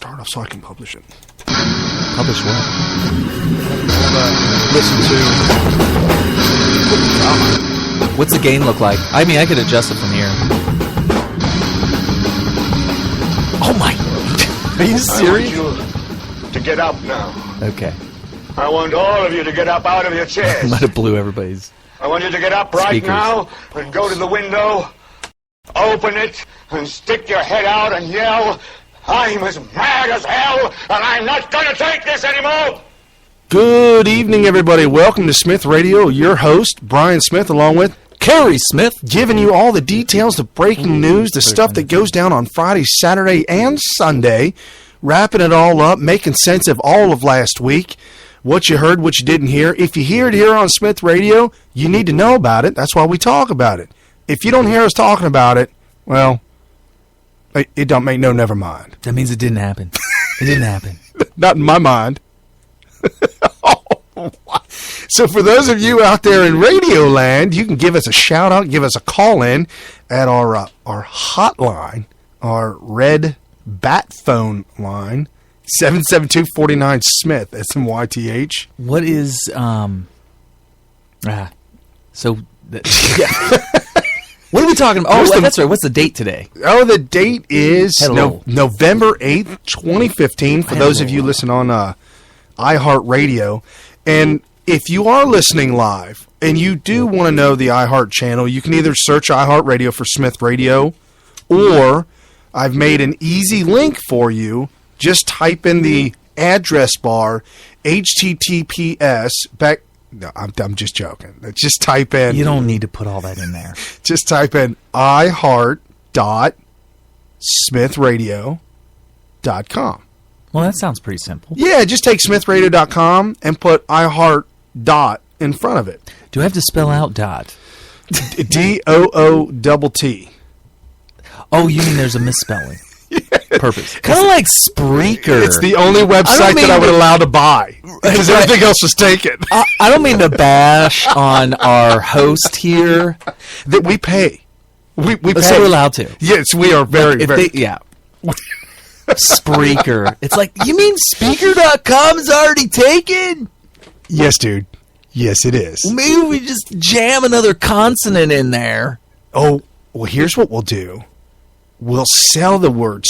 start off so I can publish it. Publish what? Listen to. What's the gain look like? I mean, I could adjust it from here. Oh my! Are you serious? I want you to get up now. Okay. I want all of you to get up out of your chairs. Might have blew everybody's. I want you to get up right Speakers. now and go to the window, open it, and stick your head out and yell, "I'm as mad as hell, and I'm not going to take this anymore!" Good evening, everybody. Welcome to Smith Radio. Your host, Brian Smith, along with Kerry Smith, giving you all the details, the breaking news, the stuff that goes down on Friday, Saturday, and Sunday, wrapping it all up, making sense of all of last week, what you heard, what you didn't hear. If you hear it here on Smith Radio, you need to know about it. That's why we talk about it. If you don't hear us talking about it, well, it don't make no never mind. That means it didn't happen. It didn't happen. Not in my mind. So for those of you out there in Radio Land, you can give us a shout out, give us a call in at our hotline, our red bat phone line, 772-49-SMITH, SMYTH. What is yeah. What are we talking about? Oh, that's right. What's the date today? Oh, the date is Hello. November 8th, 2015, for those of you listening on iHeartRadio. And if you are listening live and you do want to know the iHeart channel, you can either search iHeartRadio for Smith Radio, or I've made an easy link for you. Just type in the address bar, HTTPS, no, I'm just joking. Just type in. You don't need to put all that in there. Just type in iHeart.smithradio.com. Well, that sounds pretty simple. Yeah, just take smithradio.com and put iHeart dot in front of it. Do I have to spell out dot? DOOTT. Oh, you mean there's a misspelling? Purpose. Kind of like Spreaker. It's the only website that I would allow to buy because everything else was taken. I don't mean to bash on our host here. That we pay. We pay. So we're allowed to. Yes, we are very, very. Yeah. Spreaker. It's like, you mean Speaker.com is already taken? Yes, dude. Yes, it is. Well, maybe we just jam another consonant in there. Oh, well, here's what we'll do. We'll sell the word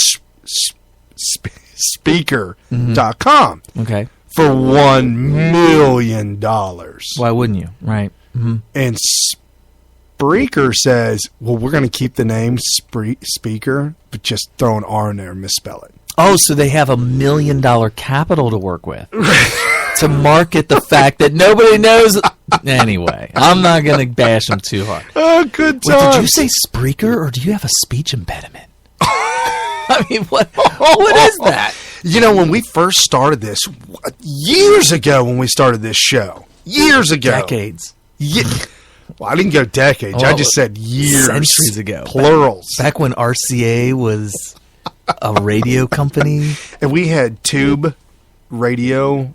speaker.com Okay. for $1 million. Why wouldn't you? Right. Mm-hmm. And Spreaker says, well, we're going to keep the name Speaker, but just throw an R in there and misspell it. Oh, so they have $1 million capital to work with to market the fact that nobody knows. Anyway, I'm not going to bash them too hard. Oh, good Wait, time. did you say Spreaker, or do you have a speech impediment? I mean, what is that? You know, when we first started this, years ago when we started this show, years ago. Decades. Yeah. Well, I didn't go decades. I just said years. Centuries ago. Plurals. Back when RCA was a radio company. And we had tube radio.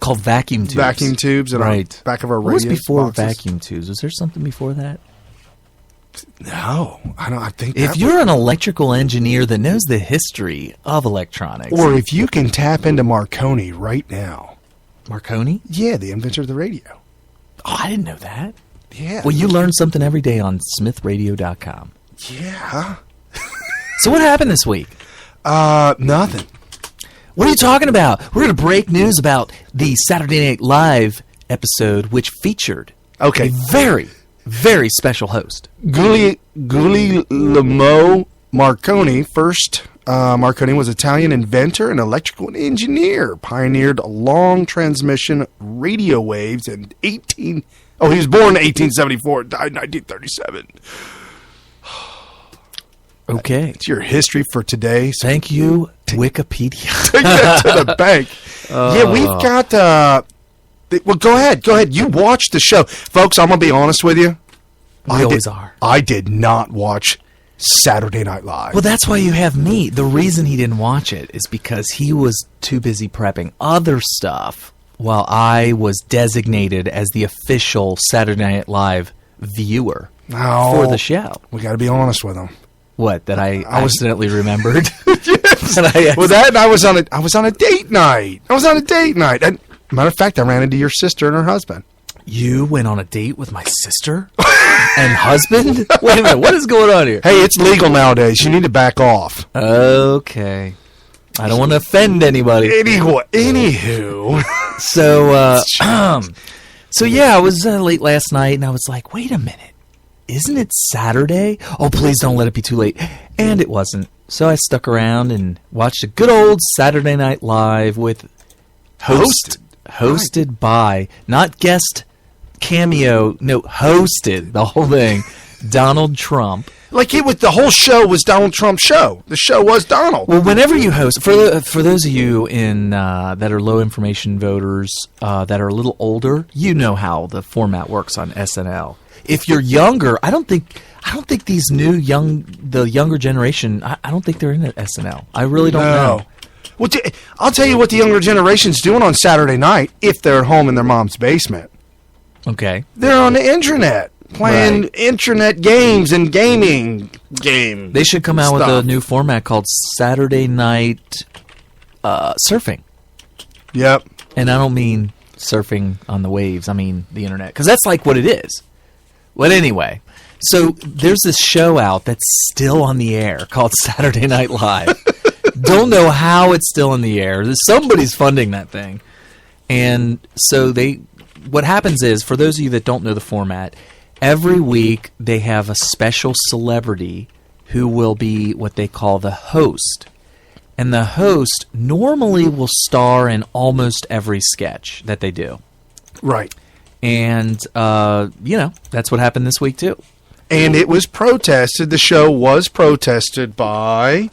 Called vacuum tubes. Vacuum tubes in our back of our radio. What was before boxes. vacuum tubes? Was there something before that? No, I don't. I think if you're an electrical engineer that knows the history of electronics, or if you can tap into Marconi right now. Marconi? Yeah, the inventor of the radio. Oh, I didn't know that. Yeah. Well, you learn something every day on smithradio.com. Yeah. So what happened this week? Nothing. What are you talking about? We're going to break news about the Saturday Night Live episode, which featured a very, very special host. Guglielmo Marconi. First, Marconi was an Italian inventor and electrical engineer. Pioneered long transmission radio waves in he was born in 1874, died in 1937. Okay. It's your history for today. So thank you, Wikipedia. Take that to the bank. Yeah, we've got... well, go ahead. You watched the show. Folks, I'm going to be honest with you. We always are. I did not watch Saturday Night Live. Well, that's why you have me. The reason he didn't watch it is because he was too busy prepping other stuff while I was designated as the official Saturday Night Live viewer for the show. We got to be honest with him. What, that I accidentally remembered? Well, that and I was on a date night. And, matter of fact, I ran into your sister and her husband. You went on a date with my sister and husband? Wait a minute, what is going on here? Hey, it's legal nowadays. You need to back off. Okay. I don't want to offend anybody. Anywho. So yeah, I was late last night, and I was like, wait a minute. Isn't it Saturday? Oh, please don't let it be too late. And it wasn't. So I stuck around and watched a good old Saturday Night Live with hosted by, not guest cameo, no, hosted the whole thing, Donald Trump. Like the whole show was Donald Trump's show. The show was Donald. Well, whenever you host, for those of you in that are low information voters that are a little older, you know how the format works on SNL. If you're younger, I don't think these the younger generation, I don't think they're in SNL. I really don't know. Well, I'll tell you what the younger generation's doing on Saturday night if they're at home in their mom's basement. Okay. They're on the internet playing internet games and gaming games. They should come out with a new format called Saturday Night Surfing. Yep. And I don't mean surfing on the waves. I mean the internet. Because that's like what it is. Well, anyway. So there's this show out that's still on the air called Saturday Night Live. Don't know how it's still in the air. Somebody's funding that thing. And so what happens is, for those of you that don't know the format, every week they have a special celebrity who will be what they call the host. And the host normally will star in almost every sketch that they do. Right. And, that's what happened this week too. And it was protested. The show was protested by...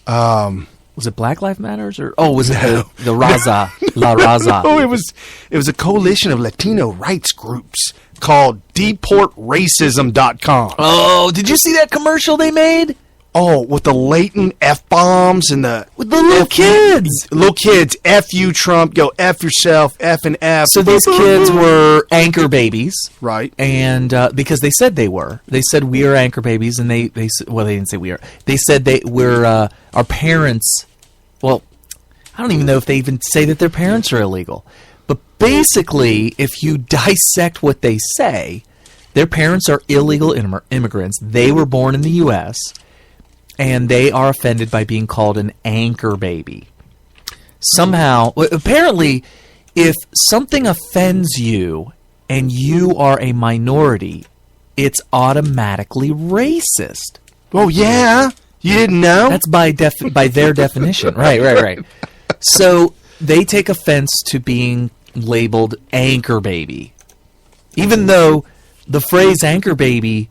was it Black Lives Matters was it the Raza? La Raza. No, it was a coalition of Latino rights groups called DeportRacism.com. Oh, did you see that commercial they made? Oh, with the latent F-bombs and with the little kids. Little kids, F you, Trump, go F yourself, F and F. So these kids were anchor babies. Right. And because they said they were. They said we are anchor babies, and they didn't say we are. They said we're our parents. Well, I don't even know if they even say that their parents are illegal. But basically, if you dissect what they say, their parents are illegal immigrants. They were born in the U.S., and they are offended by being called an anchor baby. Somehow, apparently, if something offends you and you are a minority, it's automatically racist. Oh, yeah? You didn't know? That's by their definition. Right. So they take offense to being labeled anchor baby. Even though the phrase anchor baby,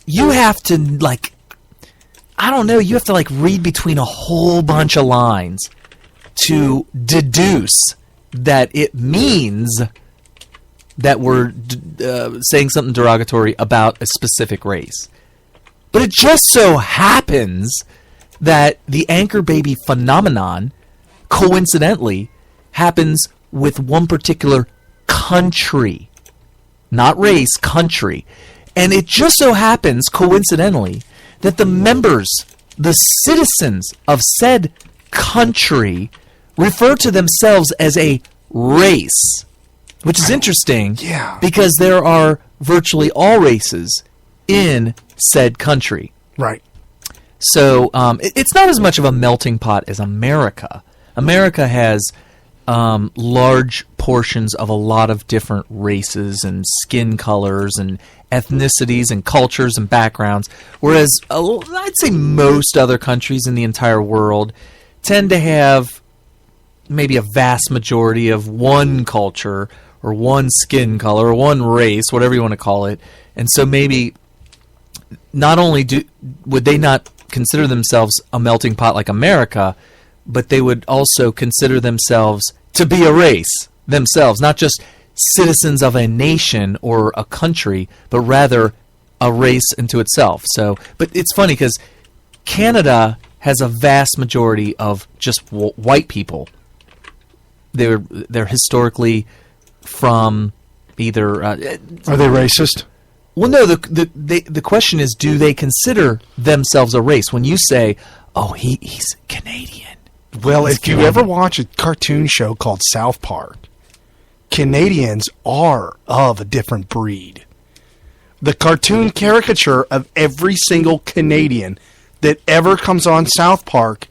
you have to, you have to read between a whole bunch of lines to deduce that it means that we're saying something derogatory about a specific race. But it just so happens that the anchor baby phenomenon, coincidentally, happens with one particular country. Not race, country. And it just so happens, coincidentally, that the members, the citizens of said country, refer to themselves as a race, which is interesting because there are virtually all races in said country. Right. So it's not as much of a melting pot as America. America has large portions of a lot of different races and skin colors and ethnicities and cultures and backgrounds, whereas I'd say most other countries in the entire world tend to have maybe a vast majority of one culture or one skin color or one race, whatever you want to call it. And so maybe not only would they not consider themselves a melting pot like America, but they would also consider themselves to be a race themselves, not just citizens of a nation or a country, but rather a race unto itself. So, but it's funny because Canada has a vast majority of just white people. They're historically from either. Are they racist? Well, no. The question is, do they consider themselves a race? When you say, Oh, he's Canadian. Well, He's if you ever watch a cartoon show called South Park, Canadians are of a different breed. The cartoon caricature of every single Canadian that ever comes on South Park,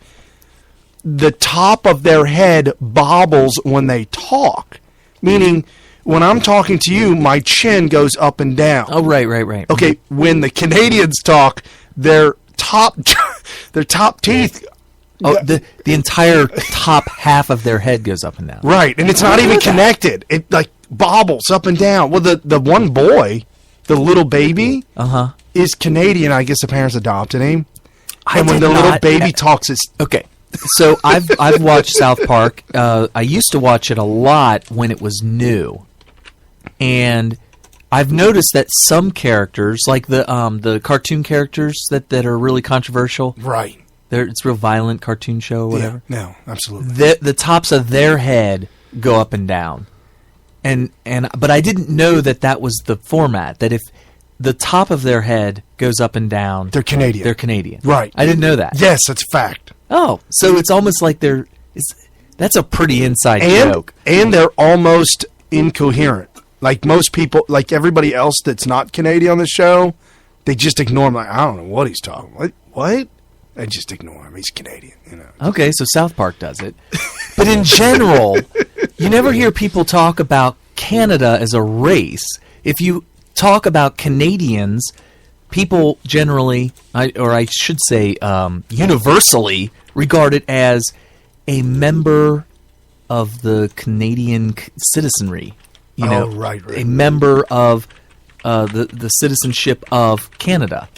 the top of their head bobbles when they talk. Meaning, when I'm talking to you, my chin goes up and down. Oh, right. Okay, when the Canadians talk, their top teeth... Oh, the entire top half of their head goes up and down. Right, and it's not even connected. It like bobbles up and down. Well, the one boy, the little baby, is Canadian. I guess the parents adopted him. And when the little baby talks, it's okay. So I've watched South Park. I used to watch it a lot when it was new, and I've noticed that some characters, like the cartoon characters that are really controversial, right. It's a real violent cartoon show or whatever. Yeah, no, absolutely. The tops of their head go up and down, but I didn't know that was the format. That if the top of their head goes up and down, they're Canadian. They're Canadian, right? I didn't know that. Yes, that's a fact. Oh, so it's almost like that's a pretty inside joke, and they're almost incoherent. Like most people, like everybody else that's not Canadian on the show, they just ignore him. Like, I don't know what he's talking. What? I just ignore him. He's Canadian, you know. Okay, so South Park does it. But in general, you never hear people talk about Canada as a race. If you talk about Canadians, people generally, or I should say universally, regard it as a member of the Canadian citizenry. You know, right. A member of the citizenship of Canada.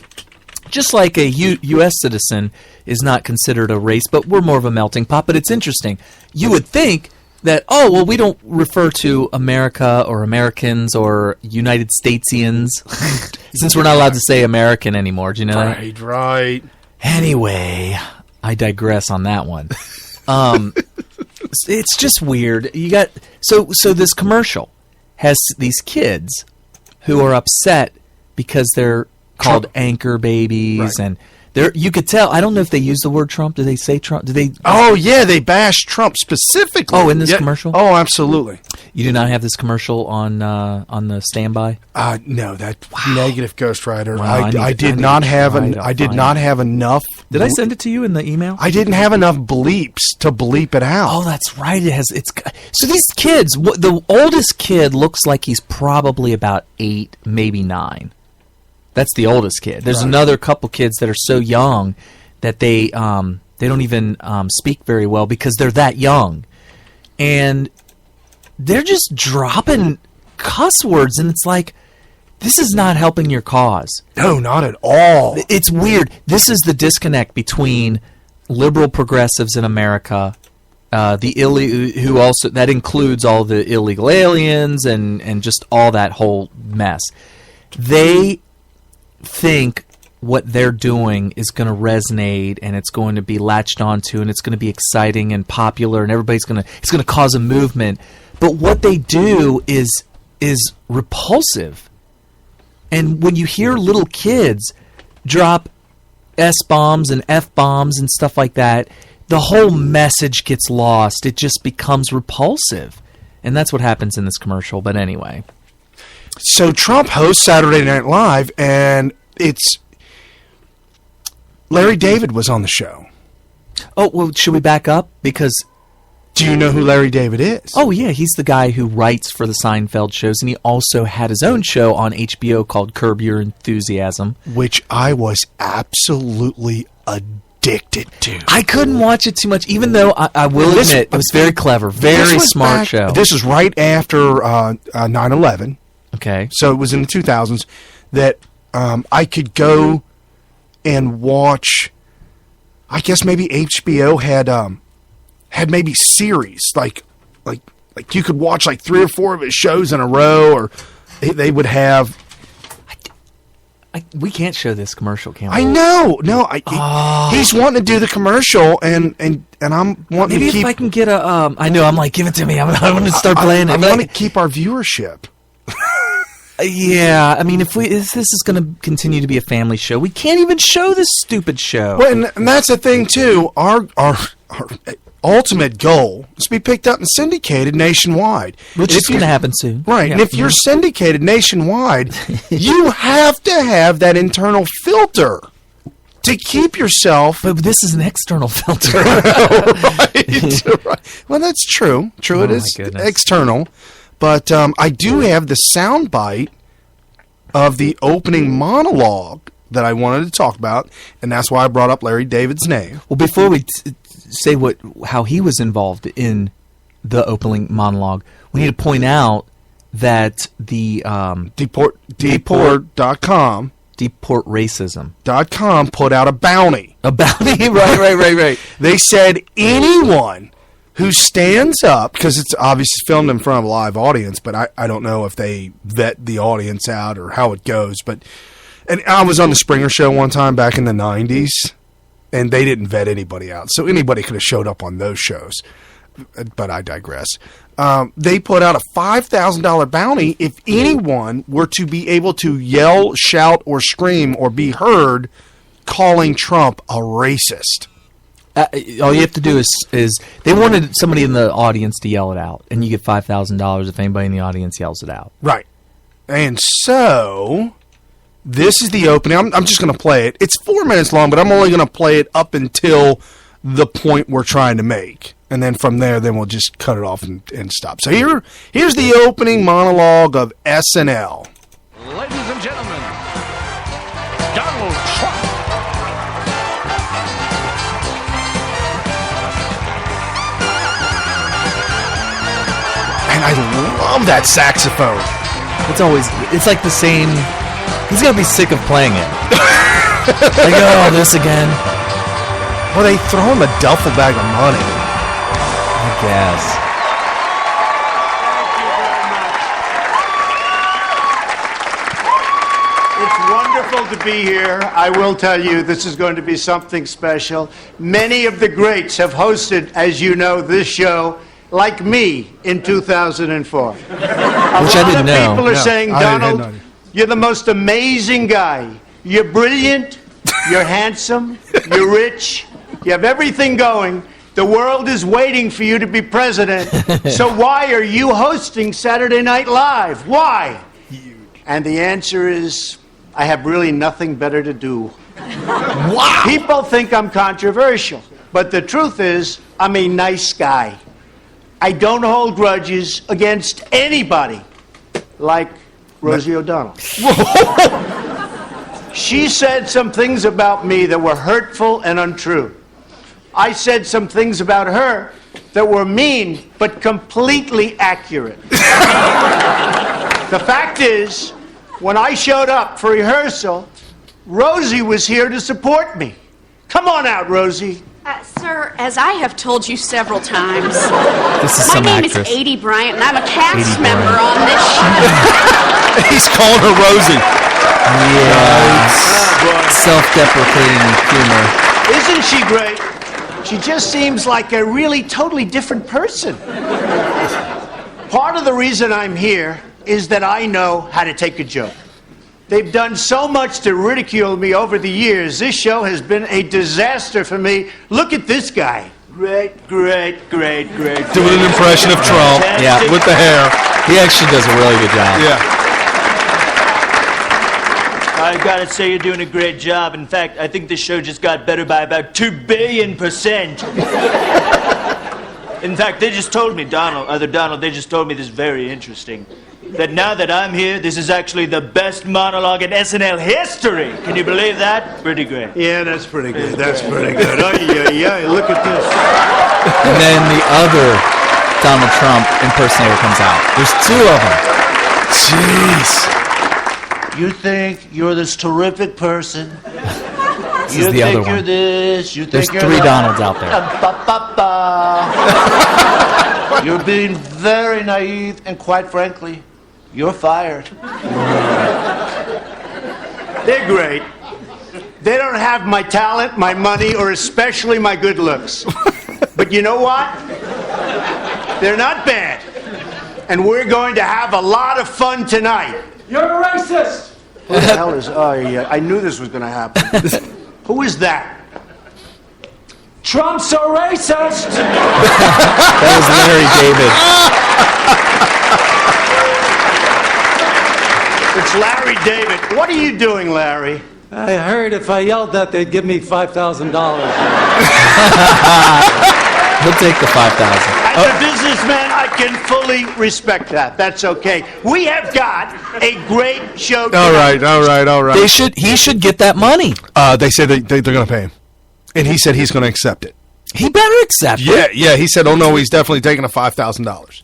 Just like a U.S. citizen is not considered a race, but we're more of a melting pot. But it's interesting. You would think that, we don't refer to America or Americans or United Statesians since we're not allowed to say American anymore. Do you know that? Right. Anyway, I digress on that one. It's just weird. You got so this commercial has these kids who are upset because they're called anchor babies, and you could tell. I don't know if they use the word Trump. Do they say Trump? Do they? Oh yeah, they bash Trump specifically. Oh, in this commercial? Oh, absolutely. You do not have this commercial on the standby? No, that negative Ghost Rider. Wow, I did not have enough. Did I send it to you in the email? I didn't have enough bleeps to bleep it out. Oh, that's right. So these kids. The oldest kid looks like he's probably about 8, maybe 9. That's the oldest kid. There's another couple kids that are so young that they don't even speak very well because they're that young, and they're just dropping cuss words, and it's like, this is not helping your cause. No, not at all. It's weird. This is the disconnect between liberal progressives in America, who also that includes all the illegal aliens and just all that whole mess. They think what they're doing is going to resonate, and it's going to be latched onto, and it's going to be exciting and popular, and it's going to cause a movement. But what they do is repulsive. And when you hear little kids drop S-bombs and F-bombs and stuff like that, the whole message gets lost. It just becomes repulsive. And that's what happens in this commercial. But anyway. So Trump hosts Saturday Night Live, and Larry David was on the show. Oh, well, should we back up? Because... Do you know who Larry David is? Oh, yeah. He's the guy who writes for the Seinfeld shows, and he also had his own show on HBO called Curb Your Enthusiasm. Which I was absolutely addicted to. I couldn't watch it too much, even though I will admit it was very clever, very smart show. This was right after 9/11. Okay. So it was in the 2000s that I could go and watch, I guess maybe HBO had maybe series, like you could watch like 3 or 4 of his shows in a row, or they would have. We can't show this commercial, can we? I know, no. He's wanting to do the commercial, and I'm wanting maybe to keep. If I can get a, I know, I'm like, give it to me. I want to start playing it. I want to keep our viewership. Yeah, I mean, if this is going to continue to be a family show, we can't even show this stupid show. Well, and that's the thing too. Our ultimate goal is to be picked up and syndicated nationwide, Which is going to happen soon. Right, Yeah. and if you're syndicated nationwide, you have to have that internal filter to keep yourself. But this is an external filter. Right. Well, that's true. True, it Oh, is my goodness. external. But I do have the soundbite of the opening monologue that I wanted to talk about, and that's why I brought up Larry David's name. Well, before we say how he was involved in the opening monologue, we need to point out that the Deport.com Deport Racism put out a bounty. right. They said anyone who stands up, because it's obviously filmed in front of a live audience, but I don't know if they vet the audience out or how it goes. And I was on the Springer Show one time back in the 90s, and they didn't vet anybody out. So anybody could have showed up on those shows. But I digress. They put out a $5,000 bounty if anyone were to be able to yell, shout, or scream or be heard calling Trump a racist. All you have to do is they wanted somebody in the audience to yell it out, and you get $5,000 if anybody in the audience yells it out. Right. And so this is the opening. I'm just going to play it. It's 4 minutes long, but I'm only going to play it up until the point we're trying to make. And then from there, then we'll just cut it off and stop. So here's the opening monologue of SNL. Ladies and gentlemen, Donald Trump. And I love that saxophone. It's like the same. He's gonna be sick of playing it. Like, oh, this again. Well, they throw him a duffel bag of money. I guess. It's wonderful to be here. I will tell you, this is going to be something special. Many of the greats have hosted, as you know, this show, like me, in 2004. Which I didn't know. People are No, saying, I had no Donald, idea. you're the most amazing guy. You're brilliant, you're handsome, you're rich, you have everything going. The world is waiting for you to be president. So why are you hosting Saturday Night Live? Why? And the answer is, I have really nothing better to do. Wow. People think I'm controversial, but the truth is, I'm a nice guy. I don't hold grudges against anybody, like Rosie O'Donnell. She said some things about me that were hurtful and untrue. I said some things about her that were mean, but completely accurate. The fact is, when I showed up for rehearsal, Rosie was here to support me. Come on out, Rosie. Sir, as I have told you several times, This is my some name actress. is Adie Bryant, and I'm a cast 80 member Bryant. on this show. He's calling her Rosie. Yeah. Self-deprecating humor. Isn't she great? She just seems like a really totally different person. Part of the reason I'm here is that I know how to take a joke. They've done so much to ridicule me over the years. This show has been a disaster for me. Look at this guy. Great. Doing an impression of Trump. Yeah. With the hair. He actually does a really good job. Yeah. I gotta say, you're doing a great job. In fact, I think this show just got better by about 2 billion%. In fact, they just told me, Donald, they just told me this very interesting. That now that I'm here, this is actually the best monologue in SNL history. Can you believe that? Pretty great. Yeah, that's pretty good. That's pretty good. Yeah, look at this. And then the other Donald Trump impersonator comes out. There's two of them. Jeez. You think you're this terrific person. This is the other one. You're this. You There's think you're 3 that. Donalds out there. You're being very naive, and quite frankly, you're fired. They're great. They don't have my talent, my money, or especially my good looks. But you know what? They're not bad. And we're going to have a lot of fun tonight. You're a racist! Who the hell is... Oh, yeah, I knew this was going to happen. Who is that? Trump's a racist! That was Larry David. It's Larry David. What are you doing, Larry? I heard if I yelled that, they'd give me $5,000. We'll take the 5,000. As a businessman, I can fully respect that. That's okay. We have got a great show tonight. All right. He should get that money. They said they're going to pay him. And he said he's going to accept it. He better accept it. Yeah. He said, oh, no, he's definitely taking a $5,000.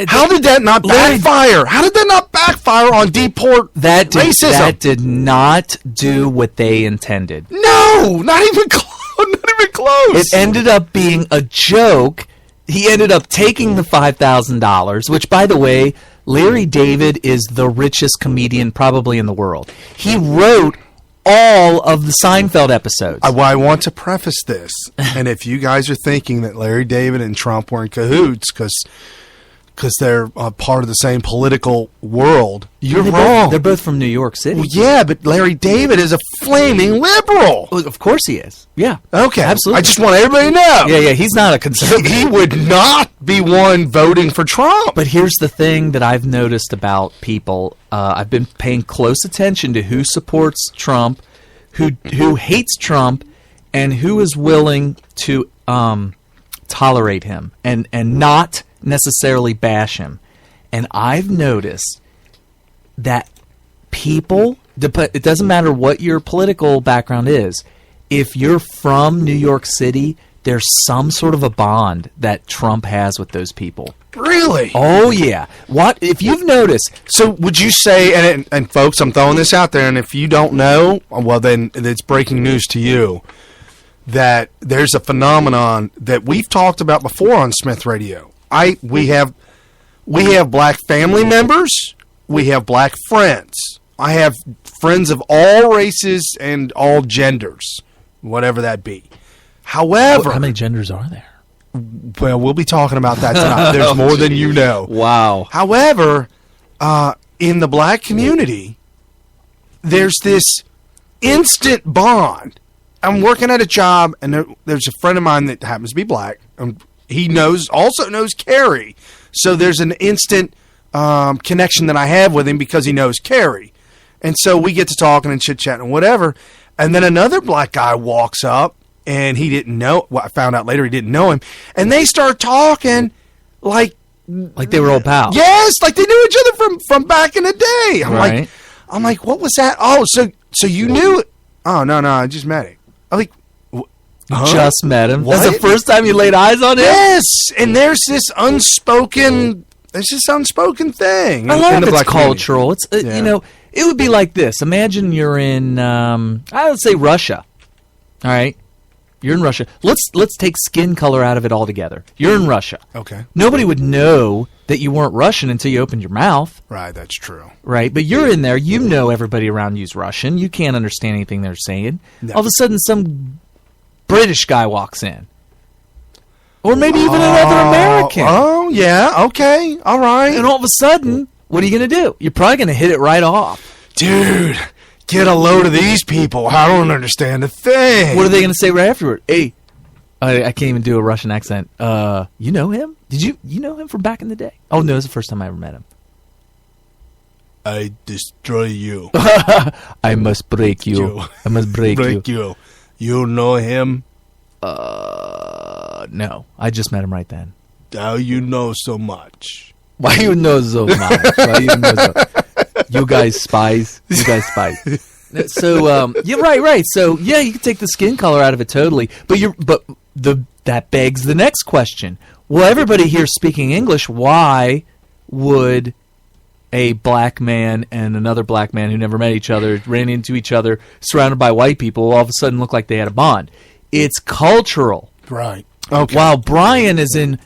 How did that not backfire? How did that not backfire on deport racism? That did not do what they intended. No, not even close. Not even close. It ended up being a joke. He ended up taking the $5,000, which, by the way, Larry David is the richest comedian probably in the world. He wrote all of the Seinfeld episodes. I want to preface this, and if you guys are thinking that Larry David and Trump were in cahoots because they're part of the same political world, you're wrong. They're both from New York City. Well, yeah, but Larry David is a flaming liberal. Well, of course he is. Yeah. Okay. Absolutely. I just want everybody to know. Yeah, he's not a conservative. He would not be one voting for Trump. But here's the thing that I've noticed about people. I've been paying close attention to who supports Trump, who hates Trump, and who is willing to tolerate him and not necessarily bash him. And I've noticed that people, it doesn't matter what your political background is, if you're from New York City, there's some sort of a bond that Trump has with those people. Really? Oh, yeah. What if you've noticed? So would you say, and folks, I'm throwing this out there, and if you don't know, well, then it's breaking news to you, that there's a phenomenon that we've talked about before on Smith Radio. We have black family members. We have black friends. I have friends of all races and all genders, whatever that be. However, how many genders are there? Well, we'll be talking about that tonight. There's more than you know. Wow. However, in the black community, there's this instant bond. I'm working at a job, and there's a friend of mine that happens to be black. He also knows Carrie. So there's an instant connection that I have with him because he knows Carrie. And so we get to talking and chit-chatting and whatever. And then another black guy walks up, and he didn't know. Well, I found out later he didn't know him. And they start talking like they were old pals. Yes, like they knew each other from back in the day. Right. I'm like, what was that? Oh, so you knew it? Oh, no, I just met him. I'm like, just met him. What? That's the first time you laid eyes on him? Yes, and there's this unspoken thing. I love it's cultural. It's it would be like this. Imagine you're in I would say Russia. All right, you're in Russia. Let's take skin color out of it altogether. You're in Russia. Okay. Nobody would know that you weren't Russian until you opened your mouth. Right, that's true. Right, but you're in there. You know everybody around you's Russian. You can't understand anything they're saying. No. All of a sudden, some British guy walks in. Or maybe even another American. Oh, yeah, okay, all right. And all of a sudden, what are you going to do? You're probably going to hit it right off. Dude, get a load of these people. I don't understand a thing. What are they going to say right afterward? Hey, I can't even do a Russian accent. You know him? You know him from back in the day? Oh, no, it's the first time I ever met him. I destroy you. I must break you. I must break you. You know him? No. I just met him right then. How you know so much? Why you know so much? You guys spies. So, yeah, right. So, yeah, you can take the skin color out of it totally. But that begs the next question. Well, everybody here speaking English, why would a black man and another black man who never met each other, ran into each other, surrounded by white people, all of a sudden look like they had a bond? It's cultural. Right. Okay. While Brian is in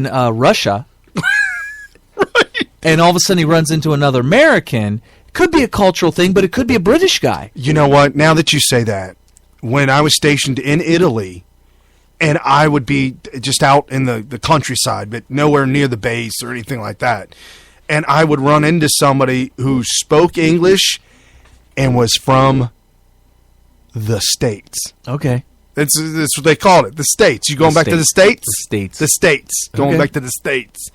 Russia, right, and all of a sudden he runs into another American, it could be a cultural thing, but it could be a British guy. You know what? Now that you say that, when I was stationed in Italy, and I would be just out in the countryside, but nowhere near the base or anything like that, and I would run into somebody who spoke English and was from the States. Okay. That's what they called it. The States. You going back to the States? The States. The States. Going Okay. back to the States.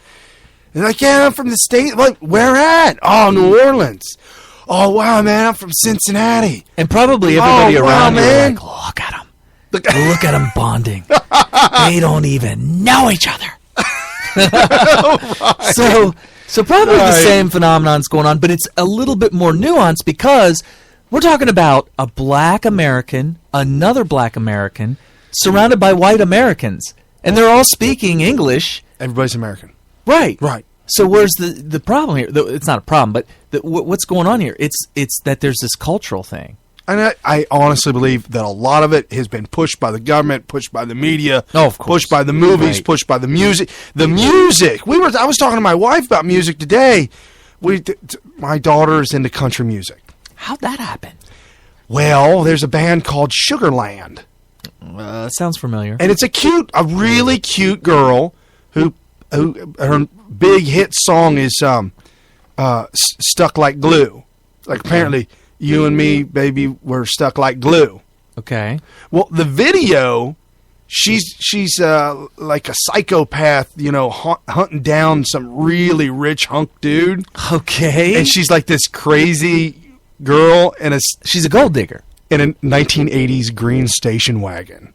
And like, yeah, I'm from the States. Like, where at? Oh, New Orleans. Oh, wow, man, I'm from Cincinnati. And probably everybody Oh, wow, around you man. like, look at them. Look at them bonding. They don't even know each other. So probably the Right. same phenomenon's going on, but it's a little bit more nuanced because we're talking about a black American, another black American, surrounded by white Americans. And they're all speaking English. Everybody's American. Right. Right. So where's the problem here? It's not a problem, but what's going on here? It's that there's this cultural thing. And I honestly believe that a lot of it has been pushed by the government, pushed by the media, Oh, of course. pushed by the movies, Right. pushed by the music. The music. I was talking to my wife about music today. My daughter is into country music. How'd that happen? Well, there's a band called Sugarland, Sounds familiar. and it's a really cute girl who her big hit song is "Stuck Like Glue." Like apparently, you and me, baby, we're stuck like glue. Okay. Well, the video, she's like a psychopath, hunting down some really rich hunk dude, Okay. and she's like this crazy girl She's a gold digger. in a 1980s green station wagon.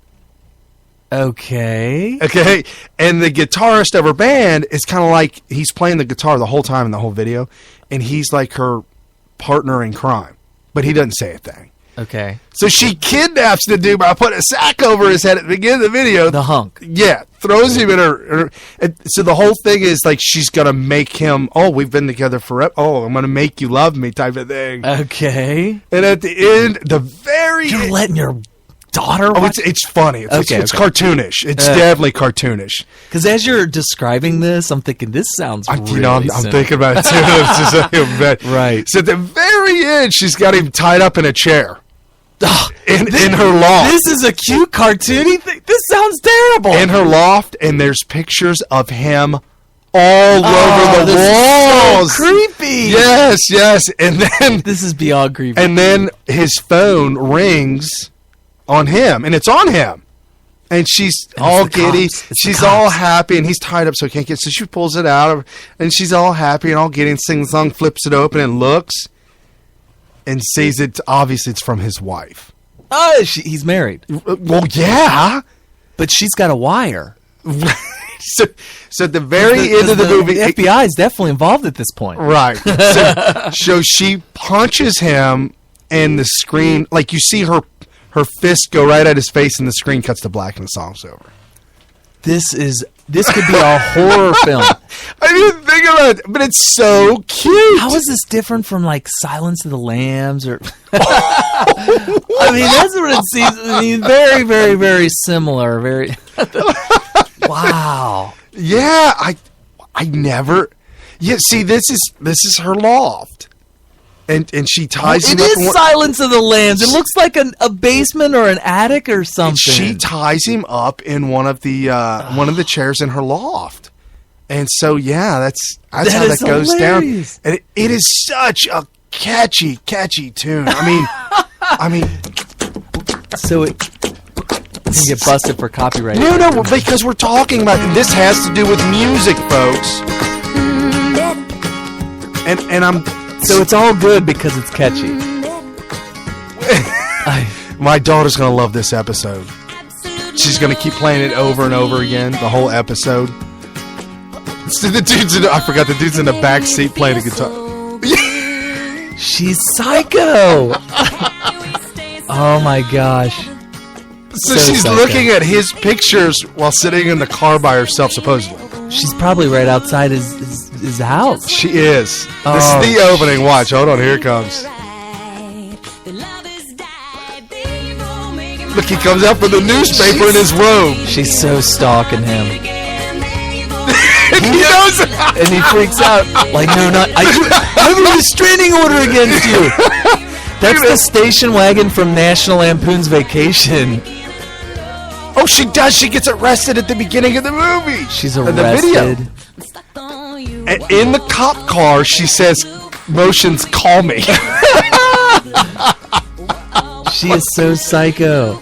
Okay. Okay, and the guitarist of her band is kind of like he's playing the guitar the whole time in the whole video, and he's like her partner in crime, but he doesn't say a thing. Okay. So she kidnaps the dude by putting a sack over his head at the beginning of the video. The hunk. Yeah, throws him in her and so the whole thing is like she's gonna make him. Oh, we've been together forever. Oh, I'm gonna make you love me, type of thing. Okay. And at the end, the very You're letting your daughter oh, watch? it's funny. It's Okay. cartoonish. It's definitely cartoonish. Because as you're describing this, I'm thinking this sounds I'm really thinking about it too. It's just like a bit. Right. So at the very end, she's got him tied up in a chair in her loft. This is a cute cartoony thing. This sounds terrible. In her loft, and there's pictures of him all over the this is walls. so creepy. Yes, and then This is beyond creepy. and then his phone rings on him, and it's on him, and she's all the giddy. cops. It's the She's cops. all happy, and he's tied up so he can't get. So she pulls it out, and she's all happy and all giddy, and sings the song, flips it open, and looks, and sees it. Obviously, it's from his wife. Oh, he's married, Well, yeah. but she's got a wire. So at the very end of the movie, the FBI is definitely involved at this point. right? So she punches him, and the screen, like you see her fist go right at his face, and the screen cuts to black, and the song's over. This could be a horror film. I didn't think about it, but it's so cute. How is this different from like Silence of the Lambs or? I mean, that's what it seems. I mean, very, very, very similar. Very. Wow. Yeah, I never. Yeah, see, this is her loft, and she ties him It up. is Silence of the Lambs. It looks like a basement or an attic or something. She ties him up in one of the chairs in her loft, and so yeah, that's That how is that goes hilarious. down. And it is such a catchy tune. I mean, So it can get busted for copyright. no, because we're talking about this has to do with music, folks. And I'm So it's all good because it's catchy. my daughter's gonna love this episode. She's gonna keep playing it over and over again, the whole episode. So the dude's in the back seat playing the guitar. She's psycho. Oh my gosh. So So she's psycho. looking at his pictures while sitting in the car by herself, supposedly. She's probably right outside his house. She is. This Oh, is the opening. Watch. Hold on. Here it comes. Look, he comes out with a newspaper in his robe. She's so stalking him. And he knows it. And he freaks out. Like, no, not. I have a restraining order against you. That's the station wagon from National Lampoon's Vacation. Oh, she does. She gets arrested at the beginning of the movie. She's Of the video. arrested. In the cop car, she says, motions, call me. She is so psycho.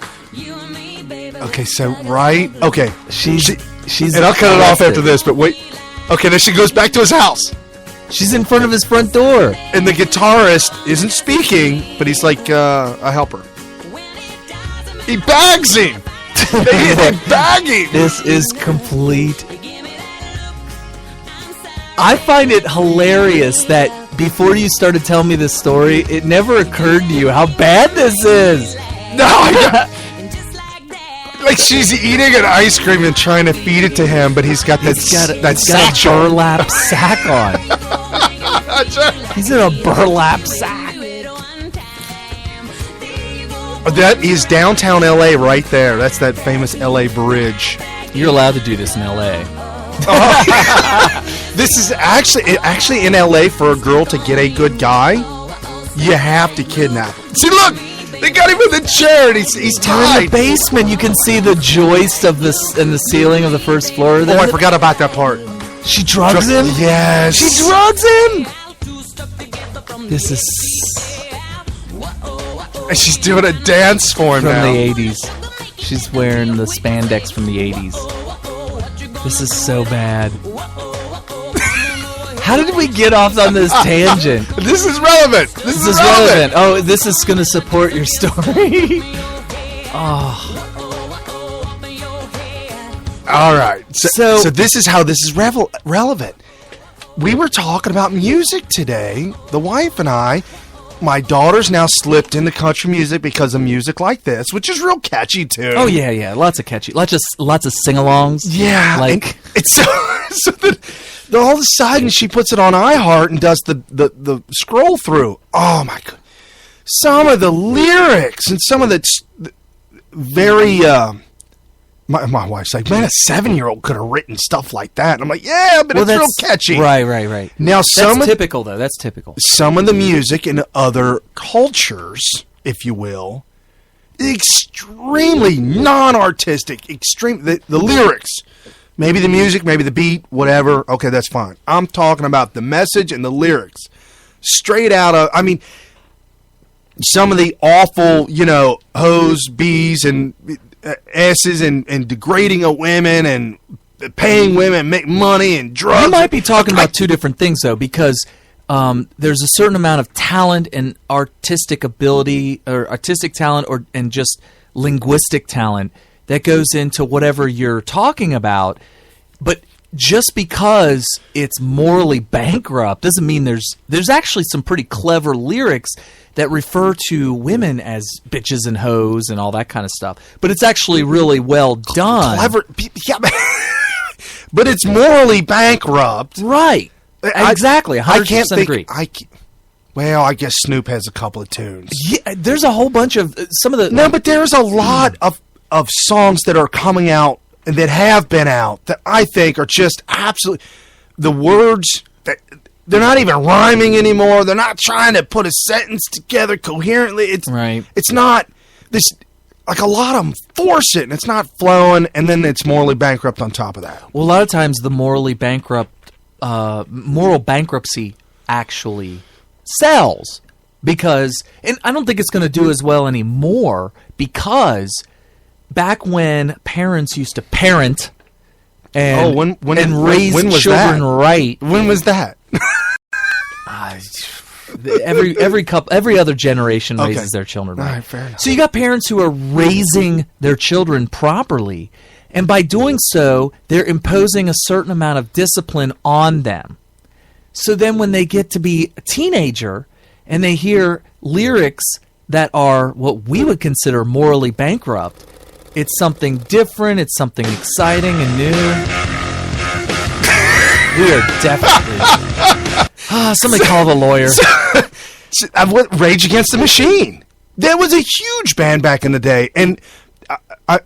Okay, so, right? Okay. She's And I'll cut it off arrested. after this, but wait. Okay, then she goes back to his house. She's in front of his front door. And the guitarist isn't speaking, but he's like a helper. He bags him. they bag him. This is complete. I find it hilarious that before you started telling me this story, it never occurred to you how bad this is. No, like she's eating an ice cream and trying to feed it to him, but he's got that He's got that he's got a satchel. burlap sack on. He's in a burlap sack. That is downtown LA right there. That's that famous LA bridge. You're allowed to do this in LA. This is actually in LA for a girl to get a good guy, you have to kidnap him. See, look, they got him in the chair and he's You're in tied. the basement. You can see the joist of this in the ceiling of the first floor. Oh, I forgot about that part. She drugs him. Yes. She drugs him. This is And she's doing a dance for him from now. the 80s. She's wearing the spandex from the 80s. This is so bad. How did we get off on this tangent? This is relevant. This This is relevant. Oh, this is going to support your story. All right. So- So this is how this is relevant. We were talking about music today, the wife and I. My daughter's now slipped into country music because of music like this, which is real catchy too. Oh yeah, lots of catchy, lots of sing-alongs. Yeah, like and it's so that all of a sudden she puts it on iHeart and does the scroll through. Oh my god, some of the lyrics and some of the very. My wife's like, man, a 7-year-old could have written stuff like that. And I'm like, yeah, but it's real catchy. Right. Now That's typical, though. That's typical. some of the music in other cultures, if you will, extremely non-artistic, extreme. The lyrics, maybe the music, maybe the beat, whatever. Okay, that's fine. I'm talking about the message and the lyrics, straight out of. I mean, some of the awful, hoes, bees, and S's and degrading of women and paying women make money and drugs. You might be talking about two different things, though, because there's a certain amount of talent and artistic ability, or artistic talent, and just linguistic talent that goes into whatever you're talking about. But just because it's morally bankrupt doesn't mean there's actually some pretty clever lyrics that refer to women as bitches and hoes and all that kind of stuff. But it's actually really well done. Clever, yeah, but it's morally bankrupt. Right. Exactly. 100% I can't think. agree. Well, I guess Snoop has a couple of tunes. Yeah, there's a whole bunch of some of the. No, but there's a lot of songs that are coming out and that have been out that I think are just absolutely. The words, they're not even rhyming anymore. They're not trying to put a sentence together coherently. It's Right. It's not this. Like a lot of them force it, and it's not flowing, and then it's morally bankrupt on top of that. Well, a lot of times the moral bankruptcy actually sells because, and I don't think it's going to do as well anymore because back when parents used to parent and when raise when was children that? right, When was that? every other generation Okay. raises their children All right. right, fair enough. So you got parents who are raising their children properly, and by doing so, they're imposing a certain amount of discipline on them. So then when they get to be a teenager and they hear lyrics that are what we would consider morally bankrupt, it's something different, it's something exciting and new. We are definitely... somebody call the lawyer. Rage Against the Machine. There was a huge band back in the day, and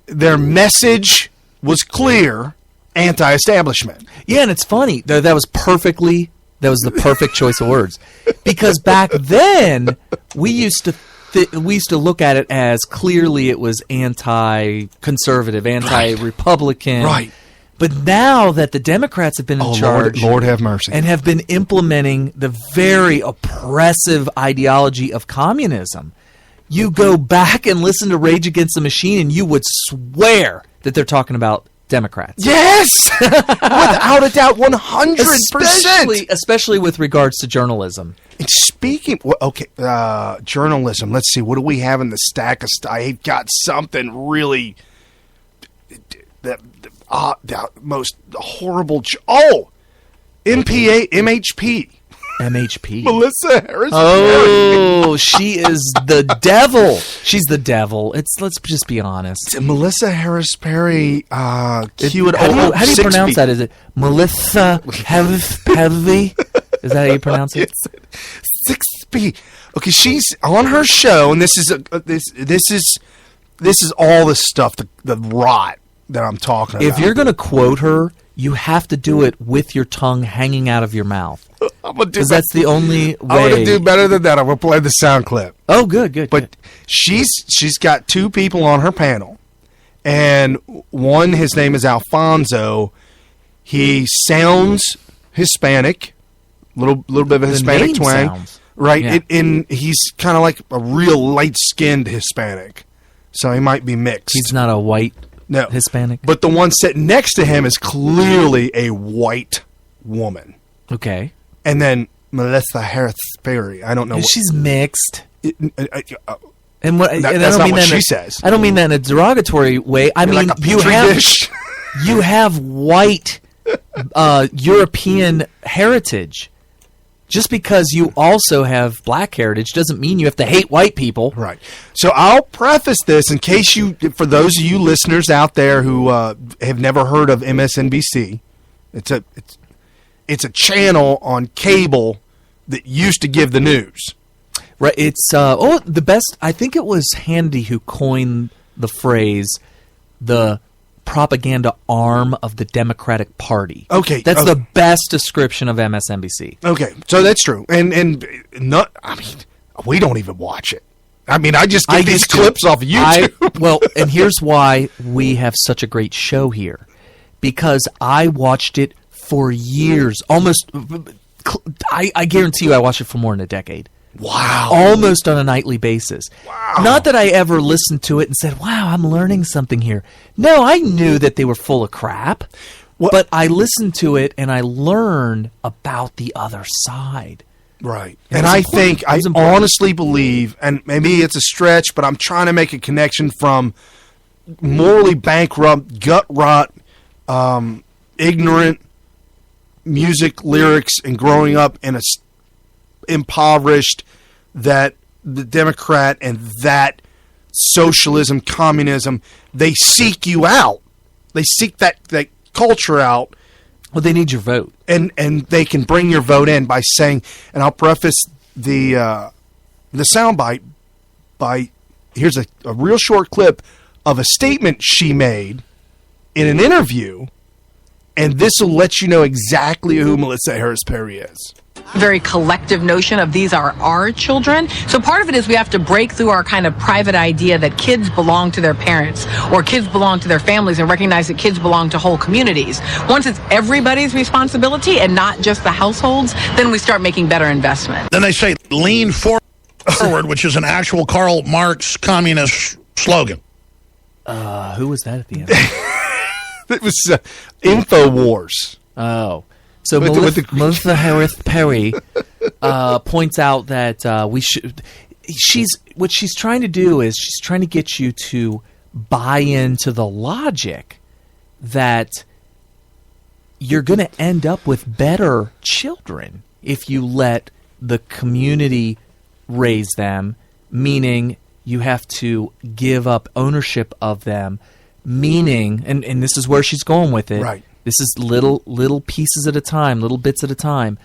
their message was clear, anti-establishment. Yeah, and it's funny. That was the perfect choice of words. Because back then, we used to look at it as clearly it was anti-conservative, anti-Republican. Right. But now that the Democrats have been in charge, Lord have mercy, and have been implementing the very oppressive ideology of communism, you go back and listen to Rage Against the Machine, and you would swear that they're talking about Democrats. Yes, without a doubt, 100%. Especially with regards to journalism. And speaking, journalism. Let's see, what do we have in the stack of stuff? I got something really the most horrible. MHP. Melissa Harris. Oh, she is the devil. She's the devil. Let's just be honest. Melissa Harris Perry. How do you pronounce that? Is it Melissa Harris Perry? Is that how you pronounce it? 6B. Okay, she's on her show, and this is all the stuff, the rot that I'm talking about. If you're going to quote her, you have to do it with your tongue hanging out of your mouth. Because that's the only way. I'm going to do better than that. I'm going to play the sound clip. Oh, good. But she's got two people on her panel, and one, his name is Alfonso. He sounds Hispanic, little bit of a Hispanic twang, right? Yeah. And he's kind of like a real light-skinned Hispanic, so he might be mixed. He's not a white Hispanic, but the one sitting next to him is clearly a white woman. Okay. And then Melissa Harris Perry. I don't know. She's mixed. That's I don't not mean what that she says. I don't mean that in a derogatory way. I mean, like a petri dish. You have white European heritage. Just because you also have black heritage doesn't mean you have to hate white people. Right. So I'll preface this in case for those of you listeners out there who have never heard of MSNBC, it's a channel on cable that used to give the news. Right. It's the best. I think it was Hannity who coined the phrase the propaganda arm of the Democratic Party. Okay. That's the best description of MSNBC. Okay. So that's true. And not, I mean, we don't even watch it. I mean, I just get these clips off of YouTube. And here's why we have such a great show here. Because I watched it for years. Almost, I guarantee you I watched it for more than a decade. Wow. Almost on a nightly basis. Wow. Not that I ever listened to it and said, wow, I'm learning something here. No, I knew that they were full of crap. But I listened to it and I learned about the other side. Right. And I honestly believe, and maybe it's a stretch, but I'm trying to make a connection from morally bankrupt, gut rot, ignorant music lyrics and growing up in a impoverished, that the Democrat and that socialism, communism, they seek you out. They seek that culture out. Well, they need your vote. And they can bring your vote in by saying, and I'll preface the soundbite by, here's a real short clip of a statement she made in an interview, and this will let you know exactly who Melissa Harris Perry is. Very collective notion of these are our children. So part of it is we have to break through our kind of private idea that kids belong to their parents or kids belong to their families and recognize that kids belong to whole communities. Once it's everybody's responsibility and not just the households, then we start making better investment. Then they say lean forward, which is an actual Karl Marx communist slogan. Who was that at the end? It was InfoWars. Oh. So Melissa Harris Perry points out that we should. What she's trying to do is she's trying to get you to buy into the logic that you're going to end up with better children if you let the community raise them. Meaning you have to give up ownership of them. Meaning, and this is where she's going with it. Right. This is little pieces at a time, little bits at a time.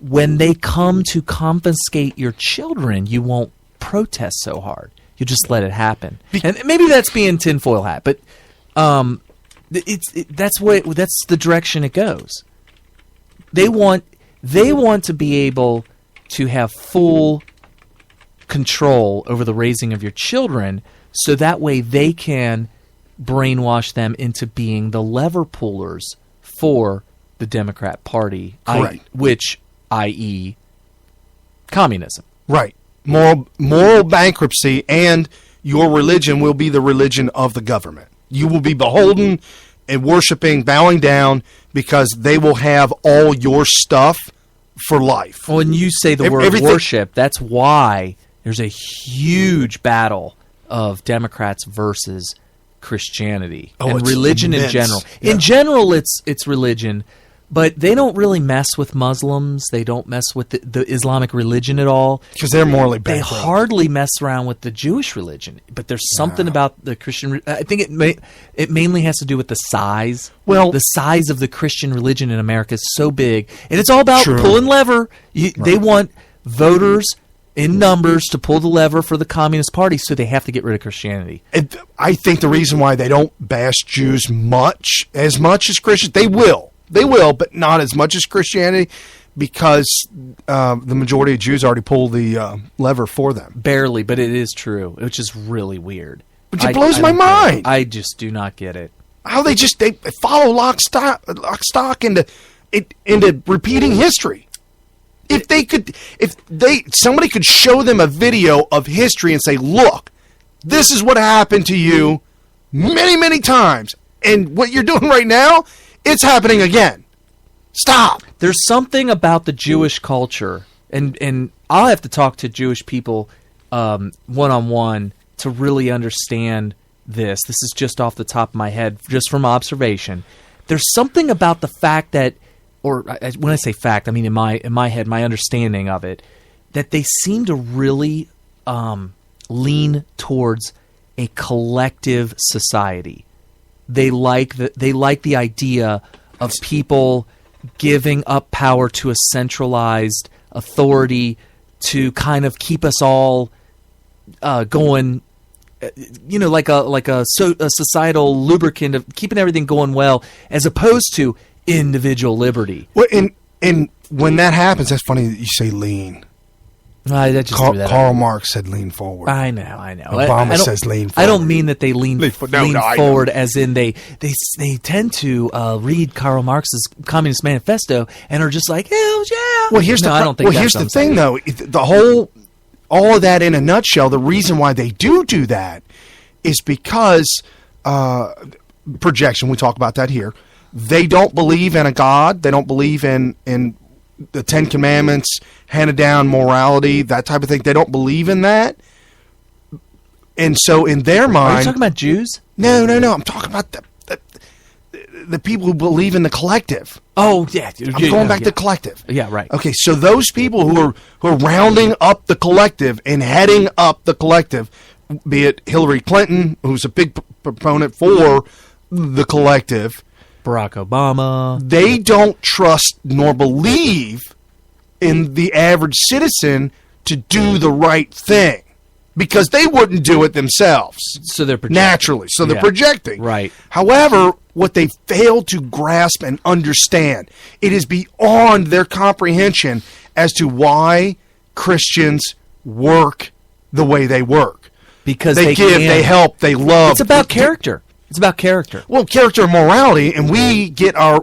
When they come to confiscate your children, you won't protest so hard. You just let it happen. And maybe that's being tinfoil hat, but that's the direction it goes. They want to be able to have full control over the raising of your children, so that way they can brainwash them into being the lever pullers for the Democrat Party, Correct. i.e., communism. Right. Moral bankruptcy, and your religion will be the religion of the government. You will be beholden and worshiping, bowing down, because they will have all your stuff for life. When you say the word everything- worship, that's why there's a huge battle of Democrats versus Christianity and it's religion in immense. general. Yeah. In general, it's religion, but they don't really mess with Muslims. They don't mess with the Islamic religion at all. Because they're morally They bankrupt. hardly mess around with the Jewish religion. But there's something about the Christian. I think it mainly has to do with the size. Well- the size of the Christian religion in America is so big, and it's all about True. pulling lever. They want voters in numbers to pull the lever for the Communist Party, so they have to get rid of Christianity. I think the reason why they don't bash Jews as much as Christians, they will, but not as much as Christianity, because the majority of Jews already pull the lever for them. Barely, but it is true, which is really weird. Which it blows my don't get it. mind. I just do not get it. How they follow lock stock into repeating history. If somebody could show them a video of history and say, look, this is what happened to you many, many times, and what you're doing right now, it's happening again. Stop. There's something about the Jewish culture, and I'll have to talk to Jewish people one-on-one to really understand this. This is just off the top of my head, just from observation. There's something about the fact that, or when I say fact, I mean in my head, my understanding of it, that they seem to really lean towards a collective society. They like the idea of people giving up power to a centralized authority to kind of keep us all going, like a societal lubricant of keeping everything going well, as opposed to individual liberty. Well, and when that happens, that's funny that you say lean. That just threw that Karl out. Marx said lean forward. I know. Obama I don't- says lean forward. I don't mean that they lean I forward know. as in they tend to read Karl Marx's Communist Manifesto and are just like, hell yeah. Well, here's I don't think here's that's the thing, though. All of that in a nutshell, the reason why they do that is because projection. We talk about that here. They don't believe in a God. They don't believe in the Ten Commandments, handed down morality, that type of thing. They don't believe in that. And so in their mind... Are you talking about Jews? No. I'm talking about the people who believe in the collective. Oh, yeah. I'm going back to collective. Yeah, right. Okay, so those people who are rounding up the collective and heading up the collective, be it Hillary Clinton, who's a big proponent for the collective, Barack Obama. They don't trust nor believe in the average citizen to do the right thing, because they wouldn't do it themselves. So they're projecting. Naturally. So they're projecting. Right. However, what they fail to grasp and understand, it is beyond their comprehension as to why Christians work the way they work. Because they give, they help, they love. It's about character. It's about character. Well, character and morality, and we get I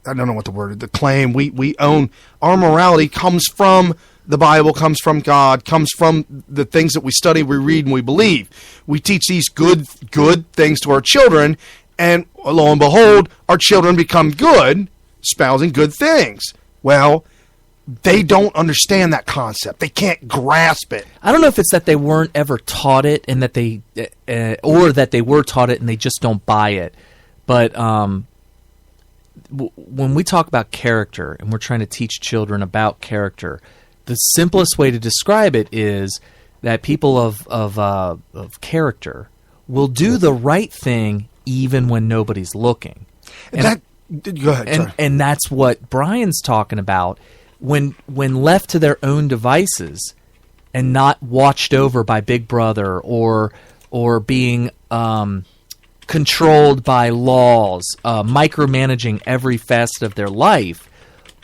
don't know what the word is, the claim, we own, our morality comes from the Bible, comes from God, comes from the things that we study, we read, and we believe. We teach these good things to our children, and lo and behold, our children become good, espousing good things. Well, they don't understand that concept. They can't grasp it. I don't know if it's that they weren't ever taught it, and that they, or that they were taught it and they just don't buy it. But when we talk about character and we're trying to teach children about character, the simplest way to describe it is that people of character will do the right thing even when nobody's looking. Go ahead. And that's what Brian's talking about. When left to their own devices and not watched over by Big Brother or being controlled by laws, micromanaging every facet of their life,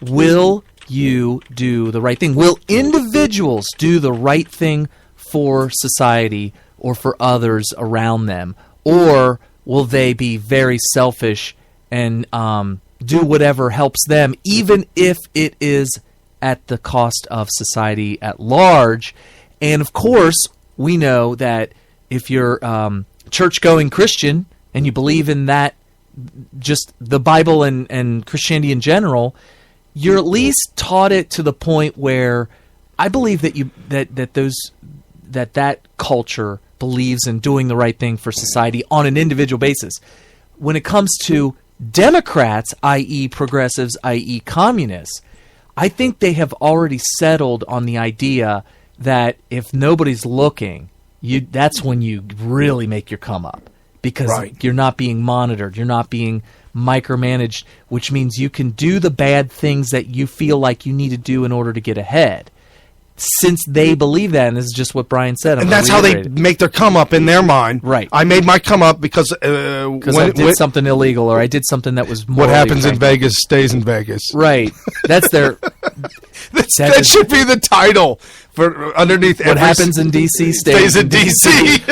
will you do the right thing? Will individuals do the right thing for society or for others around them? or will they be very selfish and do whatever helps them, even if it is at the cost of society at large? And of course, we know that if you're church-going Christian and you believe in that, just the Bible and Christianity in general, you're at least taught it to the point where I believe that culture believes in doing the right thing for society on an individual basis. When it comes to Democrats, i.e. progressives, i.e. communists, I think they have already settled on the idea that if nobody's looking, that's when you really make your come up, because you're not being monitored, you're not being micromanaged, which means you can do the bad things that you feel like you need to do in order to get ahead. Since they believe that, and this is just what Brian said. And that's how they make their come up in their mind. Right. I made my come up because I did something illegal, or I did something that was what happens in Vegas stays in Vegas. Right. That's their... that should be the title for underneath. What happens in D.C. stays in D.C.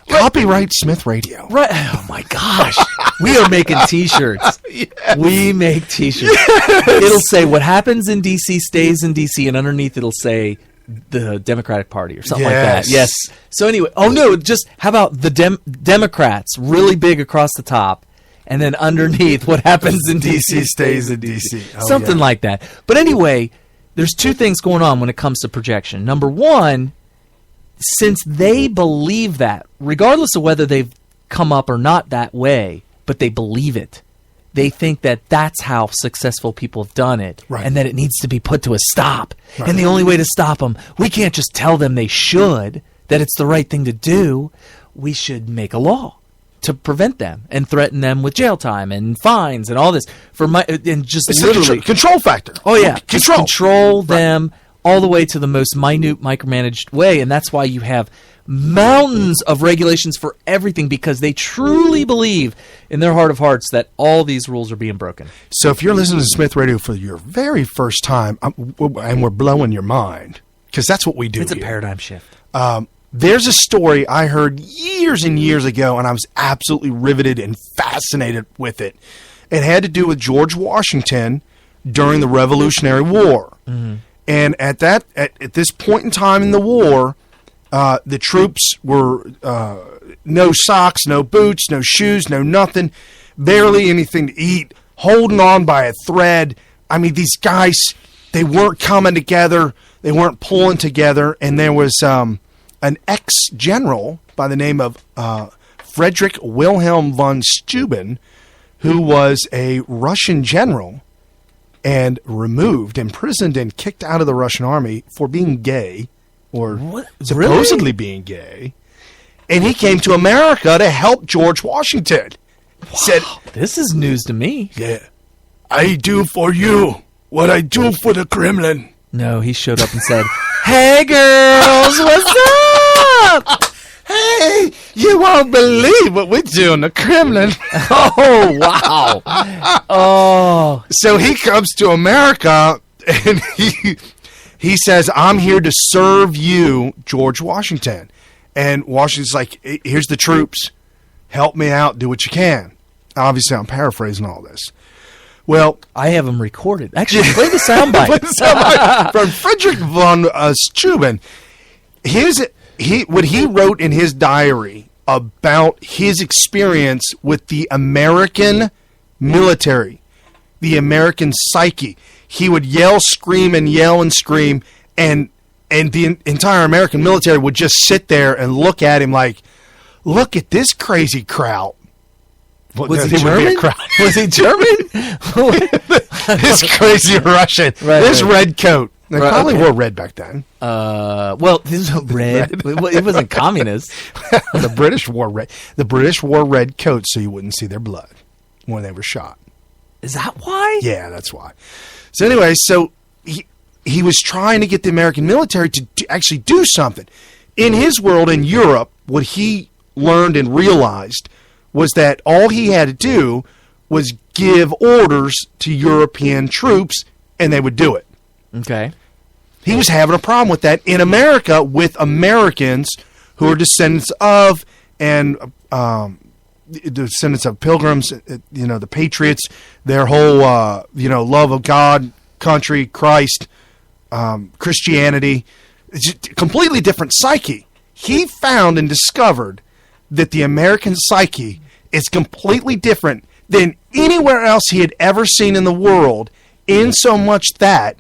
Copyright Smith Radio. Right. Oh my gosh. We are making T-shirts. Yes. We make T-shirts. Yes. It'll say what happens in D.C. stays in D.C. and underneath it'll say the Democratic Party or something like that. Yes. So anyway, how about the Democrats really big across the top, and then underneath what happens in D.C. stays in D.C. Something like that. But anyway, there's two things going on when it comes to projection. Number one, since they believe that, regardless of whether they've come up or not that way, but they believe it, they think that that's how successful people have done it, and that it needs to be put to a stop. Right. And the only way to stop them, we can't just tell them they should, that it's the right thing to do. We should make a law to prevent them and threaten them with jail time and fines and all this and just it's literally control factor. Oh yeah, control them all the way to the most minute, micromanaged way, and that's why you have mountains of regulations for everything, because they truly believe in their heart of hearts that all these rules are being broken. So if you're listening to Smith Radio for your very first time, and we're blowing your mind, because that's what we do. It's a paradigm shift. There's a story I heard years and years ago, and I was absolutely riveted and fascinated with it. It had to do with George Washington during the Revolutionary War. Mm-hmm. And at this point in time in the war, the troops were no socks, no boots, no shoes, no nothing, barely anything to eat, holding on by a thread. I mean, these guys, they weren't coming together, they weren't pulling together, and there was an ex-general by the name of Friedrich Wilhelm von Steuben, who was a Russian general and removed, imprisoned, and kicked out of the Russian army for being gay, or supposedly being gay. And he came to America to help George Washington. Wow, said, "This is news to me." Yeah, I do for you what I do for the Kremlin. No, he showed up and said, "Hey, girls, what's up? Hey, you won't believe what we do in the Kremlin." Oh, wow. Oh. So he comes to America, and he says, "I'm here to serve you, George Washington." And Washington's like, "Here's the troops. Help me out. Do what you can." Obviously, I'm paraphrasing all this. Well, I have them recorded. Actually, play the soundbite. From Friedrich von Steuben. What he wrote in his diary about his experience with the American military, the American psyche. He would yell, scream, and yell and scream, and the entire American military would just sit there and look at him like, "Look at this crazy crowd." Was he German? Was he German? This crazy Russian. Right, this red coat. They probably wore red back then. Well, this was red. It wasn't communist. The British wore red. The British wore red coats so you wouldn't see their blood when they were shot. Is that why? Yeah, that's why. So anyway, he was trying to get the American military to actually do something. In his world, in Europe, what he learned and realized was that all he had to do was give orders to European troops, and they would do it. Okay. He was having a problem with that in America with Americans who are descendants of and the descendants of Pilgrims, the Patriots, their whole love of God, country, Christ, Christianity. It's just a completely different psyche. He found and discovered that the American psyche is completely different than anywhere else he had ever seen in the world, in so much that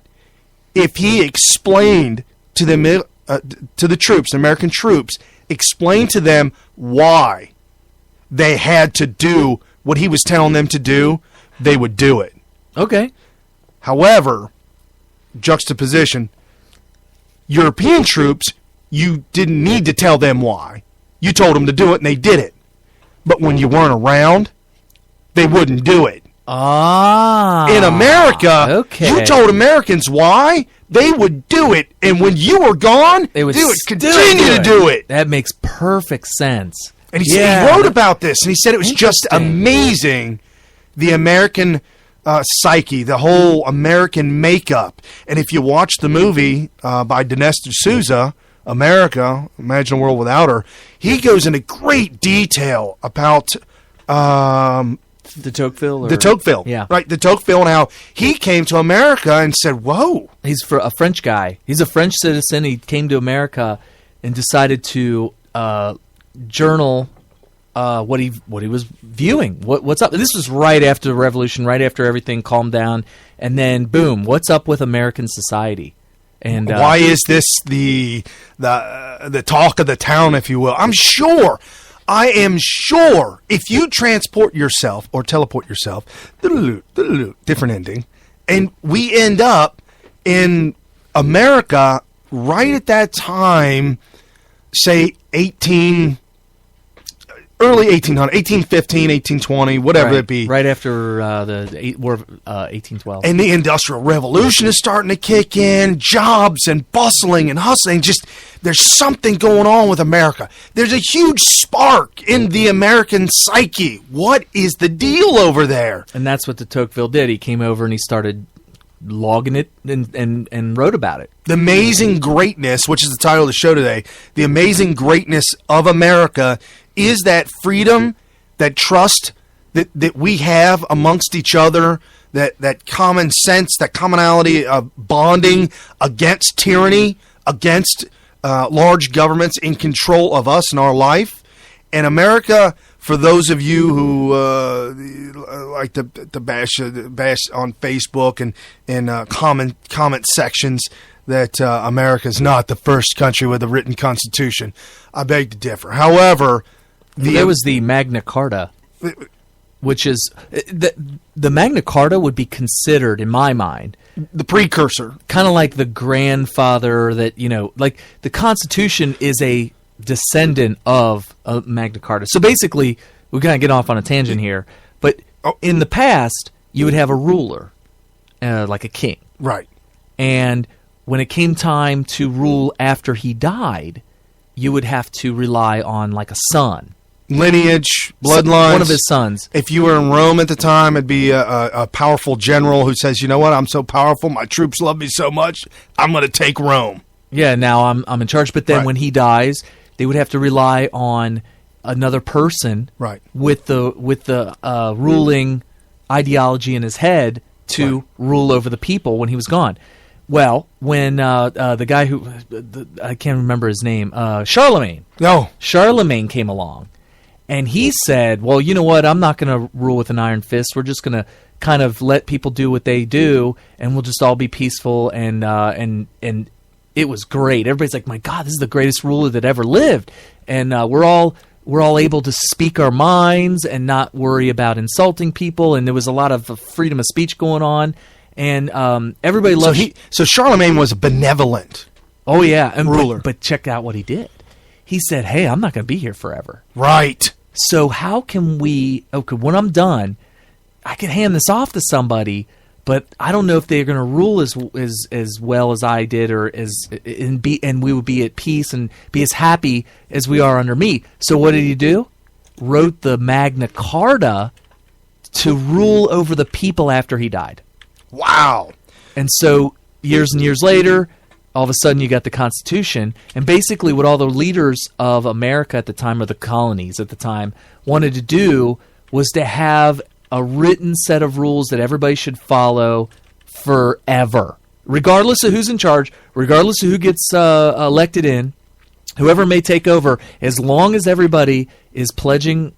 if he explained to the troops, the American troops, explained to them why they had to do what he was telling them to do, they would do it. Okay. However, juxtaposition, European troops, you didn't need to tell them why. You told them to do it, and they did it. But when you weren't around, they wouldn't do it. In America, you told Americans why, they would do it. And when you were gone, they would continue to do it. That makes perfect sense. And he wrote about this, and he said it was just amazing, the American psyche, the whole American makeup. And if you watch the movie by Dinesh D'Souza, America, Imagine a World Without Her, he goes into great detail about de Tocqueville? De Tocqueville. Yeah. Right, de Tocqueville, and how he came to America and said, whoa. He's a French guy. He's a French citizen. He came to America and decided to journal what he was viewing. What's up? This was right after the revolution, right after everything calmed down. And then, boom, what's up with American society? And why is this the talk of the town, if you will? I am sure if you transport yourself or teleport yourself, different ending, and we end up in America right at that time, say early 1800, 1815, 1820, whatever it be. Right after the War of 1812. And the Industrial Revolution is starting to kick in, jobs and bustling and hustling. Just, there's something going on with America. There's a huge spark in the American psyche. What is the deal over there? And that's what de Tocqueville did. He came over and he started logging it and wrote about it. The Amazing Greatness, which is the title of the show today, The Amazing Greatness of America, is that freedom, that trust that we have amongst each other, that common sense, that commonality of bonding against tyranny, against large governments in control of us and our life. And America, for those of you who like to bash on Facebook and comment sections that America is not the first country with a written constitution, I beg to differ. However, there was the Magna Carta, which is the Magna Carta would be considered, in my mind, the precursor, kind of like the grandfather that, like the Constitution is a descendant of Magna Carta. So basically, we're going to get off on a tangent here, but in the past, you would have a ruler, like a king. Right. And when it came time to rule after he died, you would have to rely on like a son. Lineage, bloodlines. One of his sons. If you were in Rome at the time, it'd be a powerful general who says, you know what, I'm so powerful, my troops love me so much, I'm going to take Rome. Yeah, now I'm in charge. But then when he dies, they would have to rely on another person, right, with the ruling ideology in his head to rule over the people when he was gone. Well, when the guy who I can't remember his name, Charlemagne. No, Charlemagne came along, and he said, "Well, you know what? I'm not going to rule with an iron fist. We're just going to kind of let people do what they do, and we'll just all be peaceful." And it was great. Everybody's like, "My God, this is the greatest ruler that ever lived," and we're all able to speak our minds and not worry about insulting people. And there was a lot of freedom of speech going on. And everybody loved. So Charlemagne was a benevolent. Oh yeah, and ruler. But check out what he did. He said, "Hey, I'm not going to be here forever." Right. So how can we? Okay, when I'm done, I can hand this off to somebody, but I don't know if they're going to rule as well as I did, or and we would be at peace and be as happy as we are under me. So what did he do? Wrote the Magna Carta to rule over the people after he died. Wow. And so years and years later, all of a sudden you got the Constitution, and basically what all the leaders of America at the time, or the colonies at the time, wanted to do was to have a written set of rules that everybody should follow forever, regardless of who's in charge, regardless of who gets elected in, whoever may take over, as long as everybody is pledging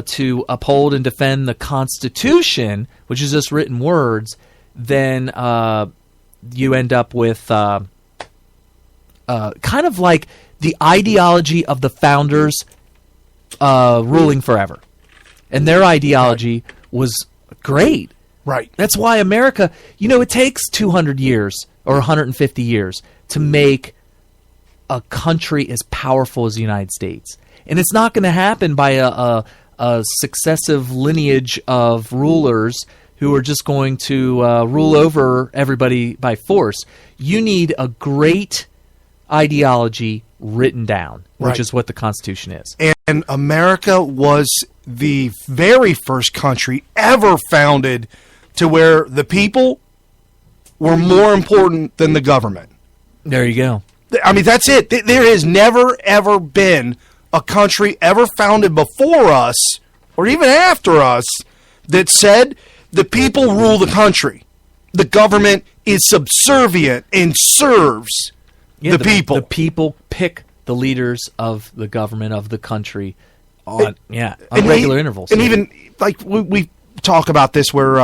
to uphold and defend the Constitution, which is just written words, then you end up with kind of like the ideology of the founders ruling forever. And their ideology was great. Right. That's why America, it takes 200 years or 150 years to make a country as powerful as the United States. And it's not going to happen by a successive lineage of rulers who are just going to rule over everybody by force. You need a great ideology written down, which is what the Constitution is. And America was the very first country ever founded to where the people were more important than the government. There you go. I mean, that's it. There has never, ever been a country ever founded before us, or even after us, that said the people rule the country. The government is subservient and serves the people. The people pick the leaders of the government of the country on regular intervals. And even, like, we talk about this where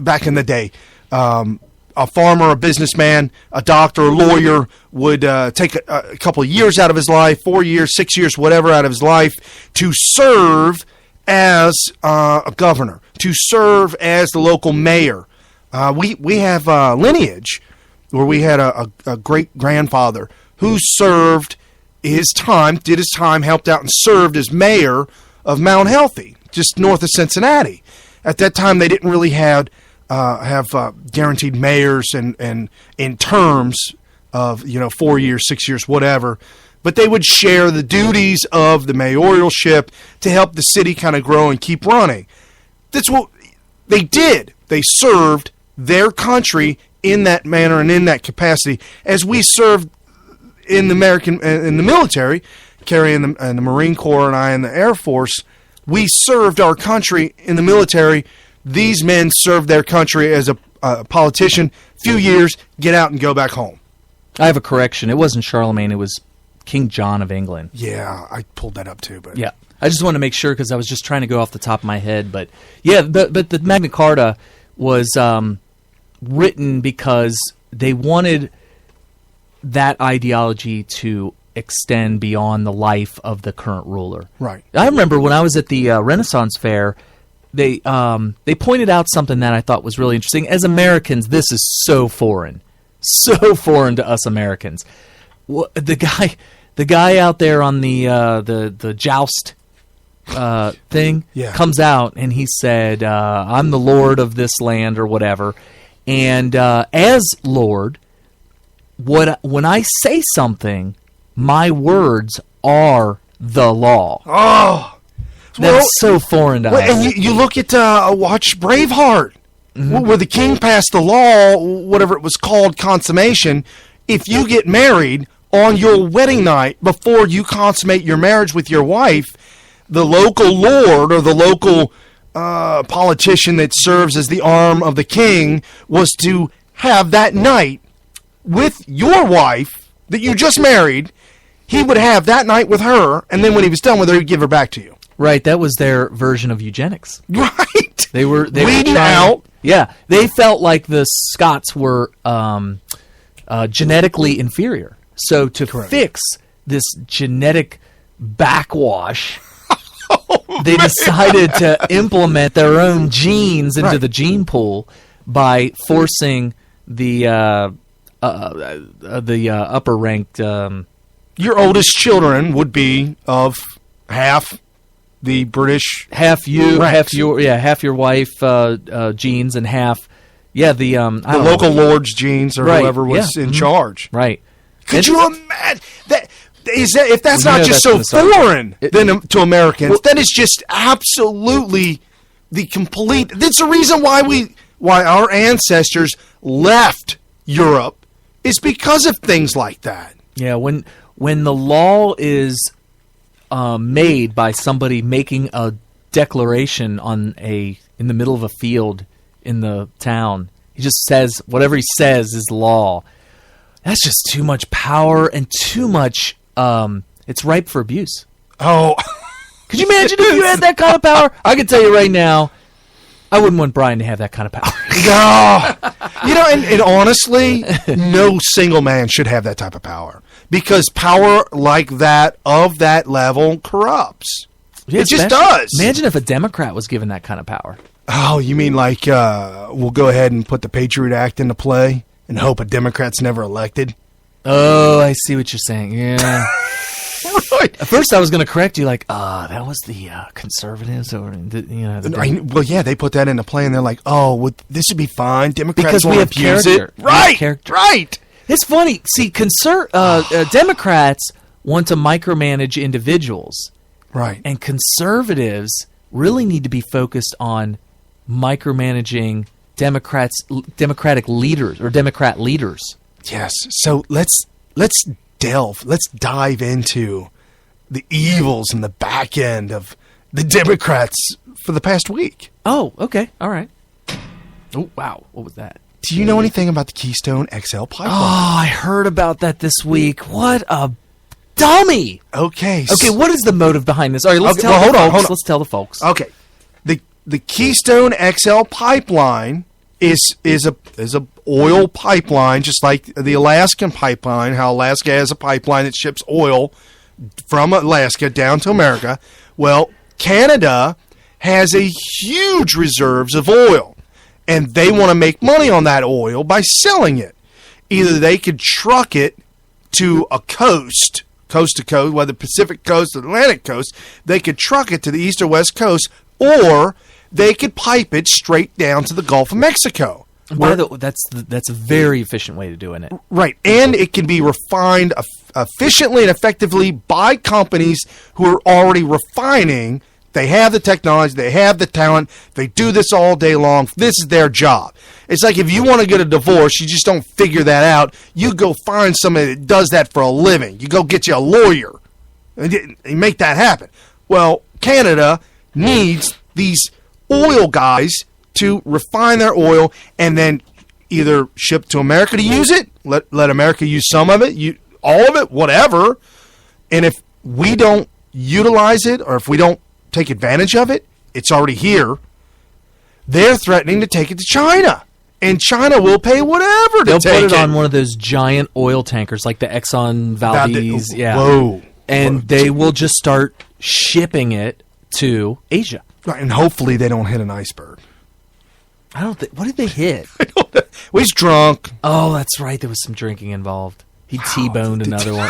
back in the day, a farmer, a businessman, a doctor, a lawyer would take a couple of years out of his life, 4 years, 6 years, whatever, out of his life to serve as a governor, to serve as the local mayor. We have lineage where we had a great-grandfather who served his time, did his time, helped out and served as mayor of Mount Healthy, just north of Cincinnati. At that time, they didn't really have guaranteed mayors and in terms of 4 years, 6 years, whatever. But they would share the duties of the mayoralship to help the city kind of grow and keep running. That's what they did. They served their country in that manner and in that capacity, as we served in the military, Carrie in the Marine Corps and I in the Air Force. We served our country in the military. These men served their country as a politician. Few years, get out and go back home. I have a correction. It wasn't Charlemagne. It was King John of England. Yeah, I pulled that up too. But yeah, I just want to make sure because I was just trying to go off the top of my head. But yeah, but the Magna Carta was written because they wanted that ideology to extend beyond the life of the current ruler. Right. I remember when I was at the Renaissance Fair, they pointed out something that I thought was really interesting. As Americans, this is so foreign to us Americans. The guy out there on the joust thing comes out and he said, "I'm the Lord of this land," or whatever. And as Lord, when I say something, my words are the law. Oh, that's so foreign to us. And you look at watch Braveheart, where the king passed the law, whatever it was called, consummation. If you get married on your wedding night before you consummate your marriage with your wife, the local lord or the local politician that serves as the arm of the king was to have that night with your wife that you just married. He would have that night with her, and then when he was done with her, he'd give her back to you. Right, that was their version of eugenics. Right. They were weeding out. Yeah, they felt like the Scots were genetically inferior. So to fix this genetic backwash, they decided to implement their own genes into the gene pool by forcing the upper ranked. Your oldest children would be of half the British, half you, ranks. half your wife genes, and half the local lord's genes, or whoever was in charge. Right. Could you imagine that? If that's not just so foreign to Americans, then it's just absolutely the complete. That's the reason why our ancestors left Europe, is because of things like that. Yeah, when the law is made by somebody making a declaration in the middle of a field in the town, he just says whatever he says is law. That's just too much power and too much. It's ripe for abuse. Oh, could you imagine if you had that kind of power? I can tell you right now, I wouldn't want Brian to have that kind of power. No. You know, and honestly, no single man should have that type of power. Because power like that, of that level, corrupts. Yeah, it just does. Imagine if a Democrat was given that kind of power. Oh, you mean like we'll go ahead and put the Patriot Act into play and hope a Democrat's never elected? Oh, I see what you're saying. Yeah. Right. At first, I was going to correct you, like, that was the conservatives, or well, yeah, they put that into play, and they're like, oh, this would be fine. Democrats because won't we have abuse character. it, right? Character. Right. It's funny. See, Democrats want to micromanage individuals, right? And conservatives really need to be focused on micromanaging Democratic leaders or Democrat leaders. Yes. So let's dive into the evils in the back end of the Democrats for the past week. Oh, okay. All right. Oh, wow. What was that? Do you know anything about the Keystone XL pipeline? Oh, I heard about that this week. What a dummy. Okay. Okay, what is the motive behind this? All right, let's tell the folks. Let's tell the folks. Okay. The Keystone XL pipeline is a oil pipeline, just like the Alaskan pipeline, how Alaska has a pipeline that ships oil from Alaska down to America. Well, Canada has a huge reserves of oil, and they want to make money on that oil by selling it. Either they could truck it to a coast to coast, whether Pacific coast or Atlantic coast, they could truck it to the east or west coast, or they could pipe it straight down to the Gulf of Mexico. That's a very efficient way of doing it. Right, and it can be refined efficiently and effectively by companies who are already refining. They have the technology, they have the talent, they do this all day long. This is their job. It's like if you want to get a divorce, you just don't figure that out. You go find somebody that does that for a living. You go get you a lawyer and make that happen. Well, Canada needs these oil guys to refine their oil and then either ship to America to use it, let America use some of it, all of it, whatever. And if we don't utilize it, or if we don't take advantage of it, it's already here. They're threatening to take it to China, and China will pay whatever to They'll take it. They'll put it on one of those giant oil tankers like the Exxon Valdez. Yeah. Whoa. And they will just start shipping it to Asia. Right, and hopefully they don't hit an iceberg. I don't think. What did they hit? Well, he's drunk. Oh, that's right. There was some drinking involved. He T-boned another one.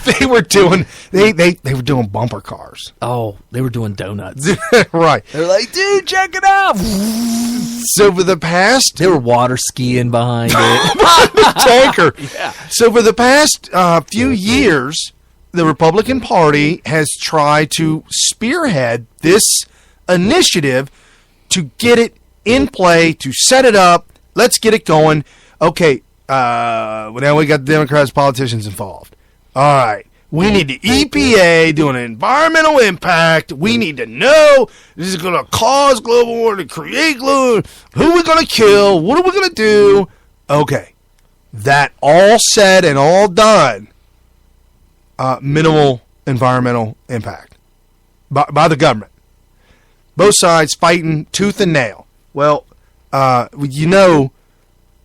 They were doing they were doing bumper cars. Oh, they were doing donuts. Right. They're like, dude, check it out. So for the past, they were water skiing behind it. the tanker. Yeah. So for the past few years, the Republican Party has tried to spearhead this initiative to get it in play, to set it up. Let's get it going. Okay, now we got the Democrats, politicians involved. All right, we need the EPA doing an environmental impact. We need to know this is going to cause global warming, to create global. Who are we going to kill? What are we going to do? Okay, that all said and all done. Minimal environmental impact by the government. Both sides fighting tooth and nail. Well, you know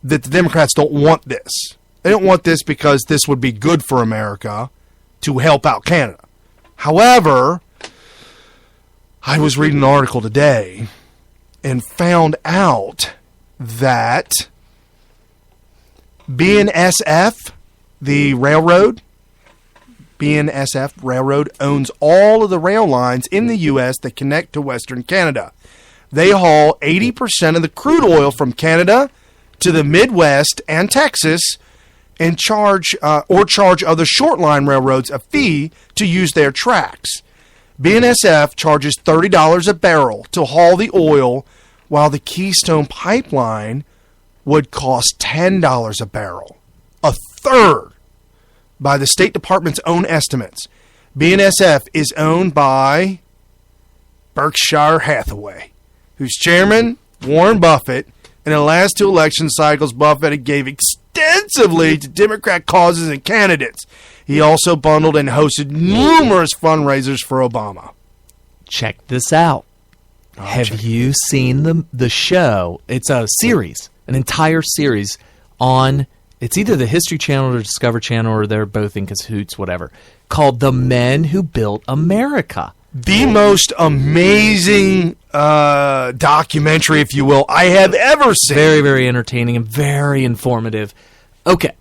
that the Democrats don't want this. They don't want this because this would be good for America to help out Canada. However, I was reading an article today and found out that BNSF, the railroad, BNSF Railroad owns all of the rail lines in the U.S. that connect to Western Canada. They haul 80% of the crude oil from Canada to the Midwest and Texas and charge other short line railroads a fee to use their tracks. BNSF charges $30 a barrel to haul the oil, while the Keystone Pipeline would cost $10 a barrel, a third by the State Department's own estimates. BNSF is owned by Berkshire Hathaway, whose chairman, Warren Buffett, in the last 2 election cycles, Buffett gave extensively to Democrat causes and candidates. He also bundled and hosted numerous fundraisers for Obama. Check this out. Have you seen the show? It's a series, an entire series on, it's either the History Channel or Discovery Channel, or they're both in cahoots, whatever, called The Men Who Built America. The most amazing documentary, if you will, I have ever seen. Very, very entertaining and very informative. Okay.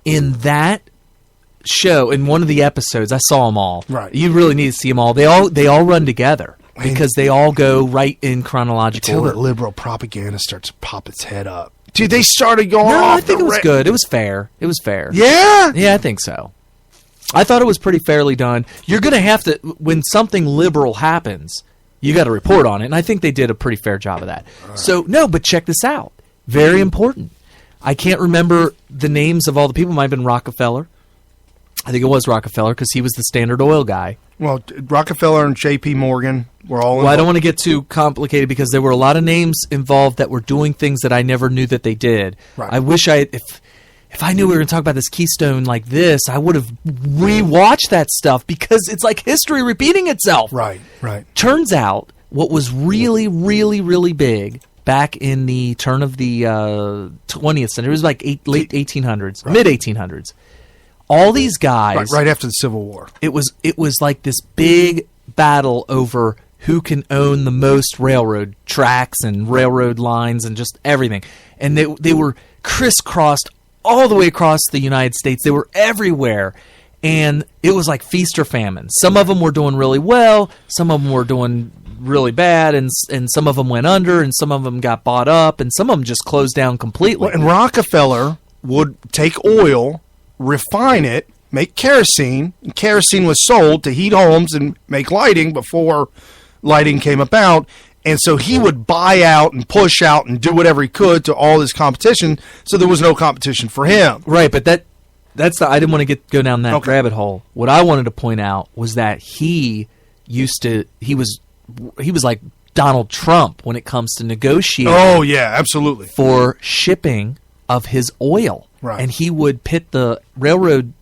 In that show, in one of the episodes, I saw them all. Right. You really need to see them all. They all run together because they all go right in chronological Until order. that liberal propaganda starts to pop its head up. Dude, they started going No, off I think the it was good. It was fair. It was fair. Yeah? Yeah, I think so. I thought it was pretty fairly done. You're going to have to, when something liberal happens, you got to report on it, and I think they did a pretty fair job of that. So, no, but check this out. Very important. I can't remember the names of all the people. It might have been Rockefeller. I think it was Rockefeller because he was the Standard Oil guy. Well, Rockefeller and J.P. Morgan were all involved. Well, I don't want to get too complicated because there were a lot of names involved that were doing things that I never knew that they did. Right. I wish if I knew we were going to talk about this Keystone like this, I would have rewatched that stuff because it's like history repeating itself. Right, right. Turns out what was really, really, really big back in the turn of the 20th century, it was like late 1800s, Right. mid 1800s. All these guys, Right after the Civil War. it was like this big battle over who can own the most railroad tracks and railroad lines and just everything. And they were crisscrossed all the way across the United States. They were everywhere. And it was like feast or famine. Some of them were doing really well. Some of them were doing really bad. And some of them went under. And some of them got bought up. And some of them just closed down completely. Well, and Rockefeller would take oil, refine it, make kerosene. And kerosene was sold to heat homes and make lighting before lighting came about. And so he would buy out and push out and do whatever he could to all his competition, so there was no competition for him. Right, but I didn't want to go down that rabbit hole. What I wanted to point out was that he was like Donald Trump when it comes to negotiating. Oh yeah, absolutely. For shipping of his oil. Right. And he would pit the railroads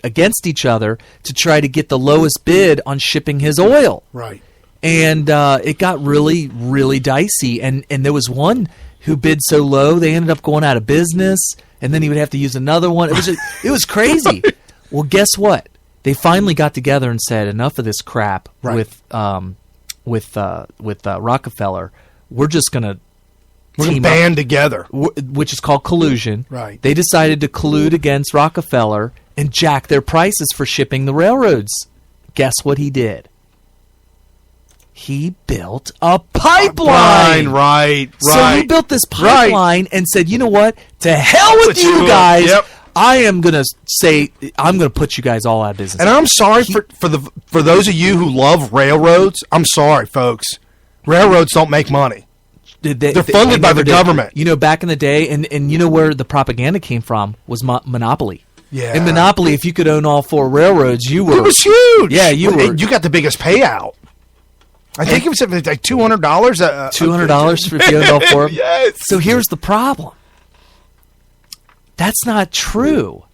against each other to try to get the lowest bid on shipping his oil. Right. And it got really, really dicey. And there was one who bid so low, they ended up going out of business. And then he would have to use another one. It was crazy. Well, guess what? They finally got together and said, enough of this crap with Rockefeller. We're just going to band together. Which is called collusion. Right. They decided to collude against Rockefeller and jack their prices for shipping the railroads. Guess what he did? He built a pipeline. Right. So he built this pipeline and said, you know what? To hell with you guys. Yep. I am going to say, I'm going to put you guys all out of business. And I'm sorry for those of you who love railroads. I'm sorry, folks. Railroads don't make money. They're funded by the government. You know, back in the day, and you know where the propaganda came from was Monopoly. Yeah. In Monopoly, if you could own all 4 railroads, you were... It was huge. Yeah, you got the biggest payout. I think it was like $200. $200 for if you owned all 4? Yes. So here's the problem. That's not true.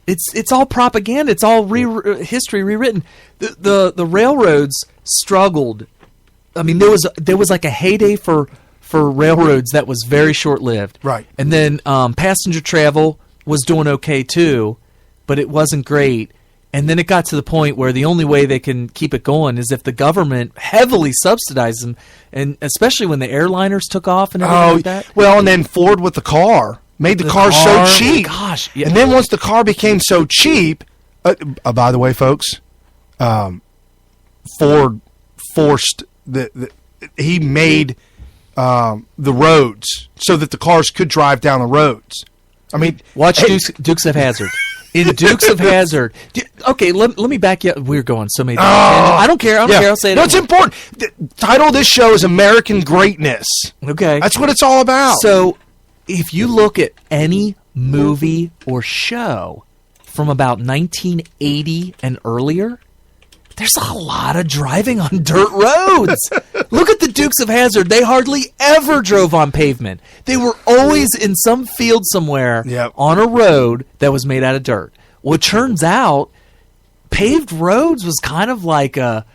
It's all propaganda. It's all history rewritten. The railroads struggled. I mean, there was like a heyday for railroads that was very short lived. Right. And then passenger travel was doing okay too, but it wasn't great. And then it got to the point where the only way they can keep it going is if the government heavily subsidizes them, and especially when the airliners took off and everything like that. Well, and then Ford with the car made the car so cheap. Gosh, yeah. And then once the car became so cheap, by the way, folks, Ford forced he made the roads so that the cars could drive down the roads. I mean, watch Dukes of Hazzard. In Dukes of Hazzard, okay, let me back you up. We're going so many tangents. I don't care. I'll say it. No, it's important. The title of this show is American Greatness. Okay. That's what it's all about. So, if you look at any movie or show from about 1980 and earlier, there's a lot of driving on dirt roads. Look at the Dukes of Hazzard. They hardly ever drove on pavement. They were always in some field somewhere on a road that was made out of dirt. Well, it turns out paved roads was kind of like a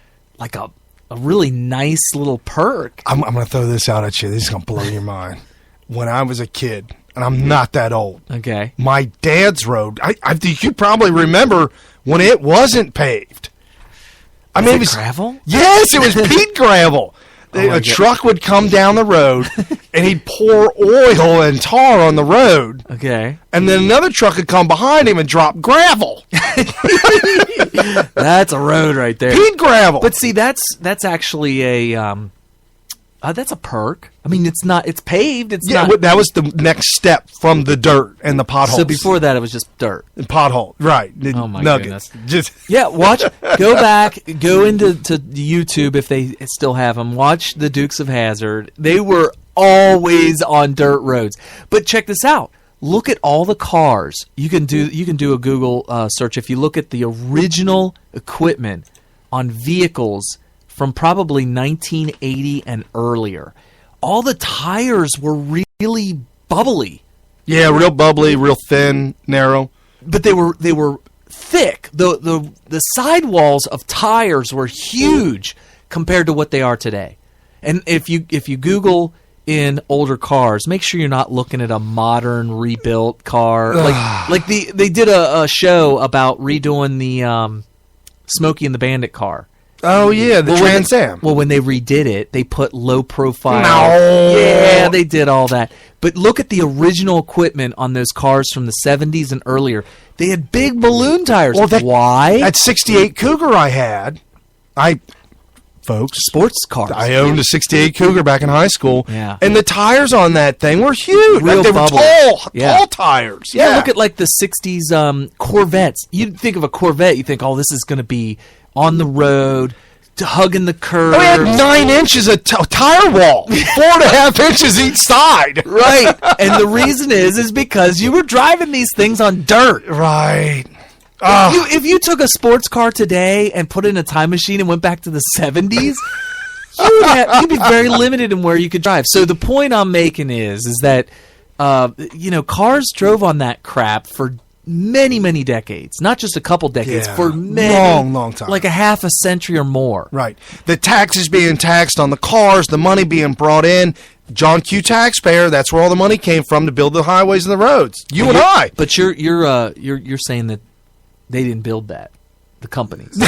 really nice little perk. I'm going to throw this out at you. This is going to blow your mind. When I was a kid, and I'm not that old. Okay. My dad's road, I think you probably remember when it wasn't paved. I mean, it was gravel? Yes, it was peat gravel. A truck would come down the road, and he'd pour oil and tar on the road. Okay. And then another truck would come behind him and drop gravel. That's a road right there. Peat gravel. But see, that's actually a that's a perk. I mean, it's paved. It's not. That was the next step from the dirt and the potholes. So before that, it was just dirt. And pothole, right. Oh, my nuggets. goodness. Go back, go into YouTube if they still have them. Watch the Dukes of Hazzard. They were always on dirt roads. But check this out. Look at all the cars. You can do a Google search. If you look at the original equipment on vehicles from probably 1980 and earlier, all the tires were really bubbly. Yeah, real bubbly, real thin, narrow. But they were thick. The sidewalls of tires were huge compared to what they are today. And if you Google in older cars, make sure you're not looking at a modern rebuilt car. They did a show about redoing the Smokey and the Bandit car. Oh, yeah, the Trans Am. When they redid it, they put low profile. No. Yeah, they did all that. But look at the original equipment on those cars from the 70s and earlier. They had big balloon tires. Well, why? That 68 Cougar I had, folks, sports cars. I owned a 68 Cougar back in high school. Yeah. And the tires on that thing were huge. Real they bubbly. were tall tires. Yeah, look at like the 60s Corvettes. You'd think of a Corvette, you think, oh, this is going to be on the road, hugging the curb. We had 9 inches of tire wall, 4.5 inches each side. Right, and the reason is because you were driving these things on dirt. Right. If you took a sports car today and put it in a time machine and went back to the 70s, you'd be very limited in where you could drive. So the point I'm making is that cars drove on that crap for many, many decades, not just a couple decades, for many, long time, like a half a century or more. Right. The taxes being taxed on the cars, the money being brought in. John Q. Taxpayer. That's where all the money came from to build the highways and the roads. You and I. But you're saying that they didn't build that. The companies.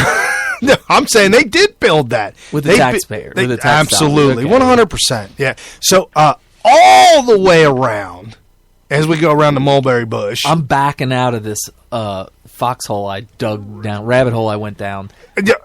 No, I'm saying they did build that with the taxpayer. With the tax absolutely, dollars. 100%. Yeah. So all the way around. As we go around the mulberry bush. I'm backing out of this foxhole I dug down, rabbit hole I went down.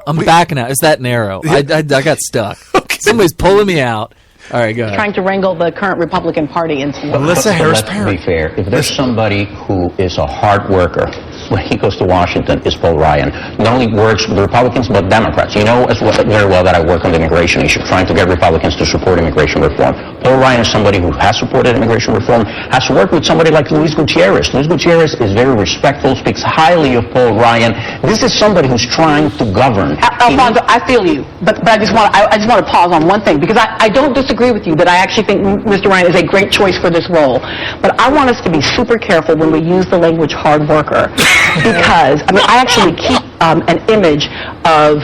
I'm backing out. It's that narrow. I got stuck. Okay. Somebody's pulling me out. All right, go ahead. Trying to wrangle the current Republican Party into... Melissa Harris Parent. Let's be fair. If there's somebody who is a hard worker, when he goes to Washington, is Paul Ryan. Not only works with the Republicans, but Democrats. You know very well that I work on the immigration issue, trying to get Republicans to support immigration reform. Paul Ryan is somebody who has supported immigration reform, has worked with somebody like Luis Gutierrez. Luis Gutierrez is very respectful, speaks highly of Paul Ryan. This is somebody who's trying to govern. Alfonso, I feel you, but I just want to pause on one thing, because I don't disagree with you that I actually think Mr. Ryan is a great choice for this role. But I want us to be super careful when we use the language hard worker, because I actually keep an image of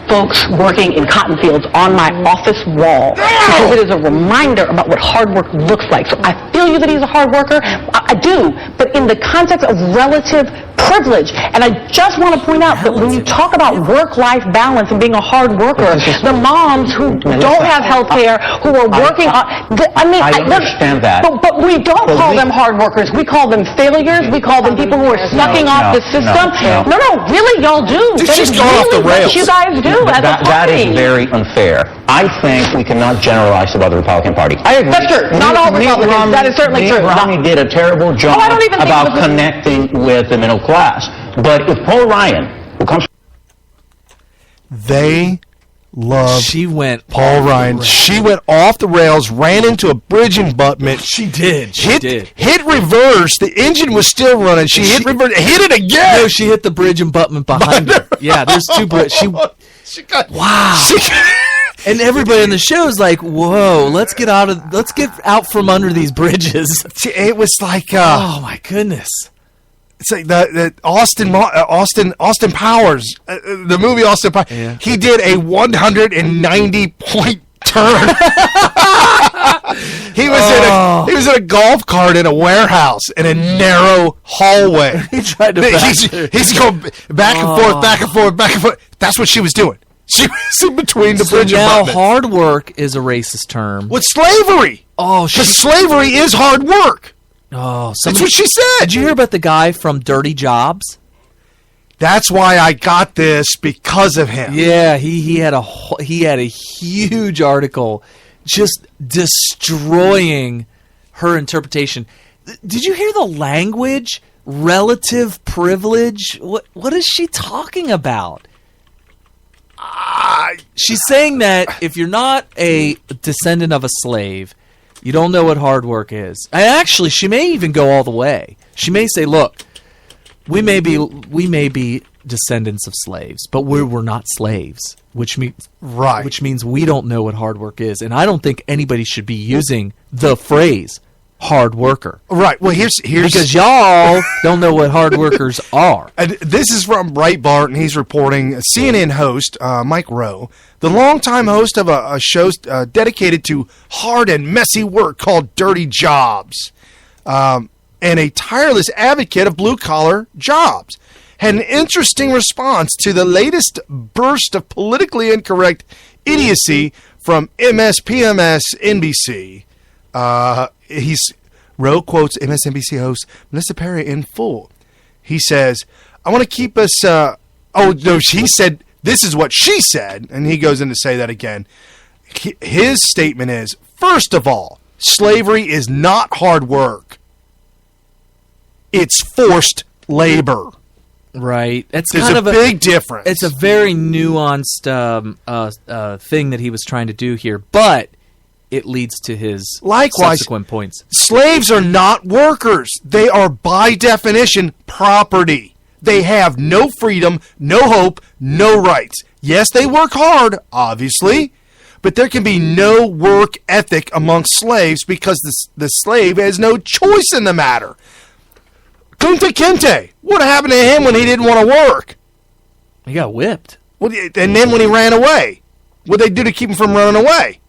folks working in cotton fields on my office wall, because it is a reminder about what hard work looks like. So I feel you that he's a hard worker. I do, but in the context of relative privilege. And I just want to point out that when you talk about work-life balance and being a hard worker, the moms who don't have health care, who are working on... I understand that. But we don't call them hard workers. We call them failures. We call them people who are sucking off the system. No, really, y'all do. That is really what you guys do as a party. That is very unfair. I think we cannot generalize about the Republican Party. I agree. That's true. Not all Republicans. That is certainly true. Mitt Romney did a terrible job about connecting with the middle class. But if Paul Ryan, who comes They love She went Paul Ryan. She went off the rails, ran into a bridge embankment. She did. Hit reverse. The engine was still running. She hit reverse. Hit it again. No, she hit the bridge embankment behind her. Yeah, there's two bridges. Wow. And everybody in the show is like, "Whoa, let's get out from under these bridges." It was like, oh my goodness. It's like the Austin Powers, the movie Austin Powers. Yeah. He did a 190-point turn. He was in a golf cart in a warehouse in a narrow hallway. He tried to. He's going back and forth, back and forth, back and forth. That's what she was doing. She was in between the bridge now abutments. hard work is a racist term. With slavery. Oh, because slavery is hard work. Oh, that's what she said. Did you hear about the guy from Dirty Jobs? That's why I got this, because of him. Yeah, he had a huge article just destroying her interpretation. Did you hear the language? Relative privilege? What is she talking about? She's saying that if you're not a descendant of a slave, you don't know what hard work is. And actually, she may even go all the way. She may say, "Look, we may be descendants of slaves, but we're not slaves," which means we don't know what hard work is. And I don't think anybody should be using the phrase hard worker. Right. Well, here's because y'all don't know what hard workers are. And this is from Breitbart, and he's reporting CNN host Mike Rowe, the longtime host of a show dedicated to hard and messy work called Dirty Jobs, and a tireless advocate of blue-collar jobs, had an interesting response to the latest burst of politically incorrect idiocy from MSPMS NBC. Rowe quotes MSNBC host Melissa Perry in full. He says, "I want to keep us." He said, "This is what she said," and he goes in to say that again. His statement is, first of all, slavery is not hard work. It's forced labor. Right. There's a big difference. It's a very nuanced thing that he was trying to do here, but it leads to his subsequent points. Slaves are not workers. They are, by definition, property. They have no freedom, no hope, no rights. Yes, they work hard, obviously, but there can be no work ethic amongst slaves because the slave has no choice in the matter. Kunta Kinte, what happened to him when he didn't want to work? He got whipped. And then when he ran away, what did they do to keep him from running away?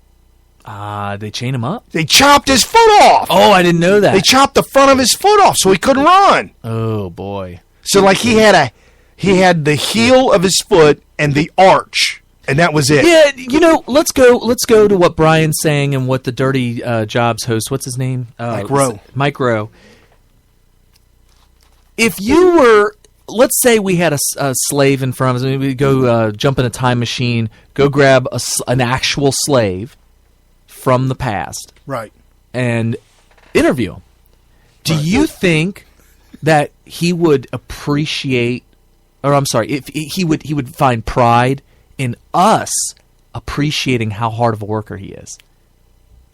They chain him up? They chopped his foot off. Oh, I didn't know that. They chopped the front of his foot off so he couldn't run. Oh, boy. So like he had the heel of his foot and the arch, and that was it. Yeah, let's go to what Brian's saying and what the Dirty Jobs host, what's his name? Mike Rowe. Mike Rowe. If you were, let's say we had a slave in front of us, maybe we'd go jump in a time machine, go grab an actual slave from the past, right, and interview him. Do you think that he would appreciate, or I'm sorry, if he would find pride in us appreciating how hard of a worker he is?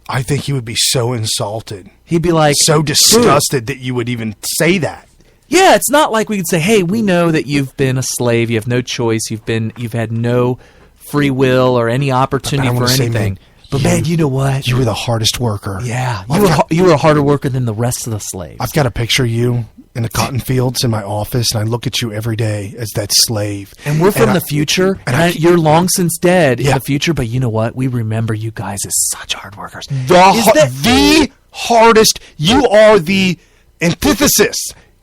I think he would be so insulted. He'd be like, so disgusted that you would even say that. Yeah, it's not like we could say, "Hey, we know that you've been a slave. You have no choice. You've had no free will or any opportunity for anything." But man, you know what? You were the hardest worker. Yeah, you were a harder worker than the rest of the slaves. I've got a picture of you in the cotton fields in my office, and I look at you every day as that slave. And we're from the future, and you're long since dead in the future, but you know what? We remember you guys as such hard workers. The hardest. You are the antithesis.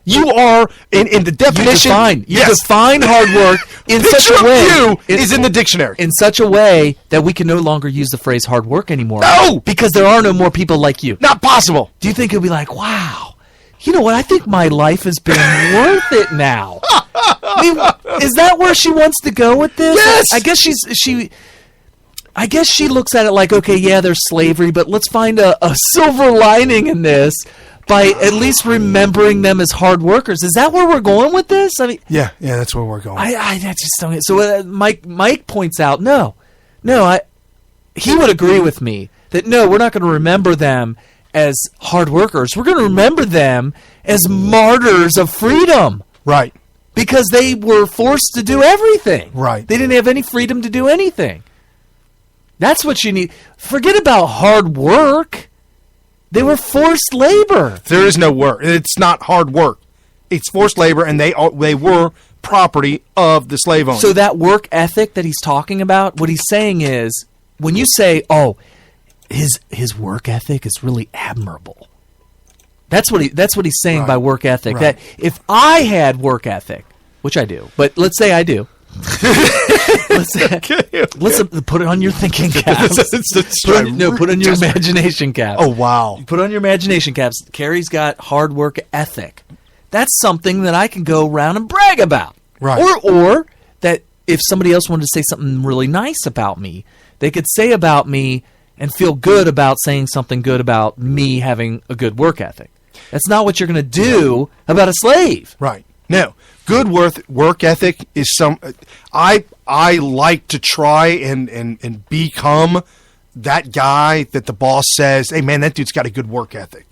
You are, in the definition... You define hard work in such a way... is in the dictionary. In such a way that we can no longer use the phrase hard work anymore. No! Because there are no more people like you. Not possible. Do you think it'll be like, wow, you know what? I think my life has been worth it now. I mean, is that where she wants to go with this? Yes! I guess she looks at it like, okay, yeah, there's slavery, but let's find a silver lining in this by at least remembering them as hard workers. Is that where we're going with this? I mean, yeah, that's where we're going. I just don't get. So Mike points out, he would agree with me that no, we're not going to remember them as hard workers. We're going to remember them as martyrs of freedom. Right. Because they were forced to do everything. Right. They didn't have any freedom to do anything. That's what you need. Forget about hard work. They were forced labor. There is no work. It's not hard work. It's forced labor, and they were property of the slave owner. So that work ethic that he's talking about, what he's saying is, when you say, "Oh, his work ethic is really admirable," that's what he's saying by work ethic. Right. That if I had work ethic, which I do, but let's say I do. let's put it on your thinking caps. Put on your imagination caps. Oh, wow. Put on your imagination caps. Carrie's got hard work ethic. That's something that I can go around and brag about. Right. Or that if somebody else wanted to say something really nice about me, they could say about me and feel good about saying something good about me having a good work ethic. That's not what you're going to do about a slave. Right. No. Good work ethic is I like to try and become that guy that the boss says, "Hey man, that dude's got a good work ethic."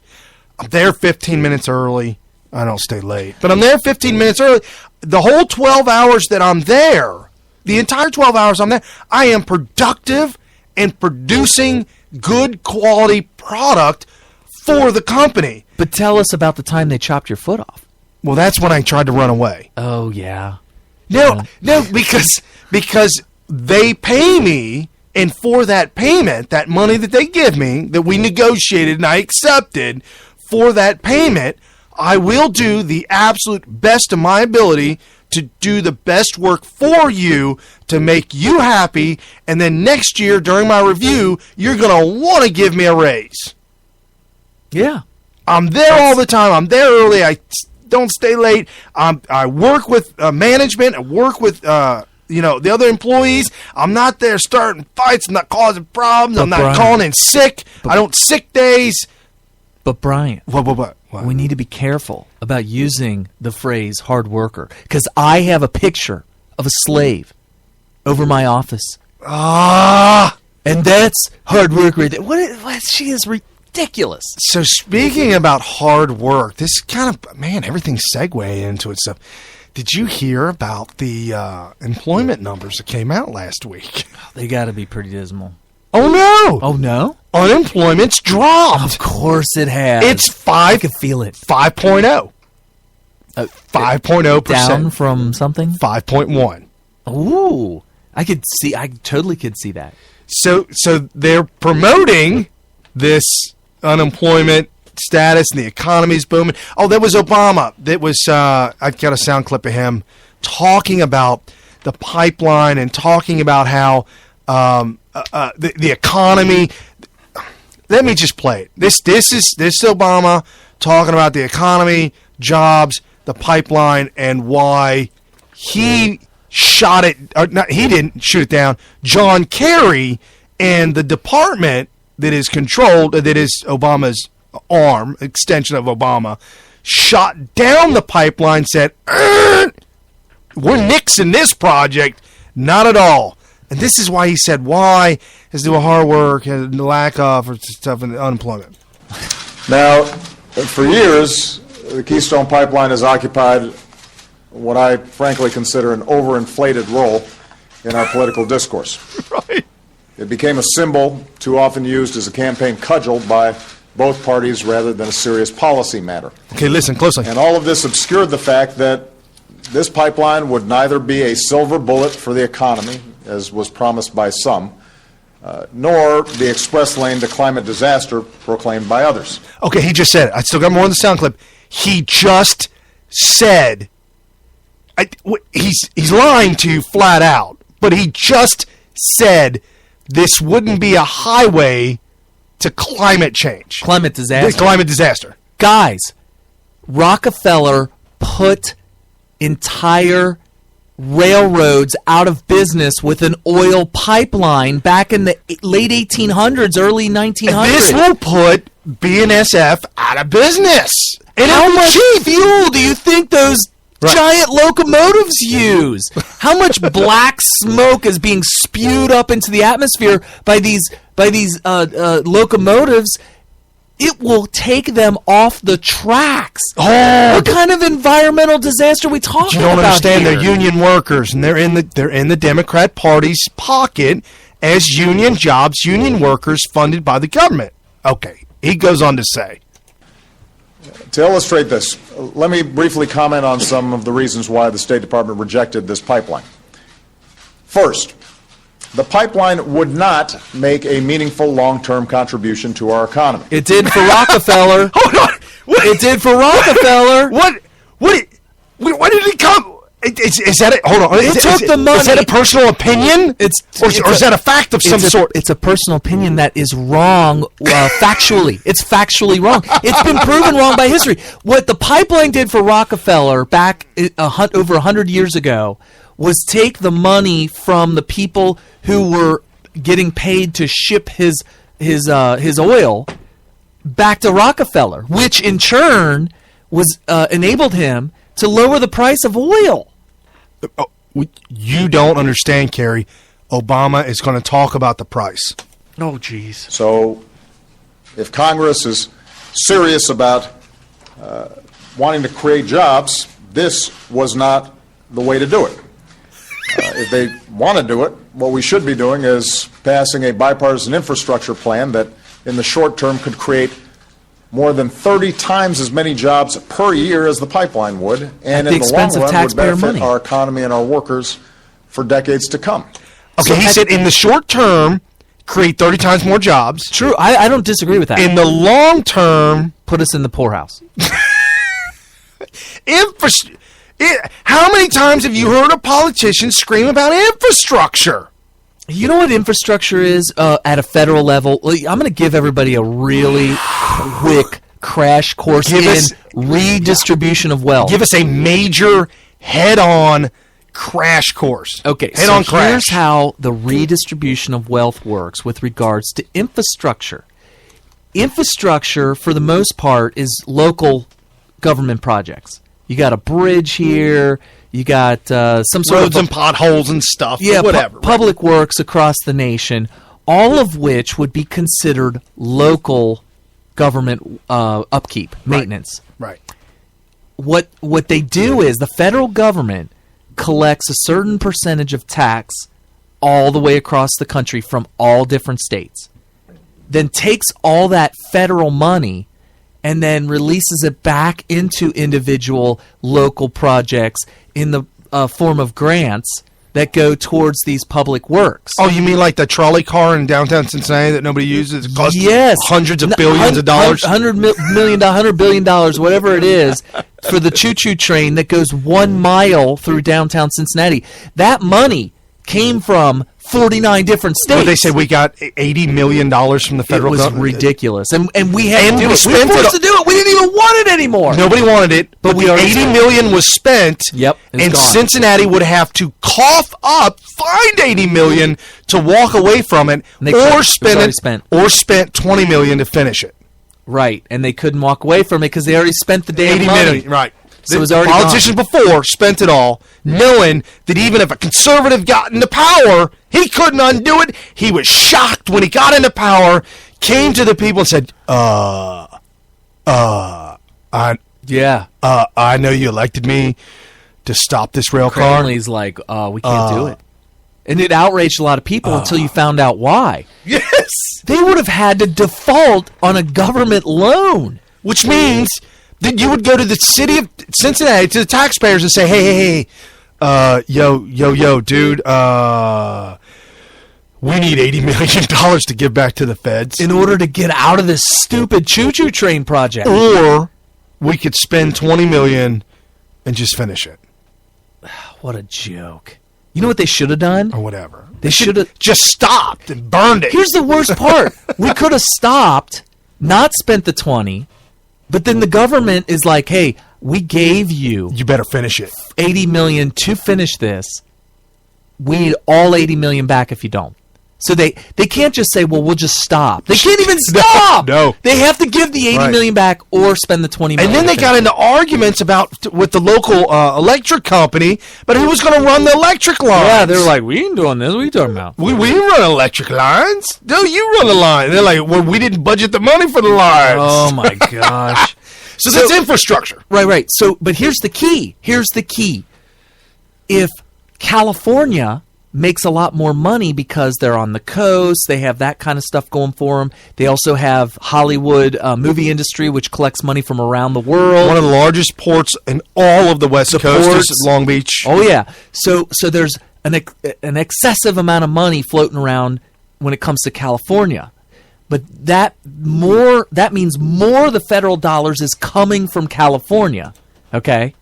I'm there 15 minutes early. I don't stay late, but I'm there 15 minutes early. The whole 12 hours that I'm there, the entire 12 hours I'm there, I am productive and producing good quality product for the company. But tell us about the time they chopped your foot off. Well, that's when I tried to run away. Oh, yeah. No, because they pay me, and for that payment, that money that they give me, that we negotiated and I accepted, for that payment, I will do the absolute best of my ability to do the best work for you to make you happy, and then next year during my review, you're going to want to give me a raise. Yeah. I'm there all the time. I'm there early. I don't stay late. I work with management. I work with the other employees. I'm not there starting fights. I'm not causing problems. I'm not calling in sick. I don't sick days. But Brian, what? We need to be careful about using the phrase hard worker, because I have a picture of a slave over my office. And that's hard work right there. What she is ridiculous. So speaking about hard work, this kind of, man, everything's segueing into it stuff. Did you hear about the employment numbers that came out last week? They got to be pretty dismal. Oh, no. Oh, no? Unemployment's dropped. Of course it has. It's I can feel it. 5.0. 5.0%. Down from something? 5.1. Ooh. I totally could see that. So they're promoting this unemployment status and the economy's booming. Oh, that was Obama. That was I've got a sound clip of him talking about the pipeline and talking about how the economy. Let me just play it. This is Obama talking about the economy, jobs, the pipeline, and why he shot it. Or not, he didn't shoot it down. John Kerry and the department that is controlled, that is Obama's arm, extension of Obama, shot down the pipeline, said, we're nixing this project. Not at all. And this is why he said, why is doing hard work and the lack of or stuff and unemployment. Now, for years, the Keystone Pipeline has occupied what I frankly consider an overinflated role in our political discourse. Right. It became a symbol too often used as a campaign cudgel by both parties rather than a serious policy matter. Okay, listen closely. And all of this obscured the fact that this pipeline would neither be a silver bullet for the economy, as was promised by some, nor the express lane to climate disaster proclaimed by others. Okay, he just said it. I still got more on the sound clip. He just said, he's lying to you flat out, but he just said this wouldn't be a highway to climate change. Climate disaster. Climate disaster. Guys, Rockefeller put entire railroads out of business with an oil pipeline back in the late 1800s, early 1900s. This will put BNSF out of business. And How much fuel do you think those giant locomotives use? How much black smoke is being spewed up into the atmosphere by these locomotives? It will take them off the tracks. Oh, what kind of environmental disaster are we talking about? You don't understand. here? They're union workers, and they're in the Democrat Party's pocket as union jobs, union workers funded by the government. Okay, he goes on to say. To illustrate this, let me briefly comment on some of the reasons why the State Department rejected this pipeline. First, the pipeline would not make a meaningful long-term contribution to our economy. It did for Rockefeller. Hold on. What? It did for Rockefeller. Why did it come? Is that it? Hold on. It took the money. Is that a personal opinion? Or is that a fact of some sort? It's a personal opinion that is wrong factually. It's factually wrong. It's been proven wrong by history. What the pipeline did for Rockefeller back over 100 years ago was take the money from the people who were getting paid to ship his oil back to Rockefeller, which in turn was enabled him to lower the price of oil. You don't understand, Kerry. Obama is going to talk about the price. Oh, jeez. So if Congress is serious about wanting to create jobs, this was not the way to do it. If they want to do it, what we should be doing is passing a bipartisan infrastructure plan that in the short term could create more than 30 times as many jobs per year as the pipeline would, and in the long run would benefit our economy and our workers for decades to come. Okay, he said in the short term, create 30 times more jobs. True, I don't disagree with that. In the long term, put us in the poorhouse. How many times have you heard a politician scream about infrastructure? You know what infrastructure is at a federal level? I'm going to give everybody a really quick crash course in redistribution of wealth. Give us a major head-on crash course. Okay, head-on crash. Here's how the redistribution of wealth works with regards to infrastructure. Infrastructure, for the most part, is local government projects. You got a bridge here. You got some sort roads and potholes and stuff. Yeah, whatever. Public works across the nation, all of which would be considered local government upkeep, maintenance. Right. What they do is the federal government collects a certain percentage of tax all the way across the country from all different states, then takes all that federal money and then releases it back into individual local projects in the form of grants that go towards these public works. Oh, you mean like the trolley car in downtown Cincinnati that nobody uses? It costs hundreds of billions of dollars? $100 billion, whatever it is, for the choo-choo train that goes 1 mile through downtown Cincinnati. That money came from 49 different states. But they said we got $80 million from the federal government. It was ridiculous. And we had to do it. We spent were forced to do it. We didn't even want it anymore. Nobody wanted it, but we the $80 million was spent. Yep. And gone. Cincinnati would have to cough up, find $80 million to walk away from it, or spent $20 million to finish it. Right. And they couldn't walk away from it because they already spent the damn $80 money. million, right. So it was already politicians before spent it all, knowing that even if a conservative got into power, he couldn't undo it. He was shocked when he got into power, came to the people and said, I know you elected me to stop this rail car. Cranley's like, we can't do it. And it outraged a lot of people until you found out why. Yes. They would have had to default on a government loan. Which means that you would go to the city of Cincinnati, to the taxpayers, and say, hey, yo, dude, we need $80 million to give back to the feds. In order to get out of this stupid choo-choo train project. Or we could spend $20 million and just finish it. What a joke. You know what they should have done? Or whatever. They should have just stopped and burned it. Here's the worst part. We could have stopped, not spent the 20, but then the government is like, hey, we gave you... You better finish it. $80 million to finish this. We need all $80 million back if you don't. So they can't just say, well, we'll just stop. They can't even stop. No. They have to give the $80 million back or spend the $20 million. And then they got into arguments with the local electric company, but who was going to run the electric lines? Yeah, they were like, we ain't doing this. What are you talking about? We run electric lines. No, you run the line. They're like, well, we didn't budget the money for the lines. Oh, my gosh. So that's infrastructure. Right. So, but here's the key. If California makes a lot more money because they're on the coast, they have that kind of stuff going for them. They also have Hollywood movie industry, which collects money from around the world. One of the largest ports in all of the West Coast is Long Beach. Oh, yeah. So there's an excessive amount of money floating around when it comes to California. But that means more of the federal dollars is coming from California, okay?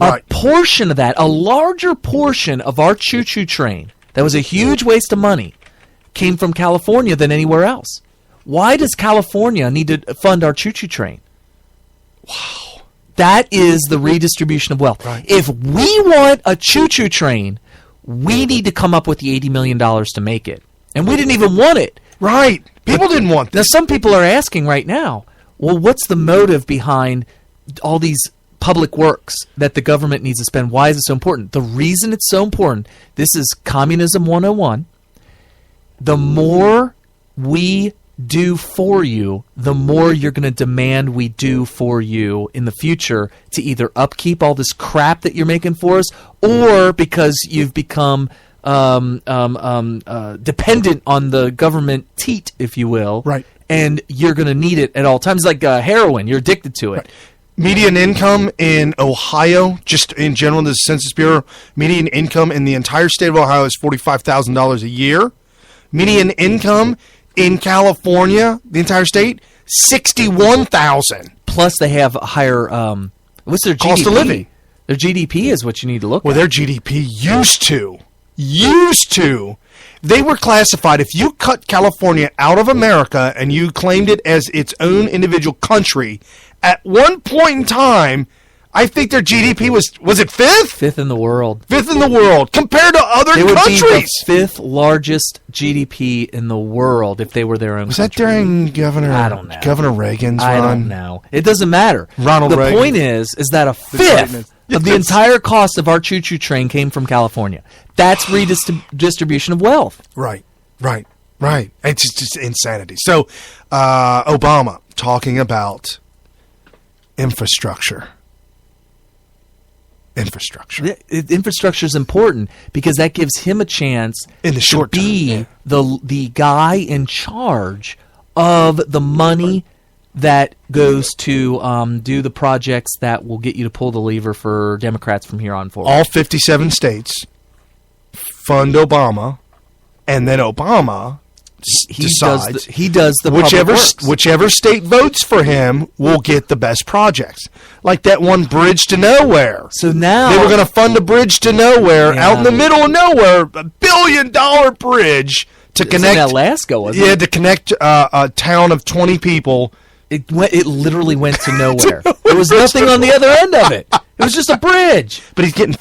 Right. A portion of that, a larger portion of our choo-choo train, that was a huge waste of money, came from California than anywhere else. Why does California need to fund our choo-choo train? Wow. That is the redistribution of wealth. Right. If we want a choo-choo train, we need to come up with the $80 million to make it. And we didn't even want it. Right. People didn't want this. Now, some people are asking right now, well, what's the motive behind all these public works that the government needs to spend? Why is it so important? The reason it's so important, this is Communism 101. The more we do for you, the more you're going to demand we do for you in the future to either upkeep all this crap that you're making for us, or because you've become dependent on the government teat, if you will. Right. And you're going to need it at all times, like heroin. You're addicted to it. Right. Median income in Ohio, just in general, the Census Bureau, median income in the entire state of Ohio is $45,000 a year. Median income in California, the entire state, $61,000. Plus, they have a higher what's their GDP? Cost of living. Their GDP is what you need to look Well, at. their GDP used to. They were classified, if you cut California out of America and you claimed it as its own individual country, at one point in time, I think their GDP was it fifth? Fifth in the world. Fifth in the world compared to other It would countries. be the fifth largest GDP in the world if they were their own Was country. that during Governor? I don't know. Governor Reagan's I run. don't know. It doesn't matter. Ronald the Reagan. point is that a fifth of the entire cost of our choo-choo train came from California. That's redistribution of wealth. Right. It's just insanity. So, Obama talking about infrastructure. Infrastructure is important because that gives him a chance in the short to be the guy in charge of the money that goes to do the projects that will get you to pull the lever for Democrats from here on forward. All 57 states fund Obama, and then Obama decides he does the public works. whichever state votes for him will get the best projects. Like that one bridge to nowhere. So now they were going to fund a bridge to nowhere out in the middle of nowhere, $1 billion bridge to connect in Alaska, wasn't it? Yeah, to connect a town of 20 people. It literally went to nowhere. There was nothing on the other end of it. It was just a bridge. But he's getting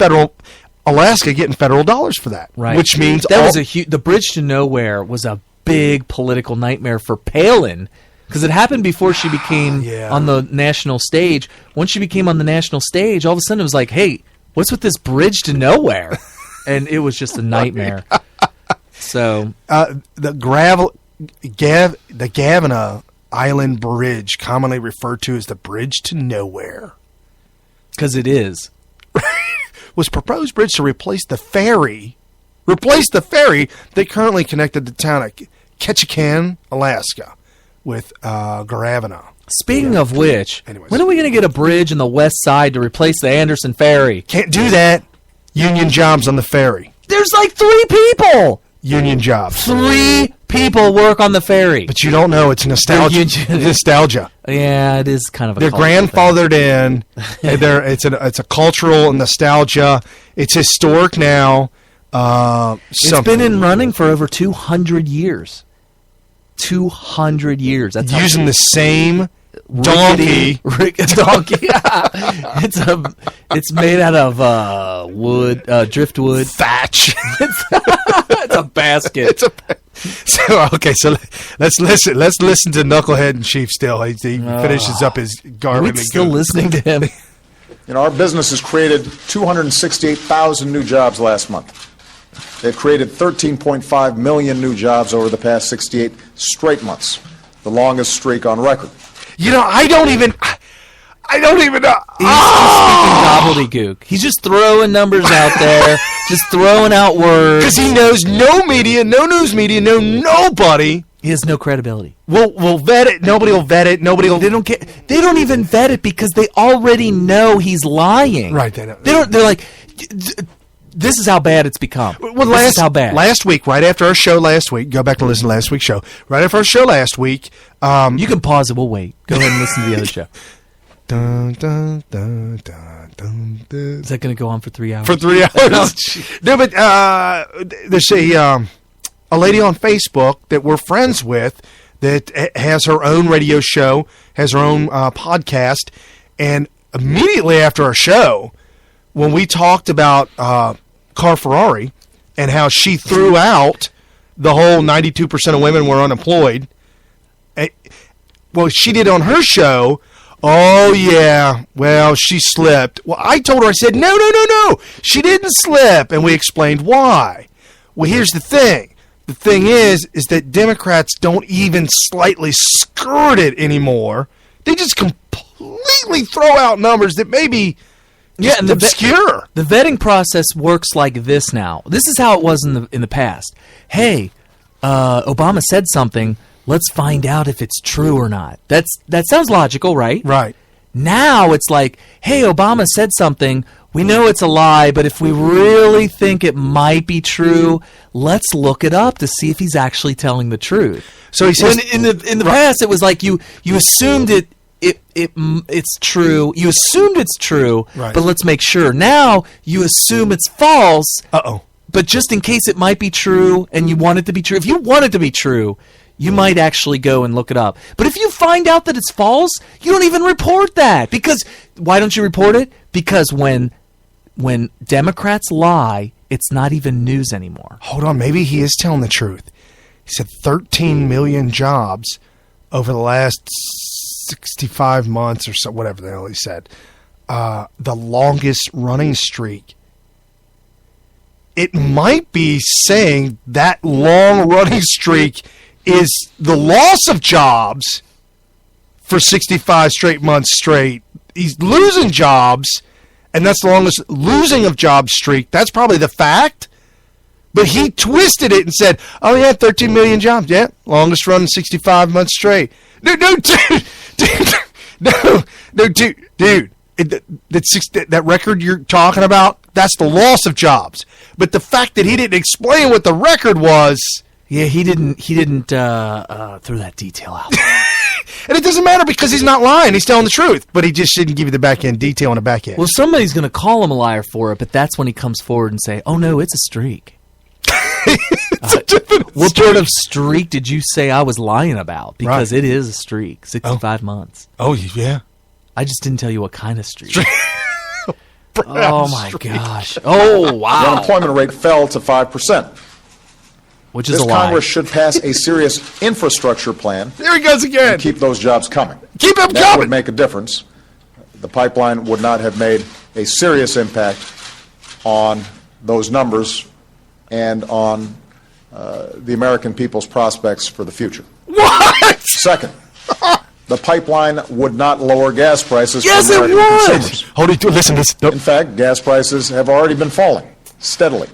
Alaska getting federal dollars for that. Right. Which means the bridge to nowhere was a big political nightmare for Palin because it happened before she became on the national stage. Once she became on the national stage, all of a sudden it was like, hey, what's with this bridge to nowhere? And it was just a nightmare. So the Gavina Island Bridge, commonly referred to as the Bridge to Nowhere, because it is, was proposed bridge to replace the ferry that currently connected the town of Ketchikan, Alaska, with Gravina. Speaking of which, when are we going to get a bridge in the west side to replace the Anderson Ferry? Can't do that. Union jobs on the ferry. There's like 3 people. Union jobs. 3 people work on the ferry. But you don't know. It's nostalgia. Nostalgia. Yeah, it is kind of a They're grandfathered in. It's a cultural nostalgia. It's historic now. It's been in running for over 200 years. 200 years. That's using the same Donkey. Donkey. It's made out of wood, driftwood. Thatch. It's a basket. So let's listen. Let's listen to Knucklehead and Chief Still. He finishes up his garbage. We're still listening to him. Our business has created 268,000 new jobs last month. They've created 13.5 million new jobs over the past 68 straight months, the longest streak on record. I don't even know. He's speaking gobbledygook. He's just throwing numbers out there, just throwing out words. Because he knows no media, no news media, nobody. He has no credibility. We'll vet it. Nobody will vet it. Nobody will. They don't care. They don't even vet it because they already know he's lying. Right. They don't. They're like, this is how bad it's become. Well, this is how bad. Last week, right after our show last week, go back and listen to last week's show. Right after our show last week, you can pause it. We'll wait. Go ahead and listen to the other show. Dun, dun, dun, dun, dun, dun. Is that going to go on for 3 hours? For 3 hours? No, but there's a lady on Facebook that we're friends with that has her own radio show, has her own podcast, and immediately after our show, when we talked about Car Ferrari and how she threw out the whole 92% of women were unemployed, well, she did on her show. Oh, yeah, well, she slipped. Well, I told her, I said, no, she didn't slip, and we explained why. Well, here's the thing. The thing is that Democrats don't even slightly skirt it anymore. They just completely throw out numbers that may be and obscure. The vetting process works like this now. This is how it was in the past. Hey, Obama said something. Let's find out if it's true or not. That sounds logical, right? Right. Now it's like, hey, Obama said something. We know it's a lie, but if we really think it might be true, let's look it up to see if he's actually telling the truth. So he says in the past, it was like you assumed it's true. You assumed it's true, right. But let's make sure. Now you assume it's false. Uh-oh. But just in case it might be true and you want it to be true, if you want it to be true, you might actually go and look it up. But if you find out that it's false, you don't even report that. Because why don't you report it? Because when Democrats lie, it's not even news anymore. Hold on, maybe he is telling the truth. He said 13 million jobs over the last 65 months or so, whatever the hell he said. The longest running streak. It might be saying that long running streak is the loss of jobs for 65 straight months straight. He's losing jobs, and that's the longest losing of jobs streak. That's probably the fact. But he twisted it and said, oh, yeah, 13 million jobs. Yeah, longest run in 65 months straight. No, dude. Dude. That record you're talking about, that's the loss of jobs. But the fact that he didn't explain what the record was... Yeah, he didn't throw that detail out. And it doesn't matter because he's not lying. He's telling the truth. But he just didn't give you the back end detail on the back end. Well, somebody's going to call him a liar for it, but that's when he comes forward and say, oh, no, it's a streak. What sort of streak did you say I was lying about? Because it is a streak, 65 months. Oh, yeah. I just didn't tell you what kind of streak. Oh, my gosh. Oh, wow. The unemployment rate fell to 5%. Which is this a lie. Congress should pass a serious infrastructure plan. There he goes again. And keep those jobs coming. Keep them that coming. Would make a difference. The pipeline would not have made a serious impact on those numbers and on the American people's prospects for the future. What? Second, the pipeline would not lower gas prices yes, for American it would. consumers. Hold it. Listen to this. Nope. In fact, gas prices have already been falling steadily.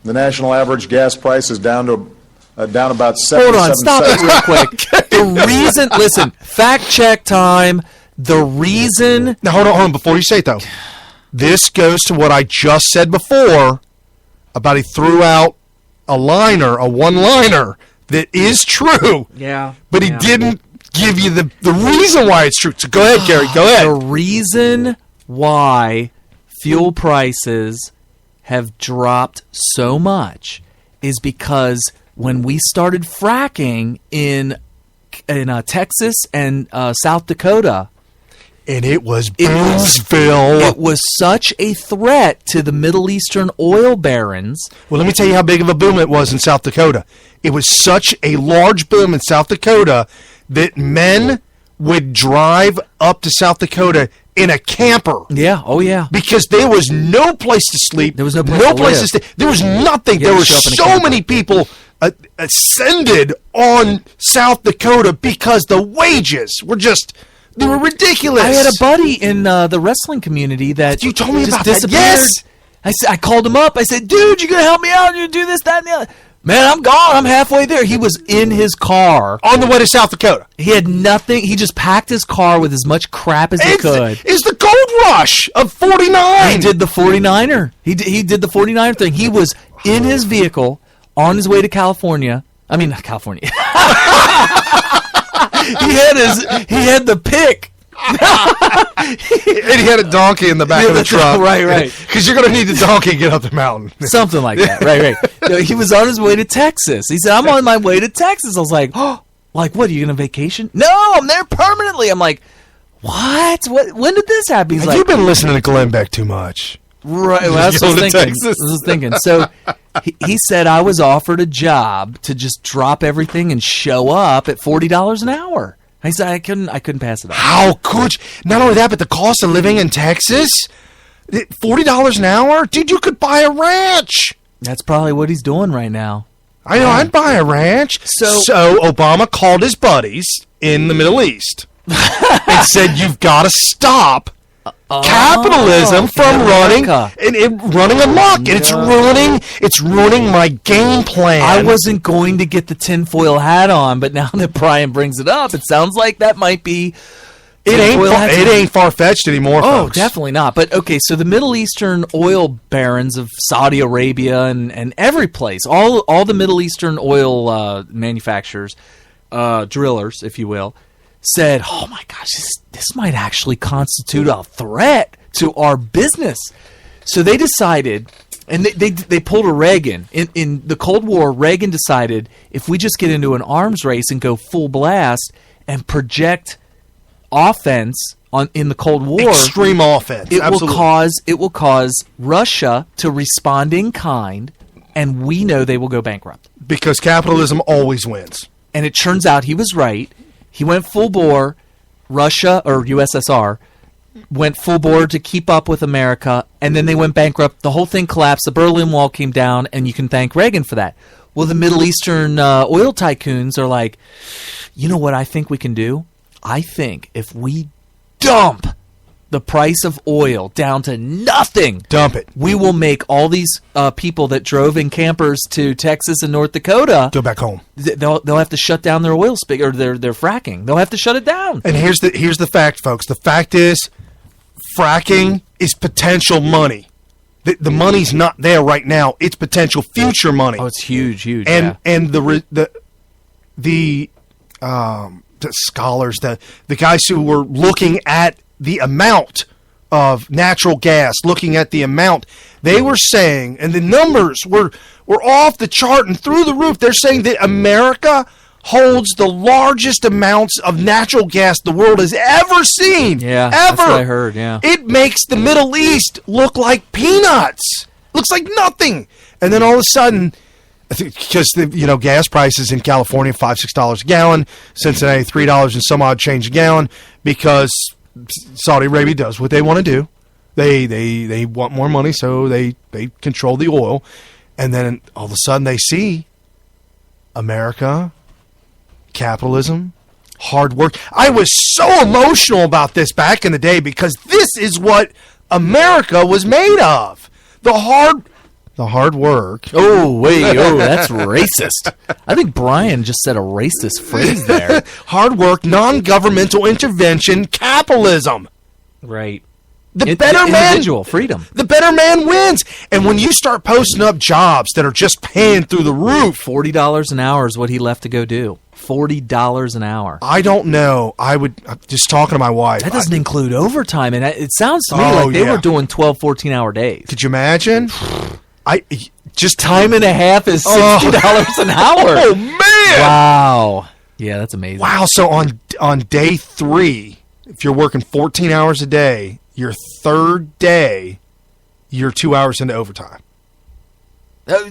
The national average gas price is down about 77 Hold on, stop cents. it real quick. The reason, listen, fact check time. The reason. Now, hold on. Before you say it, though, this goes to what I just said before about he threw out a one-liner that is true. Yeah. But he didn't give you the reason why it's true. So go ahead, Gary. Go ahead. The reason why fuel prices have dropped so much is because when we started fracking in Texas and South Dakota. And it was Boomsville. It was such a threat to the Middle Eastern oil barons. Well, let me tell you how big of a boom it was in South Dakota. It was such a large boom in South Dakota that men would drive up to South Dakota in a camper. Yeah, oh yeah. Because there was no place to sleep. There was no place to stay. There was nothing. You There had were to show up in a so camper. many people ascended on South Dakota because the wages were just... They were ridiculous. I had a buddy in the wrestling community that you told me just about that. disappeared. Yes. I called him up. I said, dude, you going to help me out? You do this, that, and the other. Man, I'm gone. I'm halfway there. He was in his car. On the way to South Dakota. He had nothing. He just packed his car with as much crap as he could. It's the gold rush of 49. He did the 49er. He did the 49er thing. He was in his vehicle on his way to California. I mean, not California. He had the pick. And he had a donkey in the back of the truck. Right. Because you're going to need the donkey to get up the mountain. Something like that. Right. No, he was on his way to Texas. He said, I'm on my way to Texas. I was like, oh, like, what, are you going to vacation? No, I'm there permanently. I'm like, what? When did this happen? He's Have like, you been listening to Glenn Beck too much? Right. Well, that's what I was thinking. So he said I was offered a job to just drop everything and show up at $40 an hour. I said I couldn't pass it up. How could you? Not only that, but the cost of living in Texas, $40 an hour? Dude, you could buy a ranch. That's probably what he's doing right now. I know, I'd buy a ranch. So Obama called his buddies in the Middle East and said, you've got to stop capitalism from running amok, and it's ruining my game plan. I wasn't going to get the tinfoil hat on, but now that Brian brings it up, it sounds like that might be. It ain't far-fetched anymore, folks. Oh, definitely not. But okay, so the Middle Eastern oil barons of Saudi Arabia and every place, all the Middle Eastern oil manufacturers, drillers, if you will, said, oh my gosh, this might actually constitute a threat to our business. So they decided, and they pulled a Reagan. In the Cold War, Reagan decided, if we just get into an arms race and go full blast and project offense in the Cold War, extreme offense, it will cause Russia to respond in kind, and we know they will go bankrupt. Because capitalism always wins. And it turns out he was right. He went full bore. Russia, or USSR, went full bore to keep up with America, and then they went bankrupt. The whole thing collapsed. The Berlin Wall came down, and you can thank Reagan for that. Well, the Middle Eastern oil tycoons are like, you know what I think we can do? I think if we dump the price of oil down to nothing, dump it, we will make all these people that drove in campers to Texas and North Dakota go back home. They'll have to shut down their oil spigot, or their fracking. They'll have to shut it down. And here's the fact, folks. The fact is, fracking is potential money. The money's not there right now. It's potential future money. Oh, it's huge. And the scholars, the guys who were looking at the amount of natural gas, looking at the amount, they were saying, and the numbers were off the chart and through the roof. They're saying that America holds the largest amounts of natural gas the world has ever seen. Yeah, ever. That's what I heard. Yeah, it makes the Middle East look like peanuts. Looks like nothing. And then all of a sudden, because gas prices in California $5-6 a gallon, Cincinnati $3 and some odd change a gallon, because Saudi Arabia does what they want to do. They want more money, so they control the oil. And then all of a sudden they see America, capitalism, hard work. I was so emotional about this back in the day because this is what America was made of. The hard work. Oh, wait. Oh, that's racist. I think Brian just said a racist phrase there. Hard work, non-governmental intervention, capitalism. Right. The better man, individual freedom. The better man wins. And when you start posting up jobs that are just paying through the roof, $40 an hour is what he left to go do. $40 an hour. I don't know. I'm just talking to my wife. That doesn't include overtime, and it sounds to me like they were doing 12, 14-hour days. Could you imagine? Just time and a half is $60 an hour. Oh man! Wow. Yeah, that's amazing. Wow. So on day 3, if you're working 14 hours a day, your third day, you're 2 hours into overtime.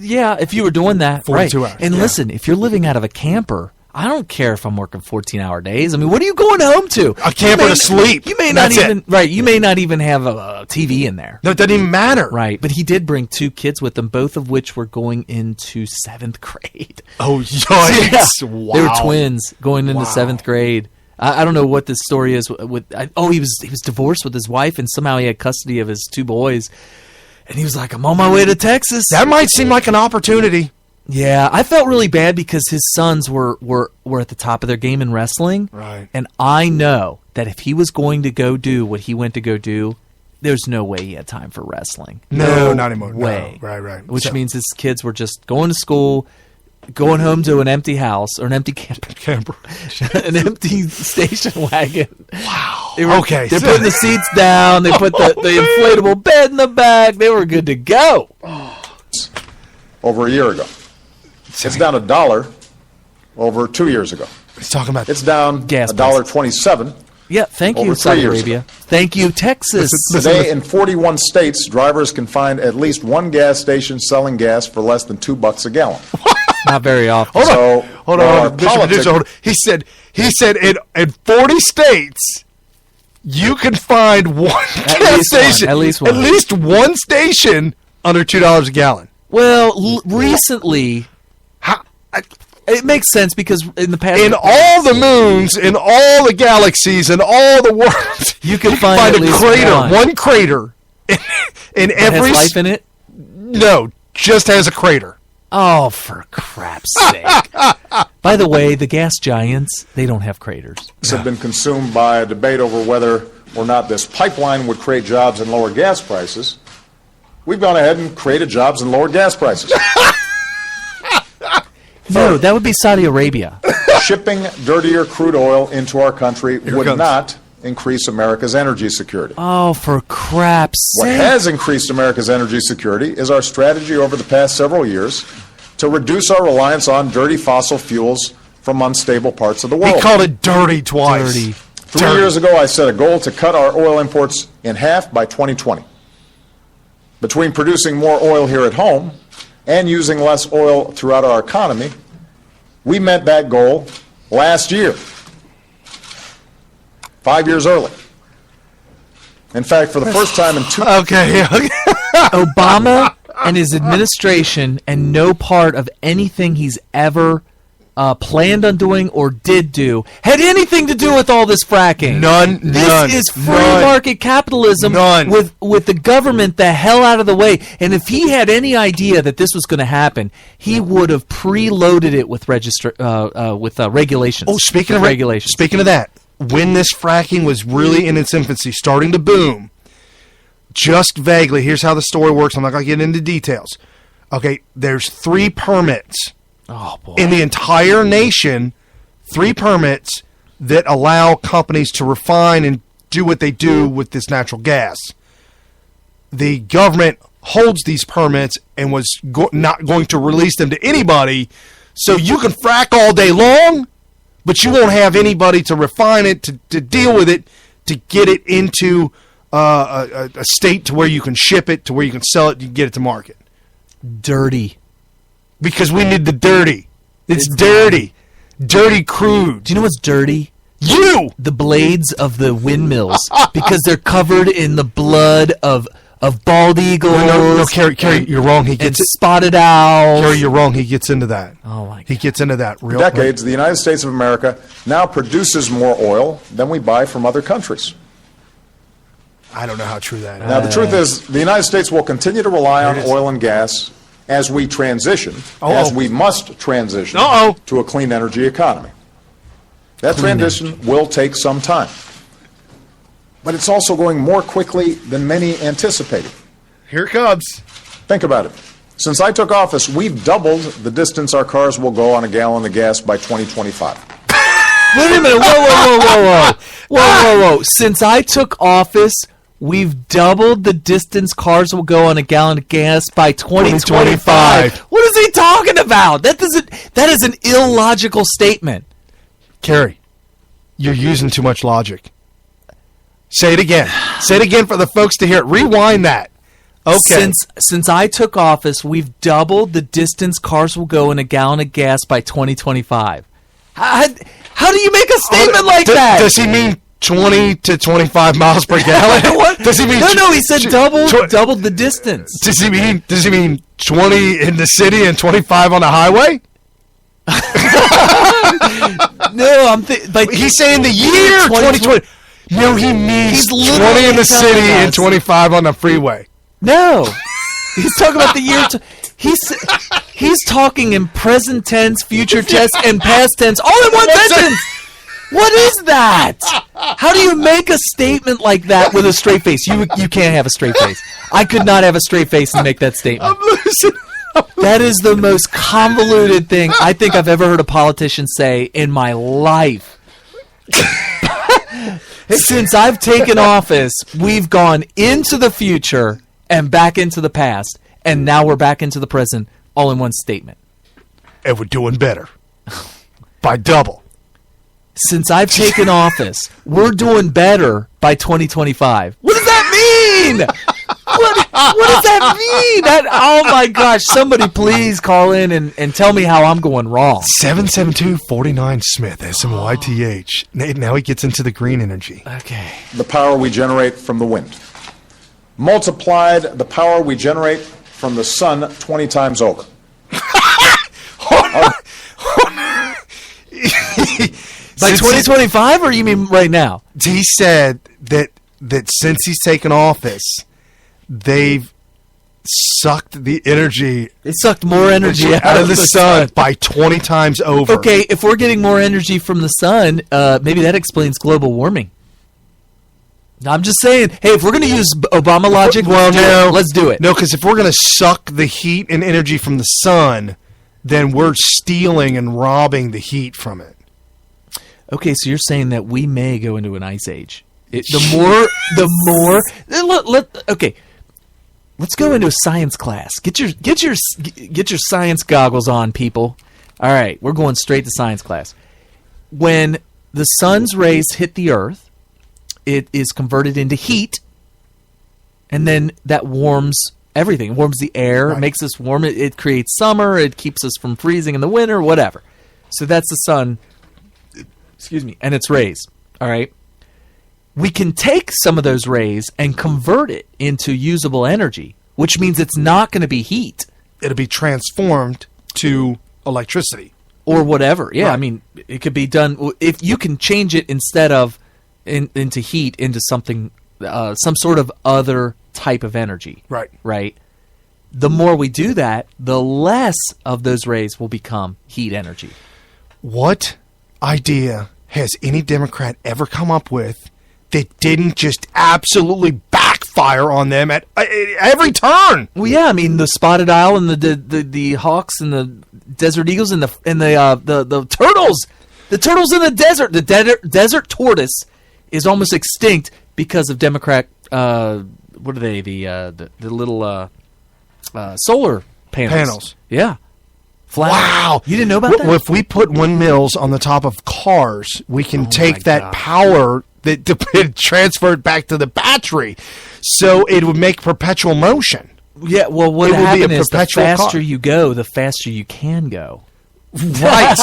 Yeah, if you were doing that, 42 right. hours. And listen, if you're living out of a camper, I don't care if I'm working 14-hour days. I mean, what are you going home to? A camper to sleep. You may That's not even it. right. You may not even have a TV in there. No, it doesn't even matter. Right, but he did bring 2 kids with him, both of which were going into 7th grade. Oh, yikes. Yeah. Wow. They were twins going into Wow. 7th grade. I don't know what this story is. He was divorced with his wife, and somehow he had custody of his 2 boys. And he was like, I'm on my way to Texas. That might seem like an opportunity. Yeah, I felt really bad because his sons were at the top of their game in wrestling. Right. And I know that if he was going to go do what he went to go do, there's no way he had time for wrestling. No, not anymore. No. Way. Right. Which means his kids were just going to school, going home to an empty house or an empty camper. An empty station wagon. Wow. Okay. They're putting the seats down. They put the inflatable bed in the back. They were good to go. Over a year ago. It's down $1 over 2 years ago. He's talking about It's down gas $1.27. Yeah, thank Over you, 3 Saudi years Arabia. ago. Thank you, Texas. Today, in 41 states, drivers can find at least one gas station selling gas for less than $2 a gallon. Not very often. Hold While on. our Mr. Producer, hold on. He said in 40 states you can find one gas station. At least one. At least one station under $2 a gallon. Well, recently, it makes sense because in the past, In all the moons, in all the galaxies, in all the worlds, you can find at a least crater, one crater in that every has life in it. No, just has a crater. Oh, for crap's sake! By the way, the gas giants, they don't have craters. Have been consumed by a debate over whether or not this pipeline would create jobs and lower gas prices. We've gone ahead and created jobs and lowered gas prices. No, that would be Saudi Arabia. Shipping dirtier crude oil into our country Here it would comes. not increase America's energy security. Oh, for crap's What sake! has increased America's energy security is our strategy over the past several years to reduce our reliance on dirty fossil fuels from unstable parts of the world. He called it dirty twice. Dirty. 3 years ago, I set a goal to cut our oil imports in half by 2020. Between producing more oil here at home and using less oil throughout our economy, we met that goal last year, 5 years early. In fact, for the first time in Okay. Obama and his administration, and no part of anything he's ever planned on doing or did do had anything to do with all this fracking. None. This is free None. market capitalism None. with the government the hell out of the way. And if he had any idea that this was going to happen, he would have preloaded it with regulations. Oh, speaking With of regulations. Speaking of that, when this fracking was really in its infancy, starting to boom, just vaguely, here's how the story works. I'm not going to get into details. Okay, there's 3 permits Oh boy. in the entire nation, 3 permits that allow companies to refine and do what they do with this natural gas. The government holds these permits and was not going to release them to anybody, so you can frack all day long, but you won't have anybody to refine it, to deal with it, to get it into a state to where you can ship it, to where you can sell it, you can get it to market. Dirty. Because we need the dirty. It's dirty. Dirty crude. Do you know what's dirty? You! The blades of the windmills, because they're covered in the blood of bald eagles. No, Kerry, you're wrong. He and gets it. spotted owls. Kerry, you're wrong. He gets into that. Oh my God. He gets into that real decades, the United States of America now produces more oil than we buy from other countries. I don't know how true that is. Now, the truth is, the United States will continue to rely on oil and gas as we transition, as we must transition to a clean energy economy. That transition will take some time. But it's also going more quickly than many anticipated. Here it comes. Think about it. Since I took office, we've doubled the distance our cars will go on a gallon of gas by 2025. Wait a minute. Whoa. Since I took office, we've doubled the distance cars will go on a gallon of gas by 2025. What is he talking about? That is an illogical statement. Carrie, you're using too much logic. Say it again. Say it again for the folks to hear it. Rewind that. Okay. Since I took office, we've doubled the distance cars will go in a gallon of gas by 2025. How do you make a statement like that? Does he mean 20 to 25 miles per gallon? What? Does he mean? No. He said doubled the distance. Does he mean 20 in the city and 25 on the highway? No, but he's saying the year 2020. No, he means 20 in the city and 25 on the freeway. No, he's talking about the year. He's talking in present tense, future tense, and past tense, all in one sentence. What is that? How do you make a statement like that with a straight face? You can't have a straight face. I could not have a straight face and make that statement. I'm losing. That is the most convoluted thing I think I've ever heard a politician say in my life. Since I've taken office, we've gone into the future and back into the past, and now we're back into the present, all in one statement. And we're doing better. By double. Since I've taken office, we're doing better by 2025. What does that mean? What does that mean? Oh my gosh, somebody please call in and tell me how I'm going wrong. 772-49 Smith, SMYTH. Now he gets into the green energy. Okay. The power we generate from the wind. Multiplied the power we generate from the sun 20 times over. By 2025, or you mean right now? He said that since he's taken office, they've sucked the energy. They sucked more energy out of the sun by 20 times over. Okay, if we're getting more energy from the sun, maybe that explains global warming. I'm just saying, hey, if we're going to use Obama logic, let's do it. No, because if we're going to suck the heat and energy from the sun, then we're stealing and robbing the heat from it. Okay, so you're saying that we may go into an ice age. Okay, let's go into a science class. Get your science goggles on, people. All right, we're going straight to science class. When the sun's rays hit the earth, it is converted into heat, and then that warms everything. It warms the air, It makes us warm. It creates summer. It keeps us from freezing in the winter, whatever. So that's the sun. Excuse me, and its rays. All right. We can take some of those rays and convert it into usable energy, which means it's not going to be heat. It'll be transformed to electricity. Or whatever. Yeah, right. I mean, it could be done. If you can change it instead of into heat, into something, some sort of other type of energy. Right. Right. The more we do that, the less of those rays will become heat energy. What idea has any Democrat ever come up with that didn't just absolutely backfire on them at every turn? Well, yeah, I mean the spotted owl and the hawks and the desert eagles and the turtles, the turtles in the desert. The desert tortoise is almost extinct because of Democrat. What are they? The little solar panels. Yeah. Flat. Wow. You didn't know about that? If we put windmills on the top of cars, we can take that power that transferred back to the battery. So it would make perpetual motion. Yeah, well, what happened is the faster you go, the faster you can go. Right.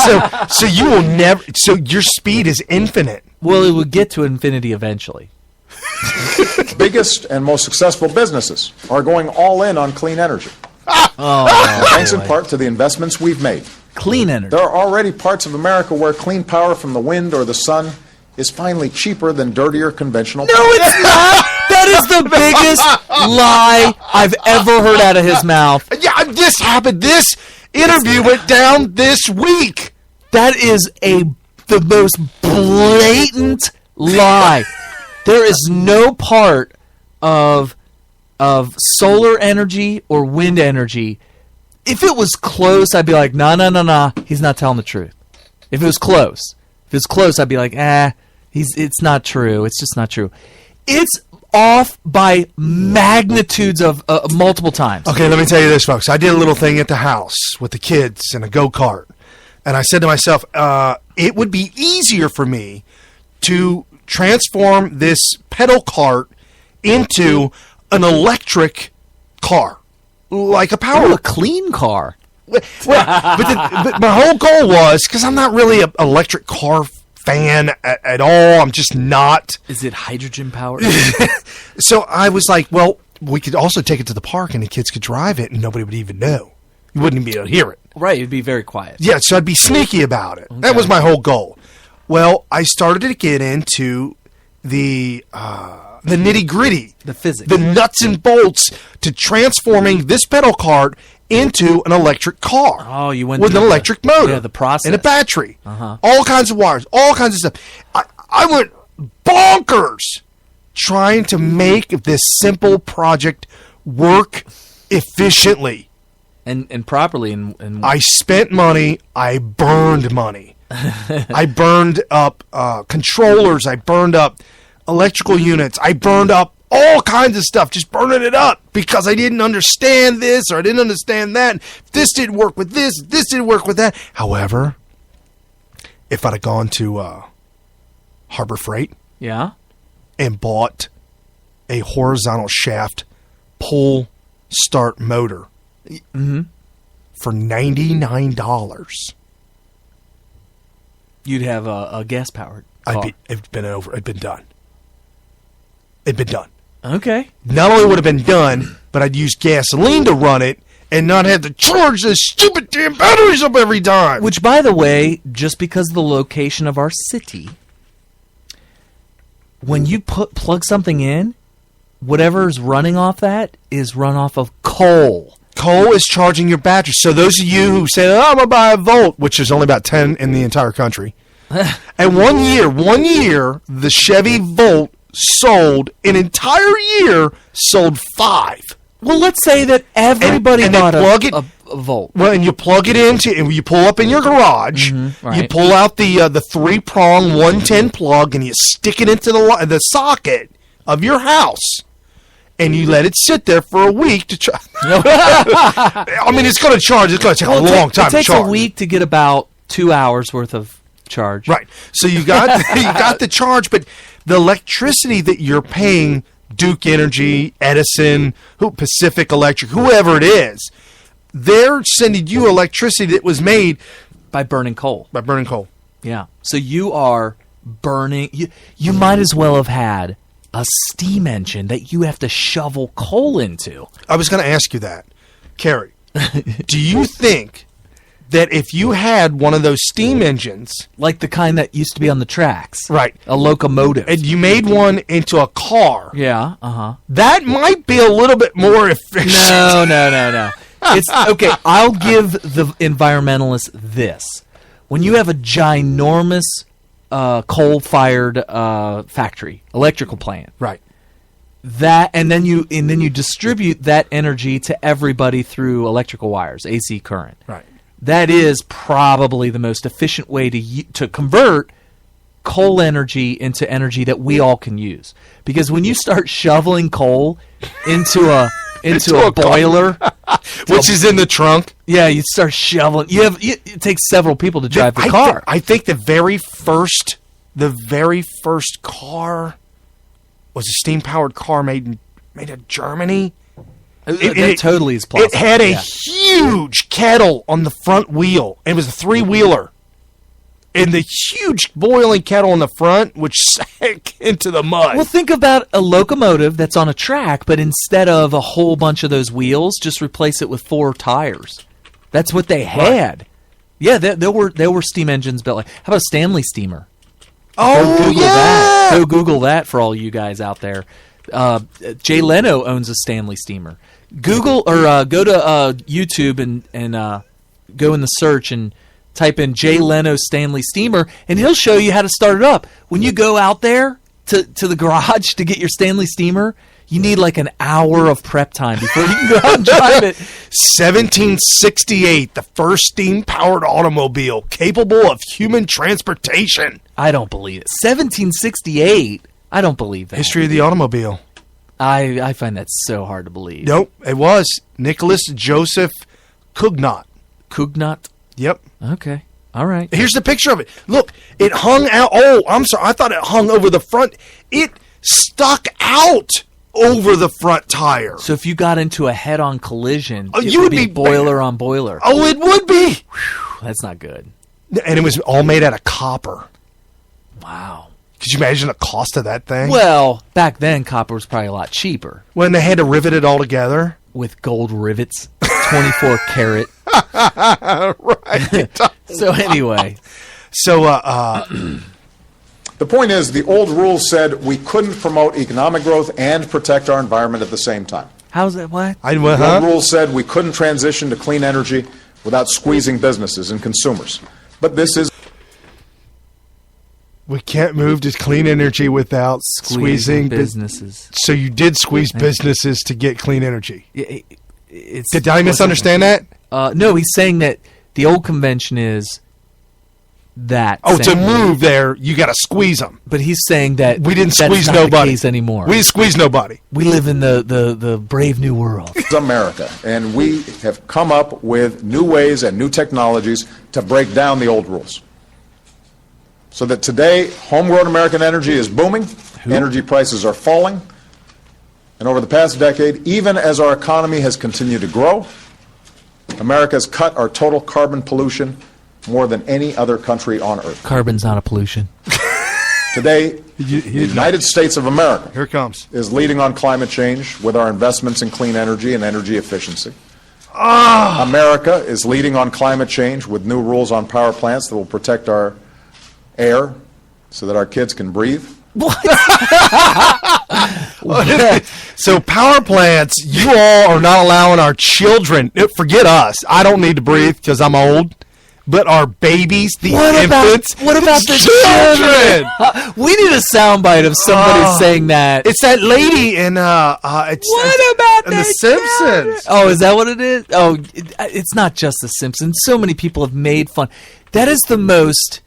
So you will never. So your speed is infinite. Well, it would get to infinity eventually. Biggest and most successful businesses are going all in on clean energy. Thanks in part to the investments we've made. Clean energy. There are already parts of America where clean power from the wind or the sun is finally cheaper than dirtier conventional power. No, it's not. That is the biggest lie I've ever heard out of his mouth. Yeah, this happened. This interview went down this week. That is the most blatant lie. There is no part of solar energy or wind energy. If it was close, I'd be like, nah, he's not telling the truth. If it was close, I'd be like, it's not true. It's just not true. It's off by magnitudes of multiple times. Okay, let me tell you this, folks. I did a little thing at the house with the kids and a go-kart. And I said to myself, it would be easier for me to transform this pedal cart into an electric car, like a power, a clean car. But my whole goal was, because I'm not really an electric car fan at all. I'm just not. Is it hydrogen powered? So I was like, well, we could also take it to the park and the kids could drive it and nobody would even know. You wouldn't even be able to hear it. Right, it'd be very quiet. Yeah, so I'd be sneaky about it. Okay. That was my whole goal. Well, I started to get into the nitty-gritty. The physics. The nuts and bolts to transforming this pedal cart into an electric car. Oh, you went with an through electric motor. Yeah, the process. And a battery. Uh-huh. All kinds of wires. All kinds of stuff. I went bonkers trying to make this simple project work efficiently. And properly. And I spent money. I burned money. I burned up controllers. I burned up electrical units. I burned up all kinds of stuff, just burning it up because I didn't understand this or I didn't understand that. This didn't work with this. This didn't work with that. However, if I'd have gone to Harbor Freight, yeah, and bought a horizontal shaft pull start motor for $99, you'd have a gas powered car. It'd been done. It'd been done. Okay. Not only would have been done, but I'd use gasoline to run it and not have to charge the stupid damn batteries up every time. Which, by the way, just because of the location of our city, when you plug something in, whatever's running off that is run off of coal. Coal is charging your battery. So those of you who say, I'm going to buy a Volt, which is only about 10 in the entire country, and one year, the Chevy Volt sold, an entire year, sold 5. Well, let's say that everybody and bought a Volt. Well, and you plug it into, and you pull up in your garage, right. You pull out the 3-prong 110 plug, and you stick it into the socket of your house, and you let it sit there for a week to charge. I mean, it's going to charge. It's going to take a long time to charge. It takes a week to get about 2 hours worth of charge. Right. So you got the charge, but the electricity that you're paying Duke Energy, Edison, Pacific Electric, whoever it is, they're sending you electricity that was made by burning coal. Yeah. So you are burning. You might as well have had a steam engine that you have to shovel coal into. I was going to ask you that, Carrie. Do you think that if you had one of those steam engines, like the kind that used to be on the tracks, right, a locomotive, and you made one into a car, that might be a little bit more efficient. No. It's okay. I'll give the environmentalists this: when you have a ginormous coal-fired factory, electrical plant, right, and then you distribute that energy to everybody through electrical wires, AC current, right. That is probably the most efficient way to convert coal energy into energy that we all can use. Because when you start shoveling coal into a boiler, which is in the trunk, yeah, you start shoveling. It takes several people to drive the car. I think the very first car was a steam powered car made in Germany. It totally is plausible. It had a huge kettle on the front wheel. It was a 3-wheeler. And the huge boiling kettle on the front, which sank into the mud. Well, think about a locomotive that's on a track, but instead of a whole bunch of those wheels, just replace it with 4 tires. That's what they had. Right. Yeah, there were steam engines built. How about a Stanley steamer? Go Google that for all you guys out there. Jay Leno owns a Stanley steamer. Google or go to YouTube and go in the search and type in Jay Leno Stanley steamer, and he'll show you how to start it up. When you go out there to the garage to get your Stanley steamer, you need like an hour of prep time before you can go out and drive it. 1768, the first steam-powered automobile capable of human transportation. I don't believe it. 1768? I don't believe that. History of the automobile. I find that so hard to believe. Nope, it was Nicholas Joseph Cugnot. Cugnot? Yep. Okay. All right. Here's the picture of it. Look, it hung out. Oh, I'm sorry. I thought it hung over the front. It stuck out over the front tire. So if you got into a head-on collision, it you would would be be boiler on boiler. Oh, it would be. That's not good. And it was all made out of copper. Wow. Could you imagine the cost of that thing? Well, back then, copper was probably a lot cheaper. When they had to rivet it all together? With gold rivets, 24 karat. Right. So anyway. So, the point is, the old rules said we couldn't promote economic growth and protect our environment at the same time. How's that? What? The old rules said we couldn't transition to clean energy without squeezing businesses and consumers. But this is... We can't move to clean energy without squeezing businesses. So you did squeeze businesses to get clean energy. Did I misunderstand that? No, he's saying that the old convention is that. Oh, to move there, you got to squeeze them. But he's saying that we didn't that's squeeze not nobody the case anymore. We didn't squeeze nobody. We live in the brave new world. It's America, and we have come up with new ways and new technologies to break down the old rules. So that today, homegrown American energy is booming, energy prices are falling, and over the past decade, even as our economy has continued to grow, America has cut our total carbon pollution more than any other country on earth. Carbon's not a pollution. Today, the United States of America here it comes. Is leading on climate change with our investments in clean energy and energy efficiency. America is leading on climate change with new rules on power plants that will protect our air so that our kids can breathe. So power plants, you all are not allowing our children, forget us, I don't need to breathe because I'm old, but our babies, the infants. What about the children? We need a soundbite of somebody saying that. It's that lady in The Simpsons. Oh, is that what it is? Oh, it's not just The Simpsons. So many people have made fun. That is the most...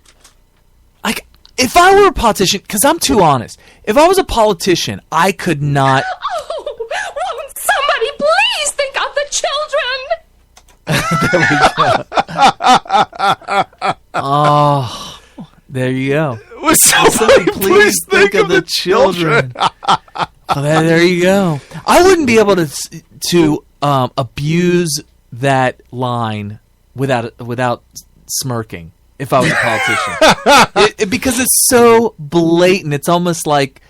If I were a politician, because I'm too honest, if I was a politician, I could not... Oh, won't somebody please think of the children? Oh, there you go. Would somebody please think of the children? There you go. I wouldn't be able to abuse that line without smirking. If I was a politician, because it's so blatant, it's almost like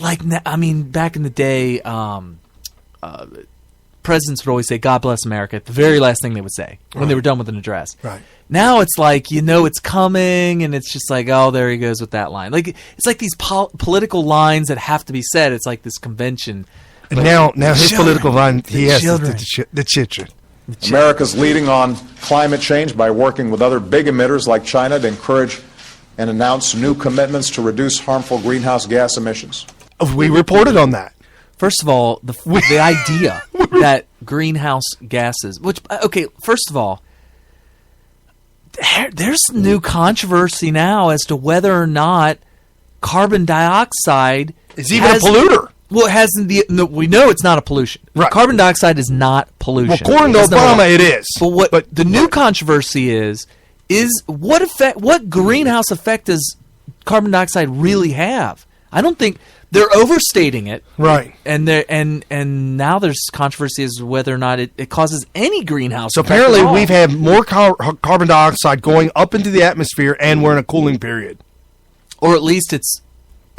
I mean, back in the day, presidents would always say "God bless America" the very last thing they would say when they were done with an address. Right. Now it's like it's coming, and it's just like, oh, there he goes with that line. Like it's like these political lines that have to be said. It's like this convention. And now his political line, he has children. the children. America's leading on climate change by working with other big emitters like China to encourage and announce new commitments to reduce harmful greenhouse gas emissions. We reported on that. First of all, the idea that greenhouse gases, first of all, there's new controversy now as to whether or not carbon dioxide is even a polluter. Well, we know it's not a pollution. Right. Carbon dioxide is not pollution. Well, according to Obama, it is. But the new controversy is what greenhouse effect does carbon dioxide really have? I don't think they're overstating it. Right. And now there's controversy as to whether or not it causes any greenhouse So effect apparently at all. we've had more carbon dioxide going up into the atmosphere, and we're in a cooling period. Or at least it's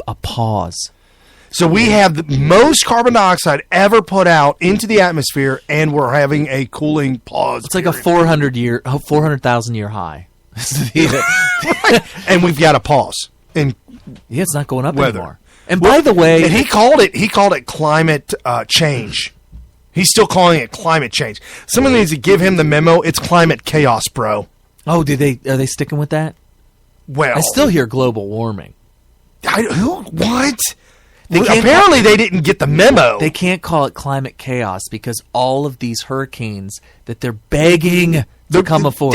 a pause. So we have the most carbon dioxide ever put out into the atmosphere, and we're having a cooling pause. It's like a 400,000 year high. And we've got a pause. And yeah, it's not going up weather. anymore. And by the way, and he called it climate change. He's still calling it climate change. Someone needs to give him the memo. It's climate chaos, bro. Oh, are they sticking with that? Well, I still hear global warming. What? Apparently they didn't get the memo. They can't call it climate chaos because all of these hurricanes that they're begging to come before.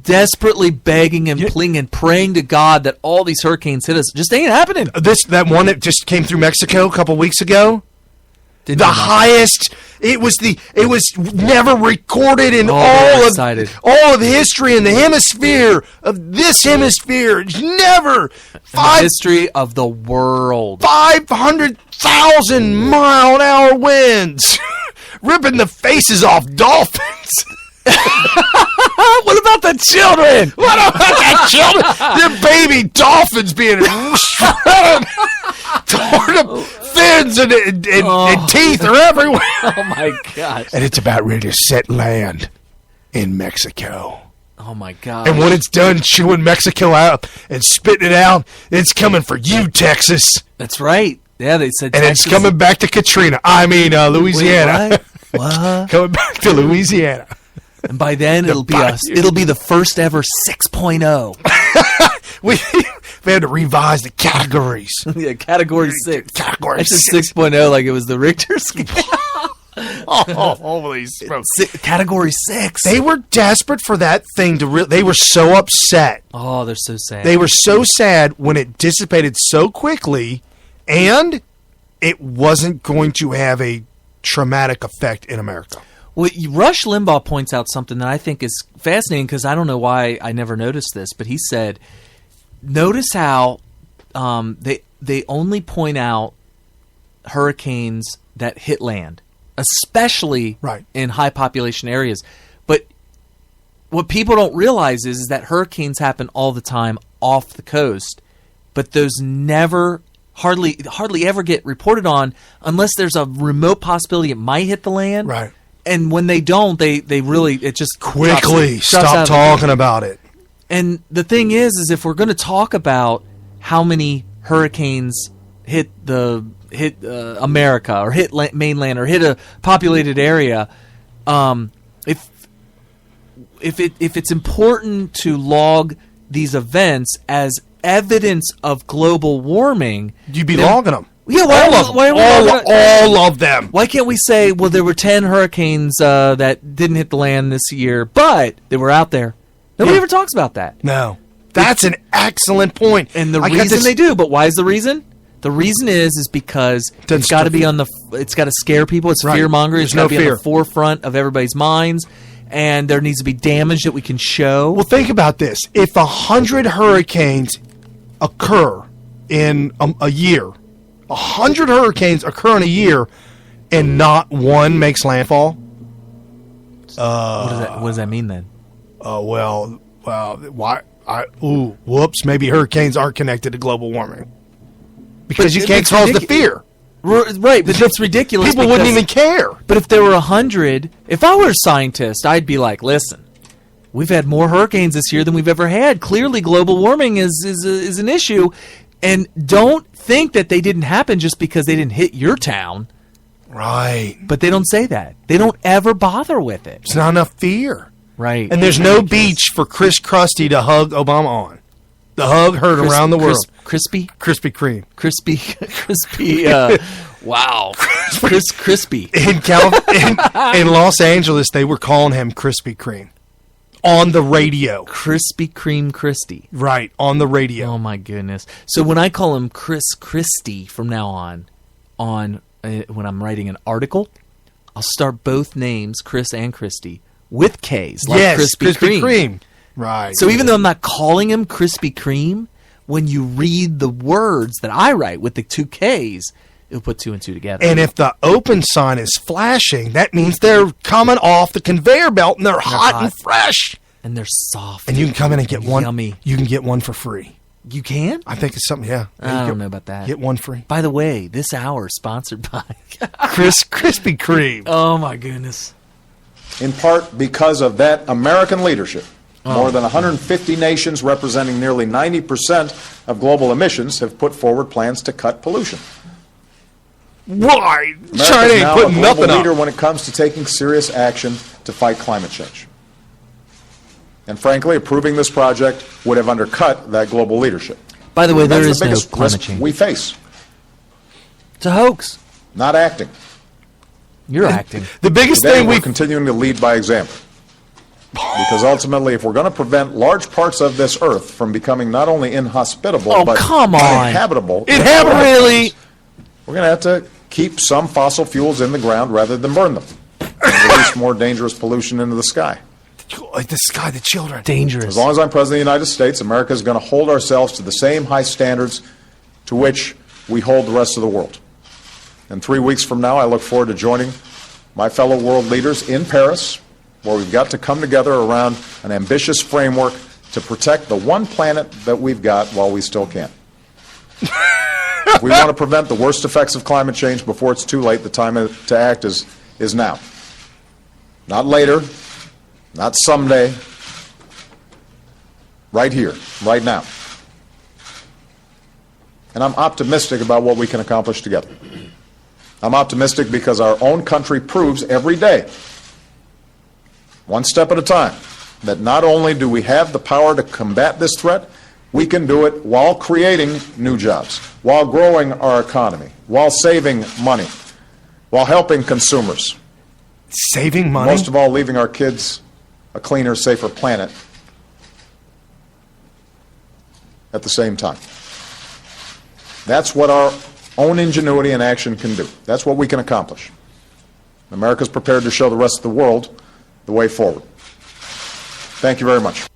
Desperately begging and pleading and praying to God that all these hurricanes hit us. Just ain't happening. That one that just came through Mexico a couple weeks ago. The highest It was never recorded in Oh, all excited. of history in the hemisphere of this hemisphere. It's never The history of the world. 500,000 mile-an-hour winds ripping the faces off dolphins. What about the children? What about the children? Their baby dolphins being shredded, torn up fins and teeth are everywhere. Oh my gosh. And it's about ready to set land in Mexico. Oh my god. And when it's done chewing Mexico out and spitting it out, it's coming for you, Texas. That's right. Yeah, they said And Texas. it's coming back to Katrina. I mean, Louisiana. Wait, what? Coming back to Louisiana. And by then it'll be the first ever 6.0. We had to revise the categories. Yeah, category 6. Category I said 6.0 like it was the Richter scale. Holy smokes. Category 6. They were desperate for that thing to they were so upset. Oh, they're so sad. They were so sad when it dissipated so quickly, and it wasn't going to have a traumatic effect in America. Well, Rush Limbaugh points out something that I think is fascinating because I don't know why I never noticed this, but he said, notice how they only point out hurricanes that hit land, especially in high population areas. But what people don't realize is that hurricanes happen all the time off the coast, but those never hardly ever get reported on unless there's a remote possibility it might hit the land. Right. And when they don't, they really, it just Quickly drops stop out of talking about it. And the thing is if we're going to talk about how many hurricanes hit America or hit mainland or hit a populated area, if it's important to log these events as evidence of global warming, you'd be logging them. Yeah, all of them. Why can't we say, well, there were 10 hurricanes that didn't hit the land this year, but they were out there? Nobody ever talks about that. No. That's an excellent point. And the reason they do, but why is the reason? The reason is because it's got to be it's got to scare people. It's fear mongering. It's got to be on the forefront of everybody's minds. And there needs to be damage that we can show. Well, think about this. If 100 hurricanes occur in a year, 100 hurricanes occur in a year, and not one makes landfall. What does that mean then? Why? Whoops! Maybe hurricanes aren't connected to global warming because you can't cause the fear. Right, but that's ridiculous. People wouldn't even care. But if there were 100, if I were a scientist, I'd be like, listen, we've had more hurricanes this year than we've ever had. Clearly, global warming is an issue. And don't think that they didn't happen just because they didn't hit your town. Right. But they don't say that. They don't ever bother with it. It's not enough fear. Right. And there's no beach for Chris Krusty to hug Obama on. The hug heard around the world. Crispy? Krispy Kreme. Crispy. Wow. Crispy. In Los Angeles, they were calling him Krispy Kreme. On the radio. Krispy Kreme Christie. Right, on the radio. Oh, my goodness. So when I call him Chris Christie from now on when I'm writing an article, I'll start both names, Chris and Christie, with K's, like Krispy Kreme. Right. So even though I'm not calling him Krispy Kreme, when you read the words that I write with the 2 K's, it'll put 2 and 2 together. And if the open sign is flashing, that means they're coming off the conveyor belt and they're hot and fresh. And they're soft. And you can come in and get one. Yummy. You can get one for free. You can? I think it's something, yeah. I don't know about that. Get one free. By the way, this hour is sponsored by Krispy Kreme. Oh, my goodness. In part because of that American leadership. More than 150 nations representing nearly 90% of global emissions have put forward plans to cut pollution. Why? America China is ain't now putting a global nothing leader up. when it comes to taking serious action to fight climate change. And frankly, approving this project would have undercut that global leadership. By the way, there is the no biggest climate risk change. we face. It's a hoax. Not acting. You're acting. The biggest Today, thing we're continuing to lead by example. Because ultimately, if we're going to prevent large parts of this earth from becoming not only inhospitable, but come on. uninhabitable, Really? we're going to have to keep some fossil fuels in the ground rather than burn them and release more dangerous pollution into the sky. Like the sky, the children. Dangerous. As long as I'm President of the United States, America is going to hold ourselves to the same high standards to which we hold the rest of the world. And 3 weeks from now, I look forward to joining my fellow world leaders in Paris, where we've got to come together around an ambitious framework to protect the one planet that we've got while we still can. If we want to prevent the worst effects of climate change before it's too late, the time to act is now. Not later, not someday, right here, right now. And I'm optimistic about what we can accomplish together. I'm optimistic because our own country proves every day, one step at a time, that not only do we have the power to combat this threat, we can do it while creating new jobs, while growing our economy, while saving money, while helping consumers. Saving money? Most of all, leaving our kids a cleaner, safer planet at the same time. That's what our own ingenuity and action can do. That's what we can accomplish. America's prepared to show the rest of the world the way forward. Thank you very much.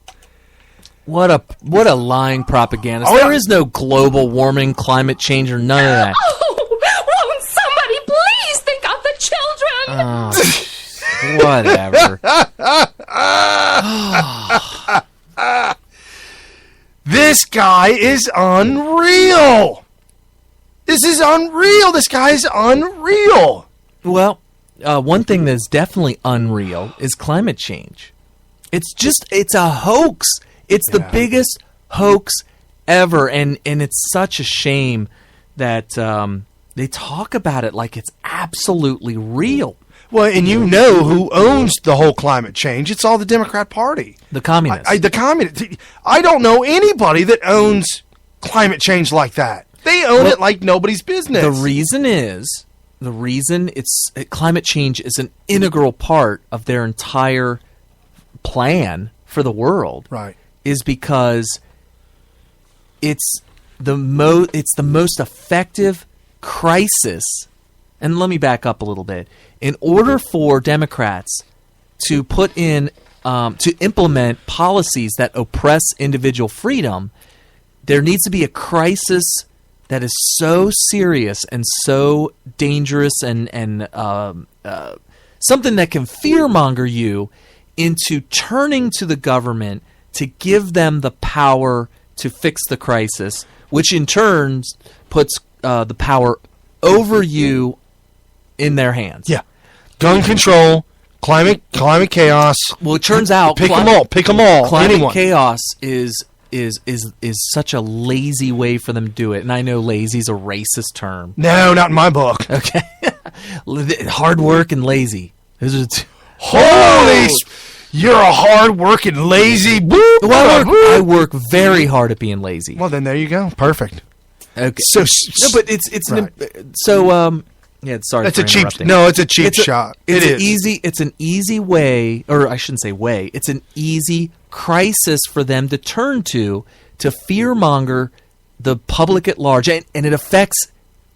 What a lying propagandist. There is no global warming, climate change, or none of that. Oh, won't somebody please think of the children? Whatever. This guy is unreal. This is unreal. This guy is unreal. Well, one thing that's definitely unreal is climate change. It's a hoax. It's the biggest hoax ever, and it's such a shame that they talk about it like it's absolutely real. Well, and you know who owns the whole climate change. It's all the Democrat Party. The communists. The communists. I don't know anybody that owns climate change like that. They own it like nobody's business. The reason climate change is an integral part of their entire plan for the world, right, is because it's the most effective crisis. And let me back up a little bit. In order for Democrats to put in to implement policies that oppress individual freedom, there needs to be a crisis that is so serious and so dangerous and something that can fearmonger you into turning to the government to give them the power to fix the crisis, which in turn puts the power over you in their hands. Yeah. Gun control, climate chaos. Well, it turns out pick them all. Climate Anyone. chaos is such a lazy way for them to do it. And I know lazy is a racist term. No, not in my book. Okay. Hard work and lazy. Those are Holy, you're a hard-working, lazy. Well, I work very hard at being lazy. Well, then there you go. Perfect. Okay. So, no, but it's right. yeah. Sorry, that's for a cheap. interrupting. No, it's a cheap shot. It's an easy way, or I shouldn't say way. It's an easy crisis for them to turn to fearmonger the public at large, and it affects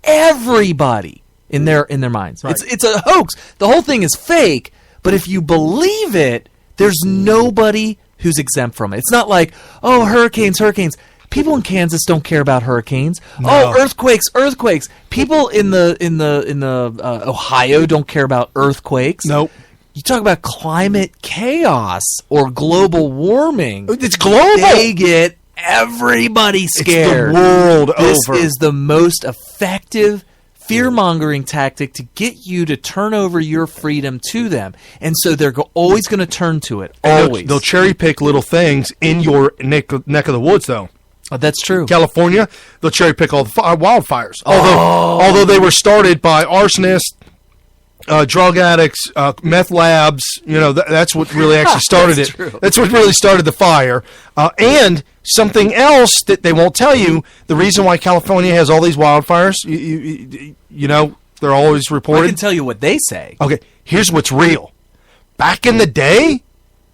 everybody in their minds. Right. It's a hoax. The whole thing is fake. But if you believe it, there's nobody who's exempt from it. It's not like, oh, hurricanes. People in Kansas don't care about hurricanes. No. Oh, earthquakes. People in the Ohio don't care about earthquakes. Nope. You talk about climate chaos or global warming. It's global. They get everybody scared. It's the world over. This is the most effective fear-mongering tactic to get you to turn over your freedom to them. And so they're always going to turn to it. Always. They'll cherry-pick little things in your neck of the woods, though. Oh, that's true. California, they'll cherry-pick all the wildfires. Although they were started by arsonists, drug addicts, meth labs, that's what really actually started it. True. That's what really started the fire. And something else that they won't tell you, the reason why California has all these wildfires, they're always reported. I can tell you what they say. Okay, here's what's real. Back in the day,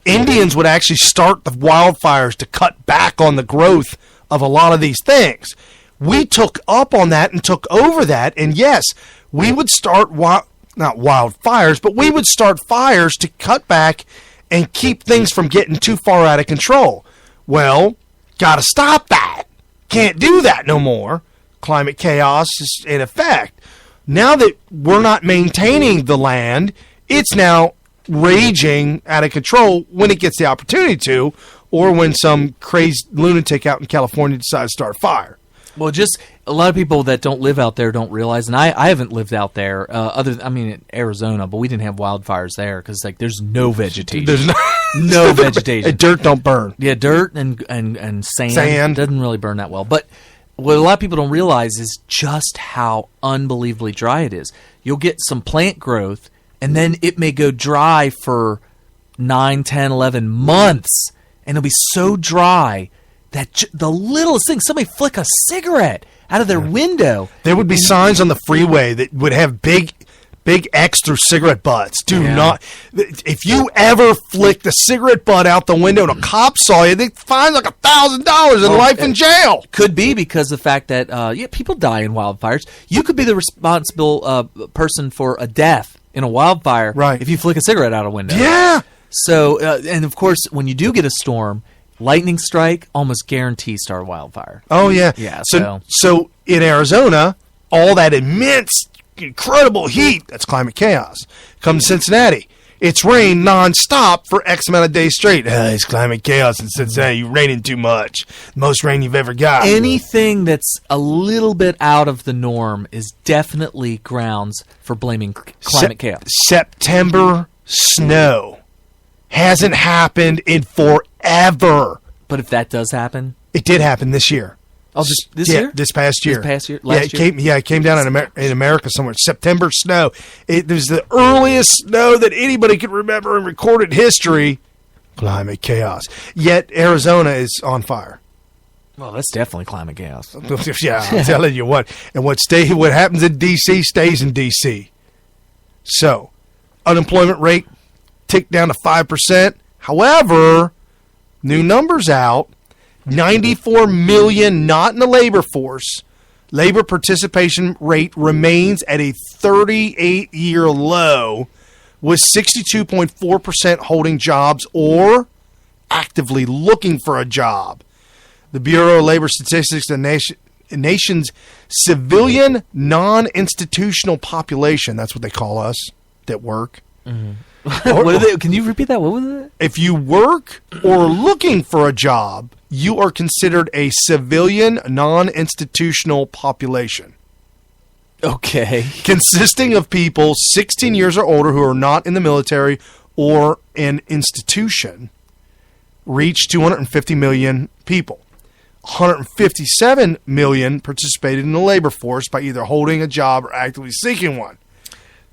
Indians would actually start the wildfires to cut back on the growth of a lot of these things. we took up on that and took over that. And yes, we would start not wildfires, but we would start fires to cut back and keep things from getting too far out of control. Well, got to stop that. Can't do that no more. Climate chaos is in effect. Now that we're not maintaining the land, it's now raging out of control when it gets the opportunity to, or when some crazy lunatic out in California decides to start a fire. Well, just a lot of people that don't live out there don't realize, and I haven't lived out there, in Arizona, but we didn't have wildfires there because there's no vegetation. There's no vegetation. Dirt don't burn. Yeah, dirt and sand doesn't really burn that well. But what a lot of people don't realize is just how unbelievably dry it is. You'll get some plant growth, and then it may go dry for 9, 10, 11 months, and it'll be so dry that the littlest thing, somebody flick a cigarette out of their window. There would be signs on the freeway that would have big X through cigarette butts. Do not. If you ever flicked a cigarette butt out the window and a cop saw you, they'd fine $1,000 and life in jail. Could be because of the fact that people die in wildfires. You could be the responsible person for a death in a wildfire if you flick a cigarette out a window. Yeah. So, and of course, when you do get a storm, lightning strike almost guarantees start a wildfire. Oh, yeah. Yeah. So in Arizona, all that immense, incredible heat, that's climate chaos, comes to Cincinnati. It's rained nonstop for X amount of days straight. It's climate chaos in Cincinnati. You're raining too much. Most rain you've ever got. Anything that's a little bit out of the norm is definitely grounds for blaming climate chaos. September snow hasn't happened in forever. But if that does happen? It did happen this year. Oh, this year? This past year. This past year? Last year? It came down in America somewhere. September snow. It was the earliest snow that anybody could remember in recorded history. Climate chaos. Yet Arizona is on fire. Well, that's definitely climate chaos. Yeah, I'm telling you what. And what happens in D.C. stays in D.C. So, unemployment rate ticked down to 5%. However, new numbers out. 94 million not in the labor force. Labor participation rate remains at a 38-year low, with 62.4% holding jobs or actively looking for a job. The Bureau of Labor Statistics, the nation's civilian non-institutional population, that's what they call us, that work. Mm-hmm. Can you repeat that? What was it? If you work or looking for a job, you are considered a civilian non-institutional population. Okay. Consisting of people 16 years or older who are not in the military or an institution, reached 250 million people. 157 million participated in the labor force by either holding a job or actively seeking one.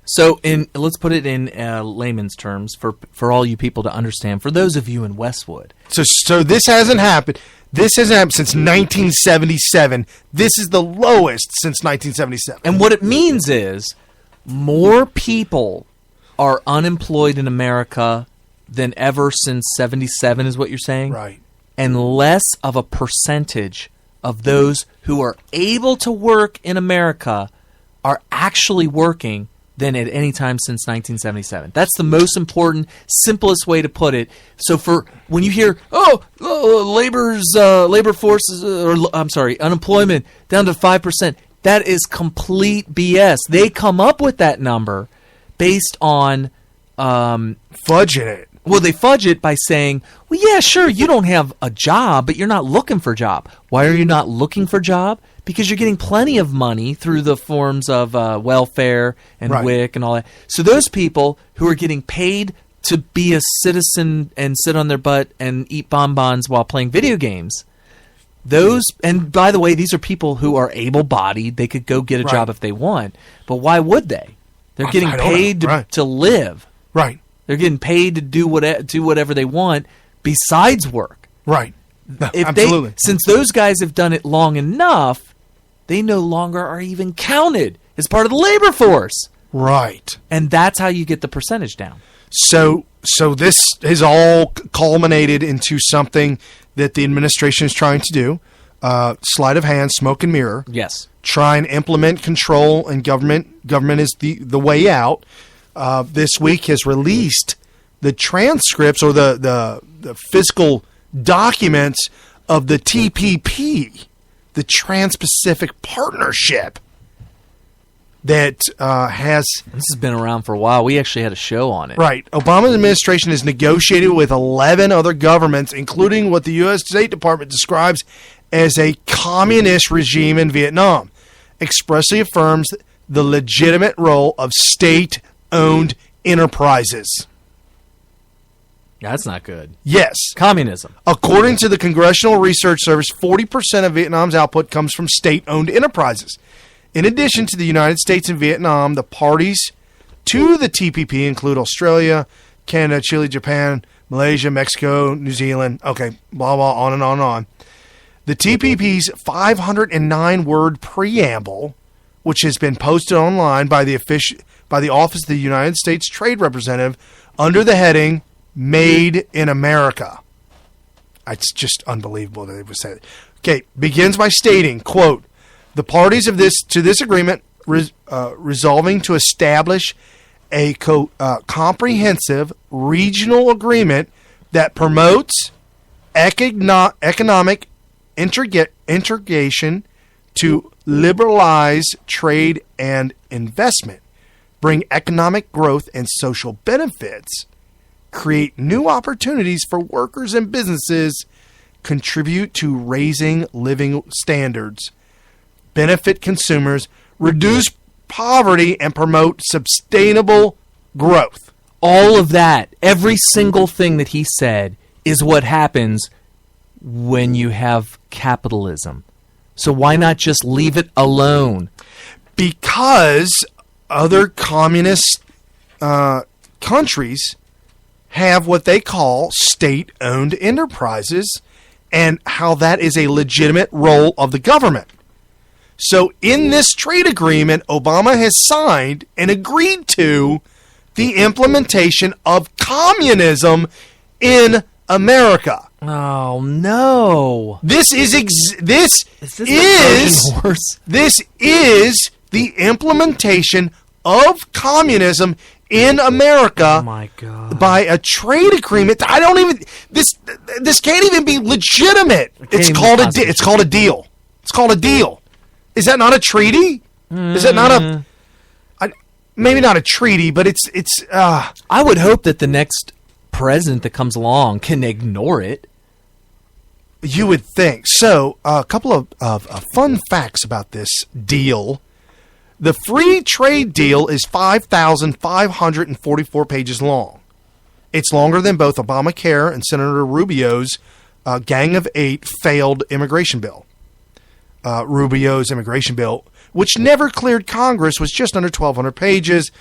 So, let's put it in layman's terms for all you people to understand. For those of you in Westwood, so this hasn't happened. This hasn't happened since 1977. This is the lowest since 1977. And what it means is more people are unemployed in America than ever since 77. Is what you're saying, right? And less of a percentage of those who are able to work in America are actually working than at any time since 1977. That's the most important, simplest way to put it. So for when you hear, labor forces, unemployment down to 5%, that is complete BS. They come up with that number based on fudging it. Well, they fudge it by saying, well, yeah, sure, you don't have a job, but you're not looking for a job. Why are you not looking for a job? Because you're getting plenty of money through the forms of welfare and WIC and all that. So those people who are getting paid to be a citizen and sit on their butt and eat bonbons while playing video games, and by the way, these are people who are able-bodied. They could go get a job if they want. But why would they? They're getting paid to live. Right. They're getting paid to do whatever they want besides work. Right. Absolutely. Since those guys have done it long enough, they no longer are even counted as part of the labor force. Right. And that's how you get the percentage down. So this has all culminated into something that the administration is trying to do. sleight of hand, smoke and mirror. Yes. Try and implement control, and government is the way out. This week has released the transcripts or the physical documents of the TPP, the Trans-Pacific Partnership, that has... This has been around for a while. We actually had a show on it. Right. Obama's administration has negotiated with 11 other governments, including what the U.S. State Department describes as a communist regime in Vietnam, expressly affirms the legitimate role of state-owned enterprises. That's not good. Yes. Communism. According to the Congressional Research Service, 40% of Vietnam's output comes from state-owned enterprises. In addition to the United States and Vietnam, the parties to the TPP include Australia, Canada, Chile, Japan, Malaysia, Mexico, New Zealand. Okay, blah, blah, on and on and on. The TPP's 509-word preamble, which has been posted online by the Office of the United States Trade Representative under the heading Made in America. It's just unbelievable that it was said. Okay, begins by stating, quote, the parties of to this agreement resolving to establish a comprehensive regional agreement that promotes economic integration to liberalize trade and investment, bring economic growth and social benefits, create new opportunities for workers and businesses, contribute to raising living standards, benefit consumers, reduce poverty, and promote sustainable growth. All of that, every single thing that he said, is what happens when you have capitalism. So why not just leave it alone? Because other communist countries have what they call state-owned enterprises, and how that is a legitimate role of the government. So in this trade agreement, Obama has signed and agreed to the implementation of communism in America. Oh no! This is the implementation of communism in America. Oh my God. By a trade agreement. I don't even this can't even be legitimate. It's called a deal. It's called a deal. Is that not a treaty? Is that not maybe not a treaty, but it's I would hope that the next president that comes along can ignore it. You would think. So, a couple of fun facts about this deal. The free trade deal is 5,544 pages long. It's longer than both Obamacare and Senator Rubio's Gang of Eight failed immigration bill. Rubio's immigration bill, which never cleared Congress, was just under 1,200 pages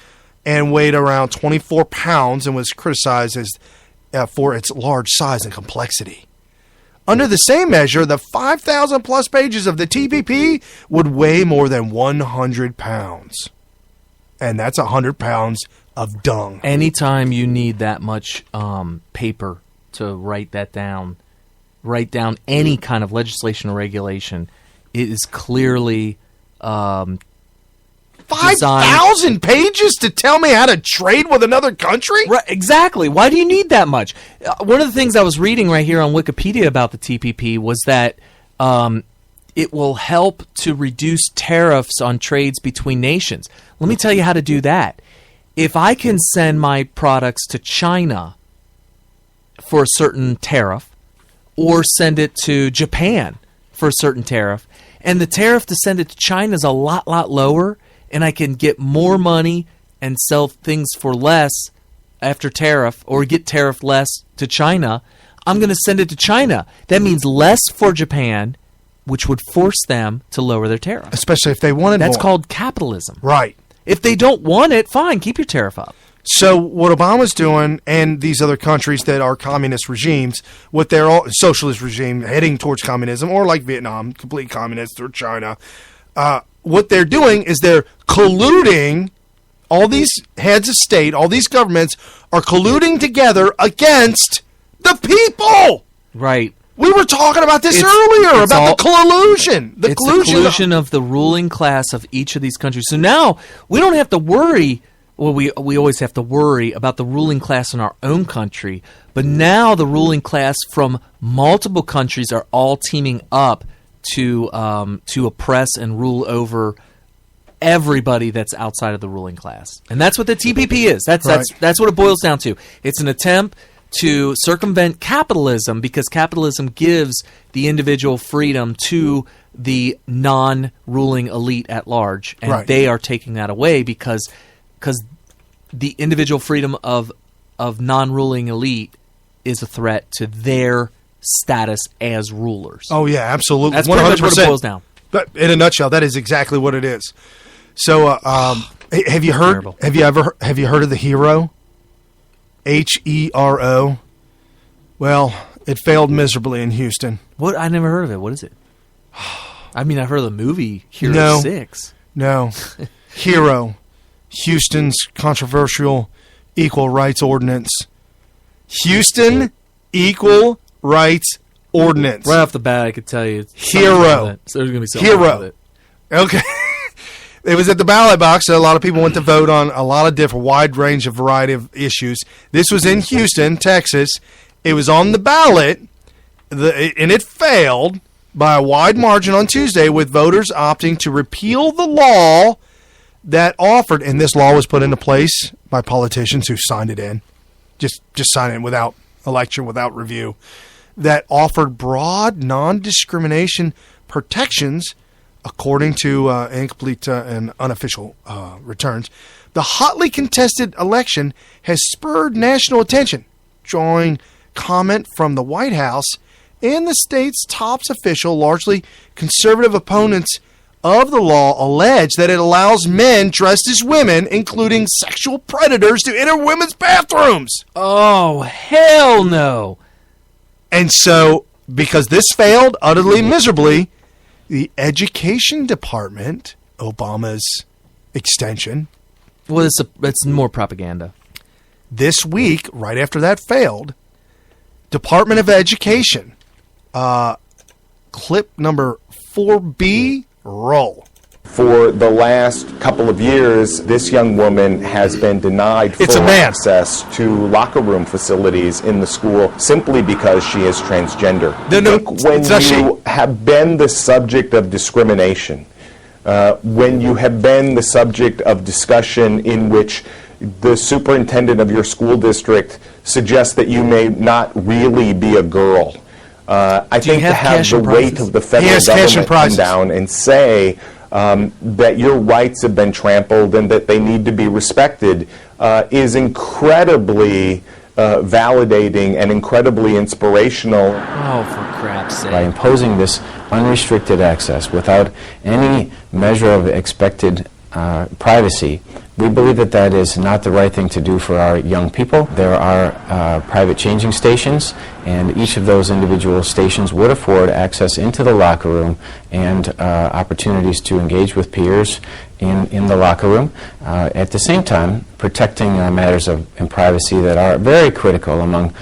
and weighed around 24 pounds and was criticized for its large size and complexity. Under the same measure, the 5,000 plus pages of the TPP would weigh more than 100 pounds. And that's 100 pounds of dung. Anytime you need that much paper to write down any kind of legislation or regulation, it is clearly 5,000 pages to tell me how to trade with another country? Right, exactly. Why do you need that much? One of the things I was reading right here on Wikipedia about the TPP was that it will help to reduce tariffs on trades between nations. Let me tell you how to do that. If I can send my products to China for a certain tariff, or send it to Japan for a certain tariff, and the tariff to send it to China is a lot lower, and I can get more money and sell things for less after tariff, or get tariff less to China, I'm going to send it to China. That means less for Japan, which would force them to lower their tariff. Especially if they wanted more. That's called capitalism. Right. If they don't want it, fine, keep your tariff up. So what Obama's doing, and these other countries that are communist regimes, what they're all socialist regime heading towards communism, or like Vietnam, complete communist, or China, what they're doing is they're colluding. All these heads of state, all these governments are colluding together against the people. Right. We were talking about this It's earlier, about all- the collusion. It's the collusion of the ruling class of each of these countries. So now we don't have to worry. Well, we always have to worry about the ruling class in our own country. But now the ruling class from multiple countries are all teaming up to oppress and rule over everybody that's outside of the ruling class. And that's what the TPP is. That's what it boils down to. It's an attempt to circumvent capitalism, because capitalism gives the individual freedom to the non-ruling elite at large, and they are taking that away because the individual freedom of non-ruling elite is a threat to their status as rulers. Oh yeah, absolutely. That's pretty much what it boils down. In a nutshell, that is exactly what it is. So, have you heard? Terrible. Have you heard of the HERO? HERO. Well, it failed miserably in Houston. What? I never heard of it. What is it? I mean, I heard of the movie Hero 6. No. HERO. Houston's controversial equal rights ordinance. Houston Equal Rights Ordinance. Right off the bat, I could tell you. HERO. So there's going to be something wrong with it. Okay. It was at the ballot box. So a lot of people went to vote on a lot of different, wide range of variety of issues. This was in Houston, Texas. It was on the ballot, and it failed by a wide margin on Tuesday, with voters opting to repeal the law that offered, and this law was put into place by politicians who signed it in, just signed it without election, without review, that offered broad non-discrimination protections. According to incomplete and unofficial returns, the hotly contested election has spurred national attention, drawing comment from the White House and the state's top official. Largely conservative opponents of the law allege that it allows men dressed as women, including sexual predators, to enter women's bathrooms. Oh, hell no. And so, because this failed utterly miserably, the Education Department, Obama's extension. Well, it's more propaganda. This week, right after that failed, Department of Education, clip number 4B, roll. For the last couple of years, this young woman has been denied full access to locker room facilities in the school simply because she is transgender. When you have been the subject of discrimination, when you have been the subject of discussion in which the superintendent of your school district suggests that you may not really be a girl, I think to have the weight of the federal government come down and say that your rights have been trampled and that they need to be respected is incredibly validating and incredibly inspirational. Oh, for crap's sake. By imposing this unrestricted access without any measure of expected privacy, we believe that that is not the right thing to do for our young people. There are private changing stations, and each of those individual stations would afford access into the locker room and opportunities to engage with peers in the locker room. At the same time, protecting matters of privacy that are very critical among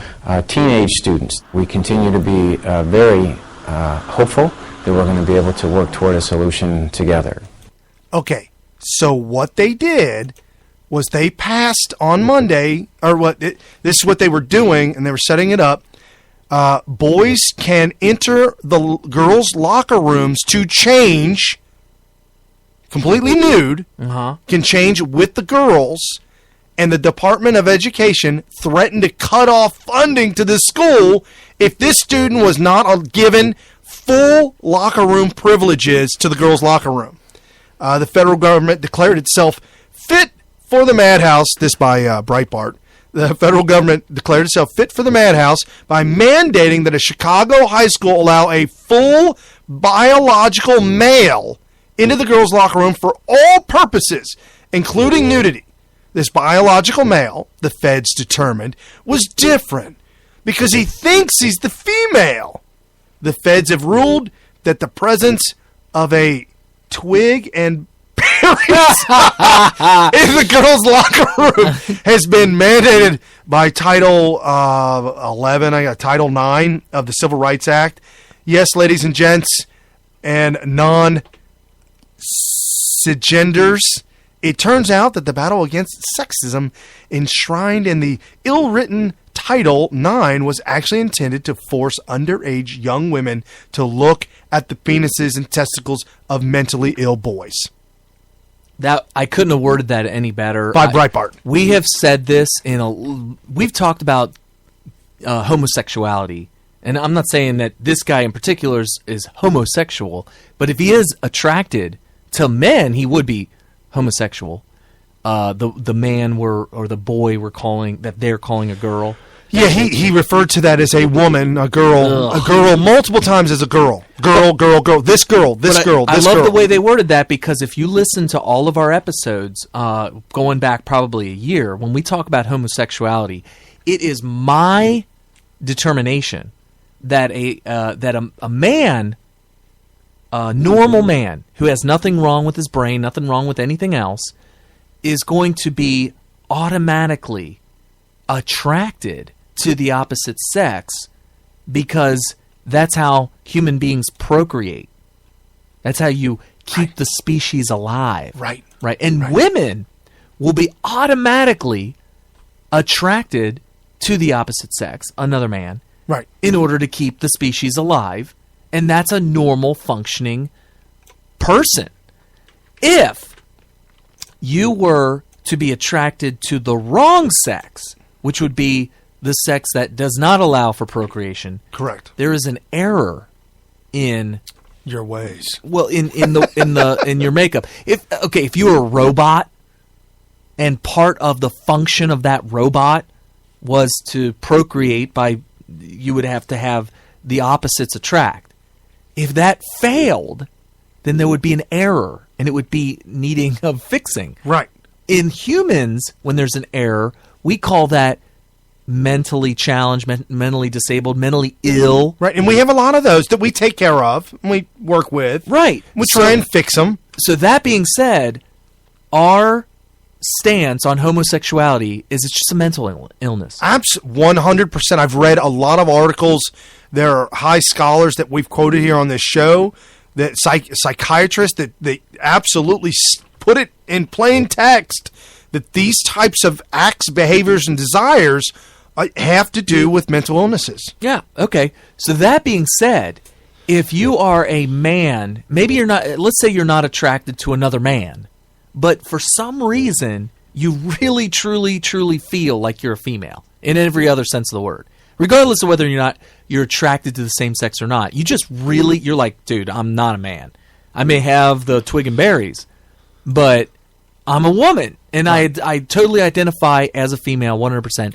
teenage students. We continue to be very hopeful that we're going to be able to work toward a solution together. Okay. So what they did was they passed on Monday, this is what they were doing, and they were setting it up. Boys can enter the girls' locker rooms to change, completely nude, can change with the girls, and the Department of Education threatened to cut off funding to the school if this student was not given full locker room privileges to the girls' locker room. The federal government declared itself fit for the madhouse. This by Breitbart. The federal government declared itself fit for the madhouse by mandating that a Chicago high school allow a full biological male into the girls' locker room for all purposes, including nudity. This biological male, the feds determined, was different because he thinks he's the female. The feds have ruled that the presence of a twig and in the girls' locker room has been mandated by Title 11, Title 9 of the Civil Rights Act. Yes, ladies and gents, and non-cisgenders, it turns out that the battle against sexism enshrined in the ill-written Title 9 was actually intended to force underage young women to look at the penises and testicles of mentally ill boys. That I couldn't have worded that any better. By Breitbart. We have said this we've talked about homosexuality, and I'm not saying that this guy in particular is homosexual, but if he is attracted to men, he would be homosexual. The man or the boy they're calling a girl. Yeah, he referred to that as a woman, a girl multiple times as a girl. Girl, this girl, this girl. I love the way they worded that, because if you listen to all of our episodes, going back probably a year, when we talk about homosexuality, it is my determination that a man, a normal man who has nothing wrong with his brain, nothing wrong with anything else, is going to be automatically attracted to the opposite sex, because that's how human beings procreate. That's how you keep the species alive. Right. And women will be automatically attracted to the opposite sex, another man, right, in order to keep the species alive. And that's a normal functioning person. If you were to be attracted to the wrong sex, which would be the sex that does not allow for procreation, correct, there is an error in your ways. Well, in your makeup. If you were a robot and part of the function of that robot was to procreate you would have to have the opposites attract. If that failed, then there would be an error, and it would be needing of fixing. Right. In humans, when there's an error, we call that mentally challenged, mentally disabled, mentally ill. Right, and we have a lot of those that we take care of and we work with. Right. We try and fix them. So that being said, our stance on homosexuality is it's just a mental illness. 100%. I've read a lot of articles. There are high scholars that we've quoted here on this show, that psychiatrists that absolutely put it in plain text that these types of acts, behaviors, and desires have to do with mental illnesses. Yeah, okay. So that being said, if you are a man, maybe you're not, let's say you're not attracted to another man, but for some reason, you really, truly, truly feel like you're a female in every other sense of the word. Regardless of whether you're attracted to the same sex or not. You just really, you're like, dude, I'm not a man. I may have the twig and berries, but I'm a woman, and I totally identify as a female 100%.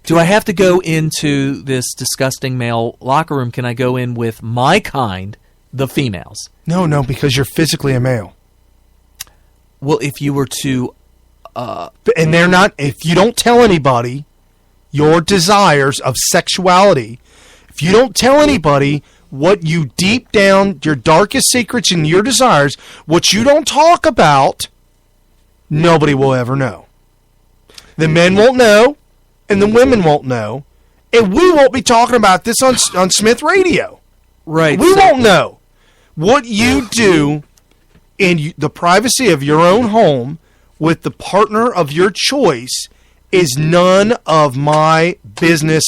Do I have to go into this disgusting male locker room? Can I go in with my kind, the females? No, because you're physically a male. Well, if you were to... and they're not... If you don't tell anybody your desires of sexuality, if you don't tell anybody what you deep down, your darkest secrets and your desires, what you don't talk about, nobody will ever know. The men won't know, and the women won't know, and we won't be talking about this on Smith Radio. Right. We won't know. What you do in the privacy of your own home with the partner of your choice is none of my business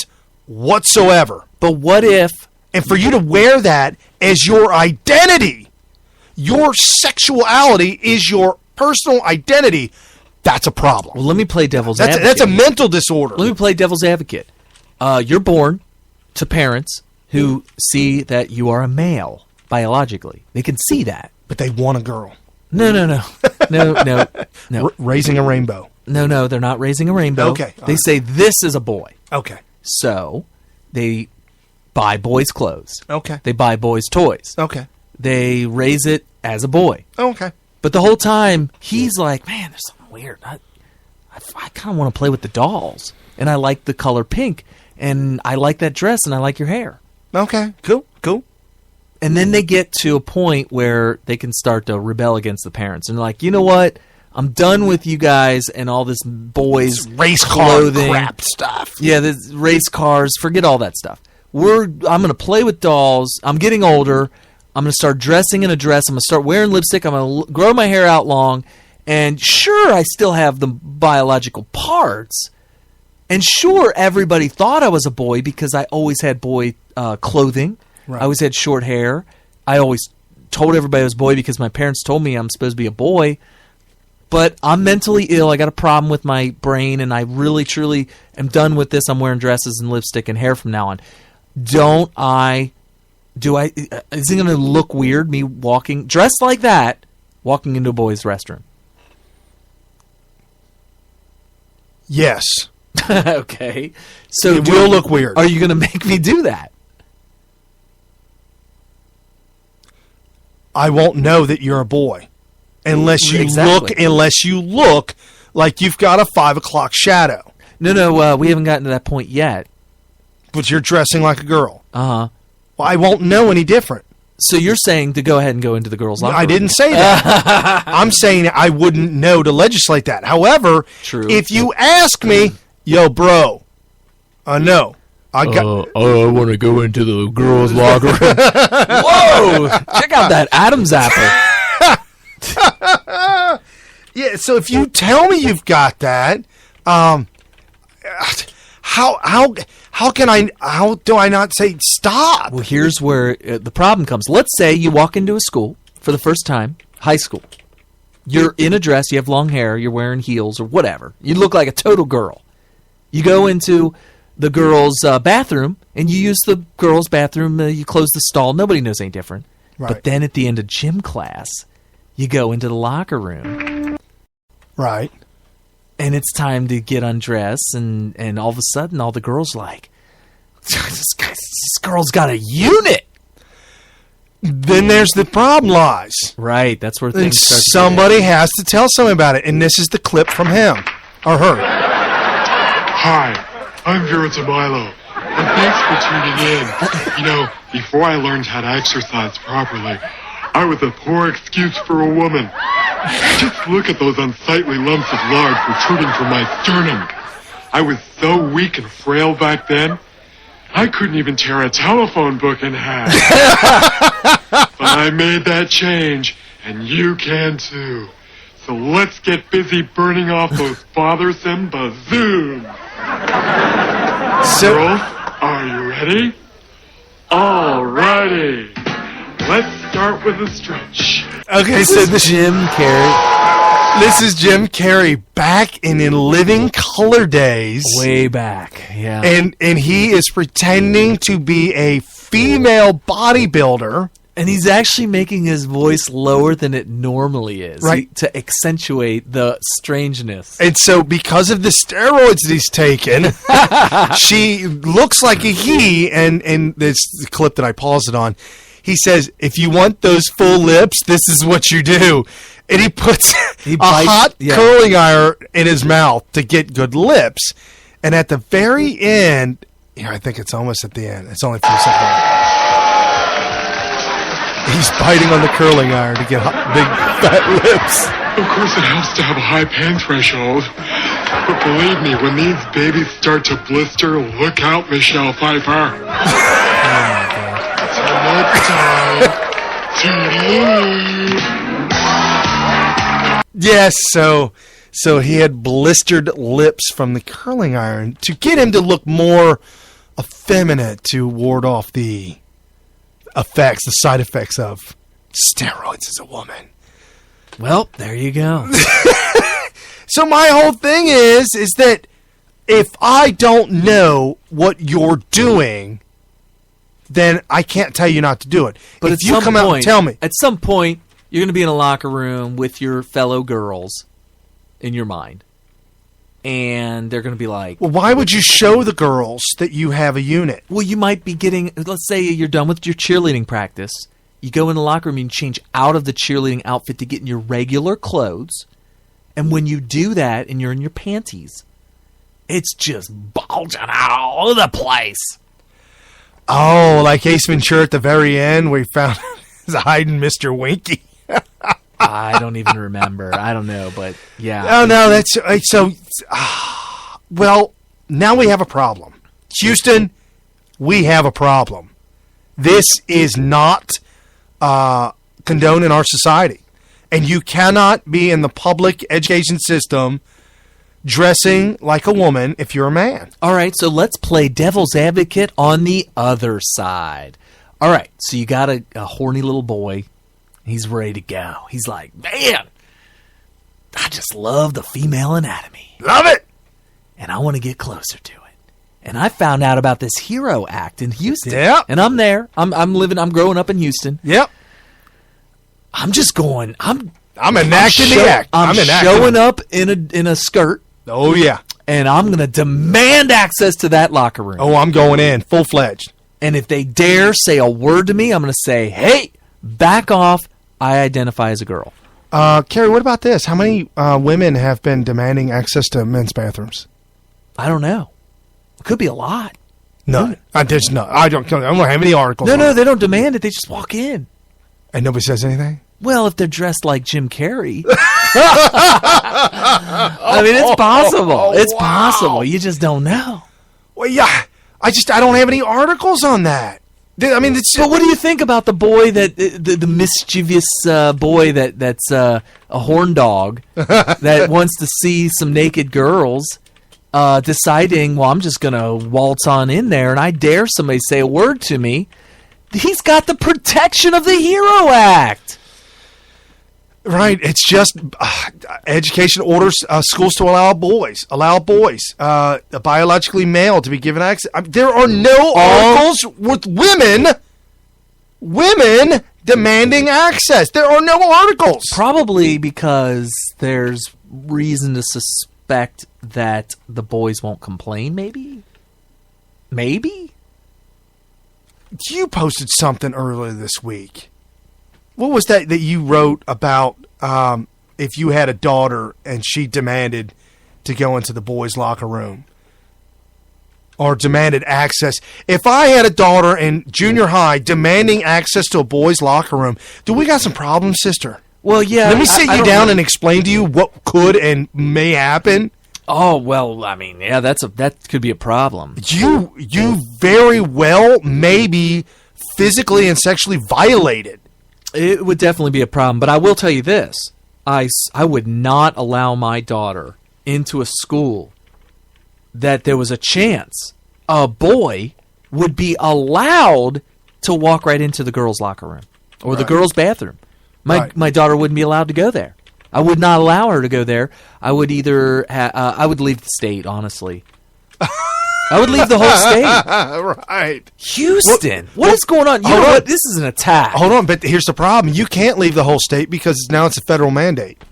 whatsoever. But what if... And for you to wear that as your identity, your sexuality is your personal identity, that's a problem. Well, let me play devil's advocate. That's a mental disorder. Let me play devil's advocate. You're born to parents who see that you are a male biologically. They can see that. But they want a girl. No. Raising a rainbow. No, they're not raising a rainbow. Okay. They say this is a boy. Okay. So they buy boys' clothes. Okay. They buy boys' toys. Okay. They raise it as a boy. Okay. But the whole time, he's like, man, there's something weird. I kind of want to play with the dolls. And I like the color pink. And I like that dress, and I like your hair. Okay. Cool. And then they get to a point where they can start to rebel against the parents. And they're like, you know what? I'm done with you guys and all this boys' race clothing. car crap stuff. Yeah, the race cars. Forget all that stuff. I'm going to play with dolls. I'm getting older. I'm going to start dressing in a dress. I'm going to start wearing lipstick. I'm going to grow my hair out long. And sure, I still have the biological parts. And sure, everybody thought I was a boy because I always had boy clothing. Right. I always had short hair. I always told everybody I was a boy because my parents told me I'm supposed to be a boy. But I'm mentally ill. I got a problem with my brain, and I really, truly am done with this. I'm wearing dresses and lipstick and hair from now on. Is it going to look weird, me walking, dressed like that, walking into a boys' restroom? Yes. Okay. So it will look weird. Are you going to make me do that? I won't know that you're a boy unless you look like you've got a 5 o'clock shadow. No, we haven't gotten to that point yet. But you're dressing like a girl. Uh-huh. Well, I won't know any different. So you're saying to go ahead and go into the girls' locker room? I didn't say that. I'm saying I wouldn't know to legislate that. However, if you ask me, yo, bro, no. I want to go into the girls' locker room. Whoa! Check out that Adam's apple. Yeah, so if you tell me you've got that, how do I not say stop? Well, here's where the problem comes. Let's say you walk into a school for the first time, high school. You're in a dress, you have long hair, you're wearing heels or whatever. You look like a total girl. You go into the girls' bathroom, and you use the girls' bathroom, you close the stall. Nobody knows any different. Right. But then at the end of gym class, you go into the locker room. Right. And it's time to get undressed, and all of a sudden, all the girls are like, this girl's got a unit. Then there's the problem lies. Right, that's where things start. Somebody has to tell someone about it, and this is the clip from him or her. Hi, I'm Vera Tamilo, and thanks for tuning in. You know, before I learned how to exercise properly, I was a poor excuse for a woman. Just look at those unsightly lumps of lard protruding from my sternum. I was so weak and frail back then, I couldn't even tear a telephone book in half. But I made that change, and you can too. So let's get busy burning off those bothersome bazooms. Girls, are you ready? Alrighty. Let's start with a stretch. Okay, so this is Jim Carrey. This is Jim Carrey back in Living Color days. Way back, yeah. And he is pretending to be a female bodybuilder. And he's actually making his voice lower than it normally is, right, to accentuate the strangeness. And so because of the steroids that he's taken, she looks like a he, and this clip that I paused it on, he says, if you want those full lips, this is what you do. And he puts a hot curling iron in his mouth to get good lips. And at the very end, here, I think it's almost at the end. It's only 3 seconds. He's biting on the curling iron to get big, fat lips. Of course, it helps to have a high pain threshold. But believe me, when these babies start to blister, look out, Michelle Pfeiffer. Oh, my God. Yes, so he had blistered lips from the curling iron to get him to look more effeminate, to ward off the side effects of steroids as a woman. Well, there you go. So my whole thing is that if I don't know what you're doing, then I can't tell you not to do it. But if you come out and tell me. At some point, you're going to be in a locker room with your fellow girls in your mind. And they're going to be like... Well, why would you show the girls that you have a unit? Well, you might be getting... Let's say you're done with your cheerleading practice. You go in the locker room and change out of the cheerleading outfit to get in your regular clothes. And when you do that and you're in your panties, it's just bulging out all over the place. Oh, like Ace Ventura at the very end, we found he's hiding Mr. Winky. I don't even remember. I don't know, but yeah. Oh no, that's so. Well, now we have a problem, Houston. We have a problem. This is not condoned in our society, and you cannot be in the public education system dressing like a woman if you're a man. All right, so let's play devil's advocate on the other side. All right, so you got a horny little boy. He's ready to go. He's like, man, I just love the female anatomy. Love it! And I want to get closer to it. And I found out about this Hero Act in Houston. Yeah. And I'm there. I'm growing up in Houston. Yep. I'm just going, I'm enacting the act. I'm showing up in a skirt. Oh, yeah. And I'm going to demand access to that locker room. Oh, I'm going in full-fledged. And if they dare say a word to me, I'm going to say, hey, back off. I identify as a girl. Carrie, what about this? How many women have been demanding access to men's bathrooms? I don't know. It could be a lot. None. There's none. I don't have any articles. No, they don't demand it. They just walk in. And nobody says anything? Well, if they're dressed like Jim Carrey. I mean, it's possible. It's possible. You just don't know. Well, yeah. I don't have any articles on that. I mean, but what do you think about the boy the mischievous boy that's a horn dog that wants to see some naked girls, deciding, well, I'm just gonna waltz on in there, and I dare somebody say a word to me? He's got the protection of the Hero Act. Right. It's just education orders schools to allow boys, biologically male to be given access. There are no articles with women demanding access. There are no articles. Probably because there's reason to suspect that the boys won't complain, maybe? Maybe? You posted something earlier this week. What was that you wrote about if you had a daughter and she demanded to go into the boys' locker room or demanded access? If I had a daughter in junior high demanding access to a boys' locker room, do we got some problems, sister? Well, yeah. Let me sit you down and explain to you what could and may happen. Oh, well, I mean, yeah, that could be a problem. You very well may be physically and sexually violated. It would definitely be a problem, but I will tell you this. I would not allow my daughter into a school that there was a chance a boy would be allowed to walk right into the girls' locker room or the girls' bathroom. My daughter wouldn't be allowed to go there. I would not allow her to go there. I would either I would leave the state, honestly. I would leave the whole state. Right. Houston. What is going on? You know what? This is an attack. Hold on, but here's the problem. You can't leave the whole state because now it's a federal mandate.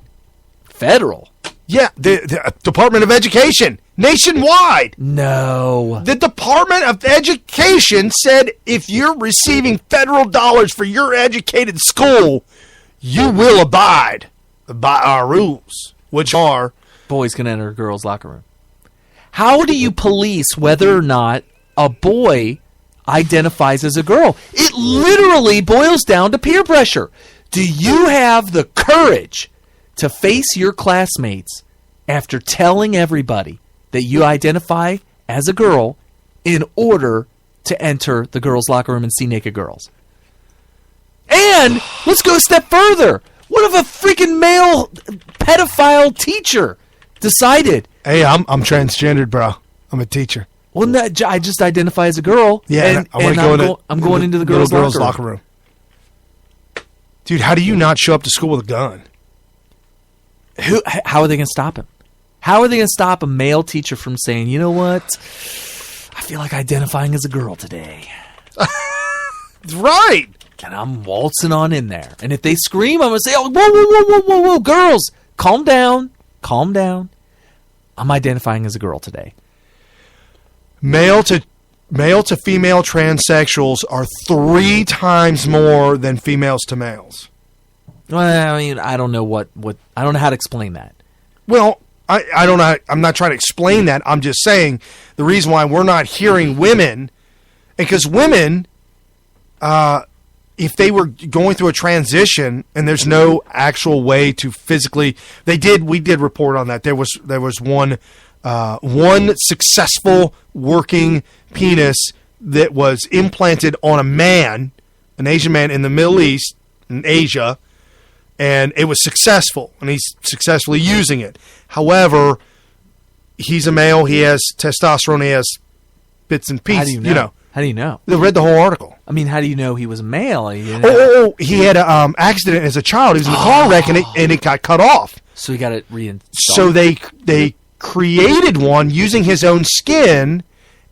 Federal? Yeah, the Department of Education. Nationwide. No. The Department of Education said if you're receiving federal dollars for your educated school, you will abide by our rules, which are boys can enter a girls' locker room. How do you police whether or not a boy identifies as a girl? It literally boils down to peer pressure. Do you have the courage to face your classmates after telling everybody that you identify as a girl in order to enter the girls' locker room and see naked girls? And let's go a step further. What if a freaking male pedophile teacher decided, hey, I'm transgendered, bro. I'm a teacher. Well, no, I just identify as a girl. Yeah, and I'm going into the girls' locker room. Dude, how do you not show up to school with a gun? How are they going to stop him? How are they going to stop a male teacher from saying, you know what? I feel like identifying as a girl today. Right. And I'm waltzing on in there. And if they scream, I'm going to say, oh, whoa, girls, calm down. Calm down. I'm identifying as a girl today. Male to female transsexuals are 3 times more than females to males. Well, I mean, I don't know what I don't know how to explain that. Well, I don't know. I'm not trying to explain that. I'm just saying the reason why we're not hearing women because women, if they were going through a transition and there's no actual way to physically, we did report on that. There was one successful working penis that was implanted on a man, an Asian man in the Middle East, in Asia, and it was successful, and he's successfully using it. However, he's a male. He has testosterone. He has bits and pieces. How do you know? How do you know? They read the whole article. I mean, how do you know he was a male? He had an accident as a child. He was in a car wreck, and it got cut off. So he got it reinstalled. So they created one using his own skin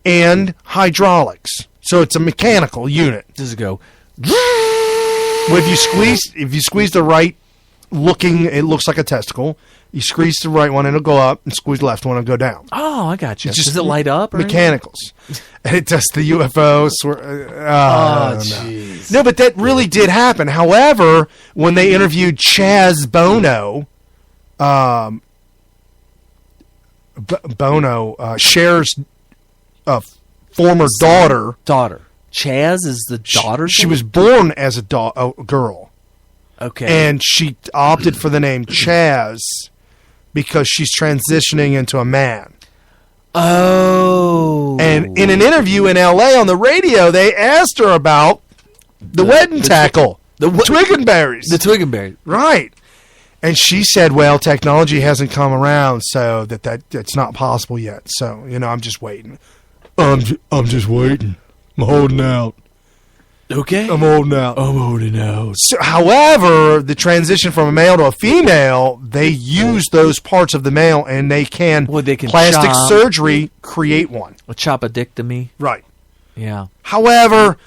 and hydraulics. So it's a mechanical unit. Does it go? Well, if you squeeze the right looking, it looks like a testicle. You squeeze the right one, and it'll go up, and squeeze the left one, and go down. Oh, I got you. It's just Does it light up? Or mechanicals. And it does the UFO. Jeez. No, but that really did happen. However, when they interviewed Chaz Bono, Cher's former daughter. Chaz is the daughter? She was born as a girl. Okay. And she opted for the name Chaz because she's transitioning into a man. Oh. And in an interview in L.A. on the radio, they asked her about the wedding tackle. The Twiggenberries. The Twiggenberries. Right. And she said, well, technology hasn't come around, so that's not possible yet. So, I'm just waiting. I'm just waiting. I'm holding out. Okay. I'm holding out. So, however, the transition from a male to a female, they use those parts of the male, and they can plastic surgery create one. A chopodectomy. Right. Yeah. However,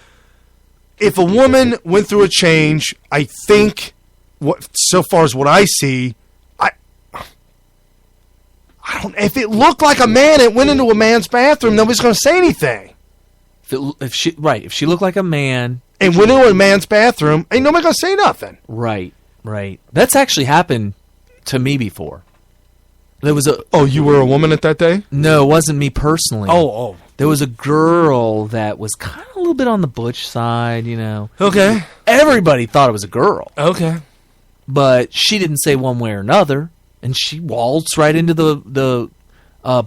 if a woman went through a change, I think so far as what I see, I don't. If it looked like a man, it went into a man's bathroom, nobody's going to say anything. If she looked like a man and went into a man's bathroom, ain't nobody going to say nothing. Right. That's actually happened to me before. There was you were a woman at that day? No, it wasn't me personally. Oh. There was a girl that was kind of a little bit on the butch side, Okay. Everybody thought it was a girl. Okay. But she didn't say one way or another, and she waltzed right into the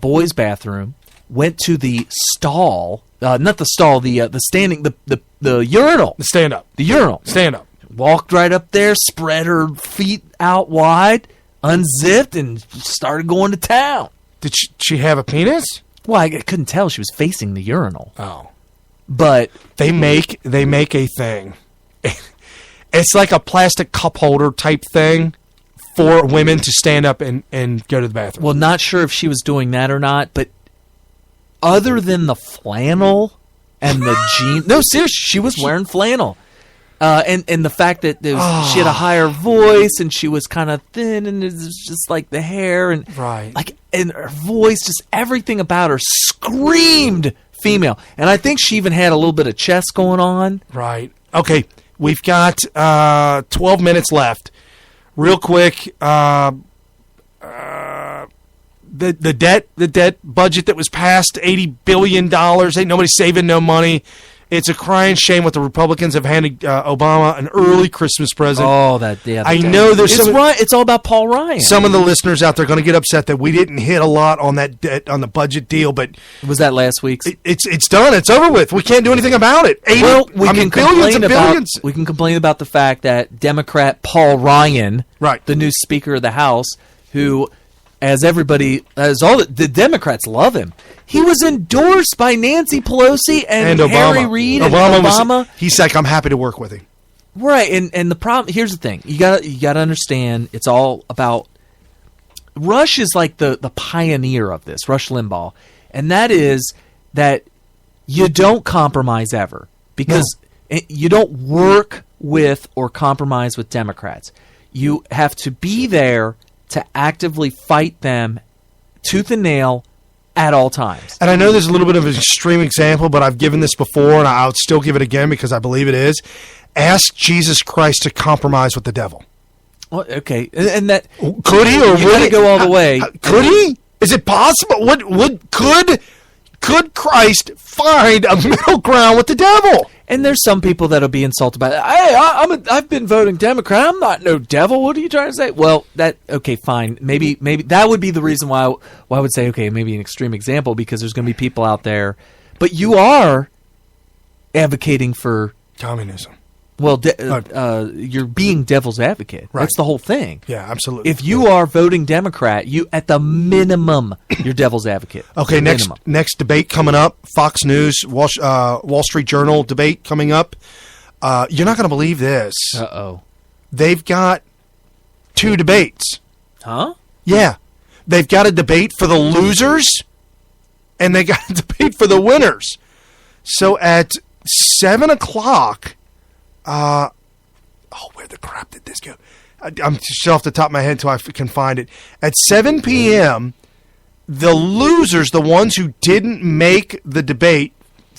boys' bathroom, went to the stall, not the stall, the standing, the urinal. The stand-up. The urinal. Stand-up. Walked right up there, spread her feet out wide, unzipped, and started going to town. Did she have a penis? Well, I couldn't tell. She was facing the urinal. Oh. But they make a thing. It's like a plastic cup holder type thing for women to stand up and go to the bathroom. Well, not sure if she was doing that or not, but other than the flannel and the jeans... No, seriously, she was wearing flannel. And the fact that she had a higher voice and she was kind of thin and it was just like the hair and... Right. And her voice, just everything about her screamed female. And I think she even had a little bit of chest going on. Right. Okay. We've got 12 minutes left. Real quick, the debt budget that was passed, $80 billion. Ain't nobody saving no money. It's a crying shame what the Republicans have handed Obama an early Christmas present. Oh, I know there's it's all about Paul Ryan. Some of the listeners out there are going to get upset that we didn't hit a lot on that debt, on the budget deal, but was that last week's? It's done. It's over with. We can't do anything about it. We can complain about the fact that Democrat Paul Ryan, right, the new Speaker of the House, who, the Democrats love him. He was endorsed by Nancy Pelosi and Harry Reid and Obama. He's like, I'm happy to work with him. Right, and the problem, here's the thing. You gotta understand, it's all about, Rush is like the pioneer of this, Rush Limbaugh. And that is that you don't compromise ever. Because you don't work with or compromise with Democrats. You have to be there to actively fight them tooth and nail at all times. And I know there's a little bit of an extreme example, but I've given this before, and I'll still give it again because I believe it is. Ask Jesus Christ to compromise with the devil. Well, okay, and that could he, or would he go all the way? Could he? Is it possible? Could Could Christ find a middle ground with the devil? And there's some people that'll be insulted by that. Hey, I've been voting Democrat. I'm not no devil. What are you trying to say? Well, okay, fine. Maybe that would be the reason why I would say, okay, maybe an extreme example, because there's going to be people out there. But you are advocating for communism. Well, you're being devil's advocate. Right. That's the whole thing. Yeah, absolutely. If you are voting Democrat, you at the minimum, you're devil's advocate. Okay, next debate coming up. Fox News, Wall Street Journal debate coming up. You're not going to believe this. Uh-oh. They've got 2 debates. Huh? Yeah. They've got a debate for the losers, and they got a debate for the winners. So at 7 o'clock... where the crap did this go? I'm just off the top of my head until I can find it. At 7 p.m., the losers, the ones who didn't make the debate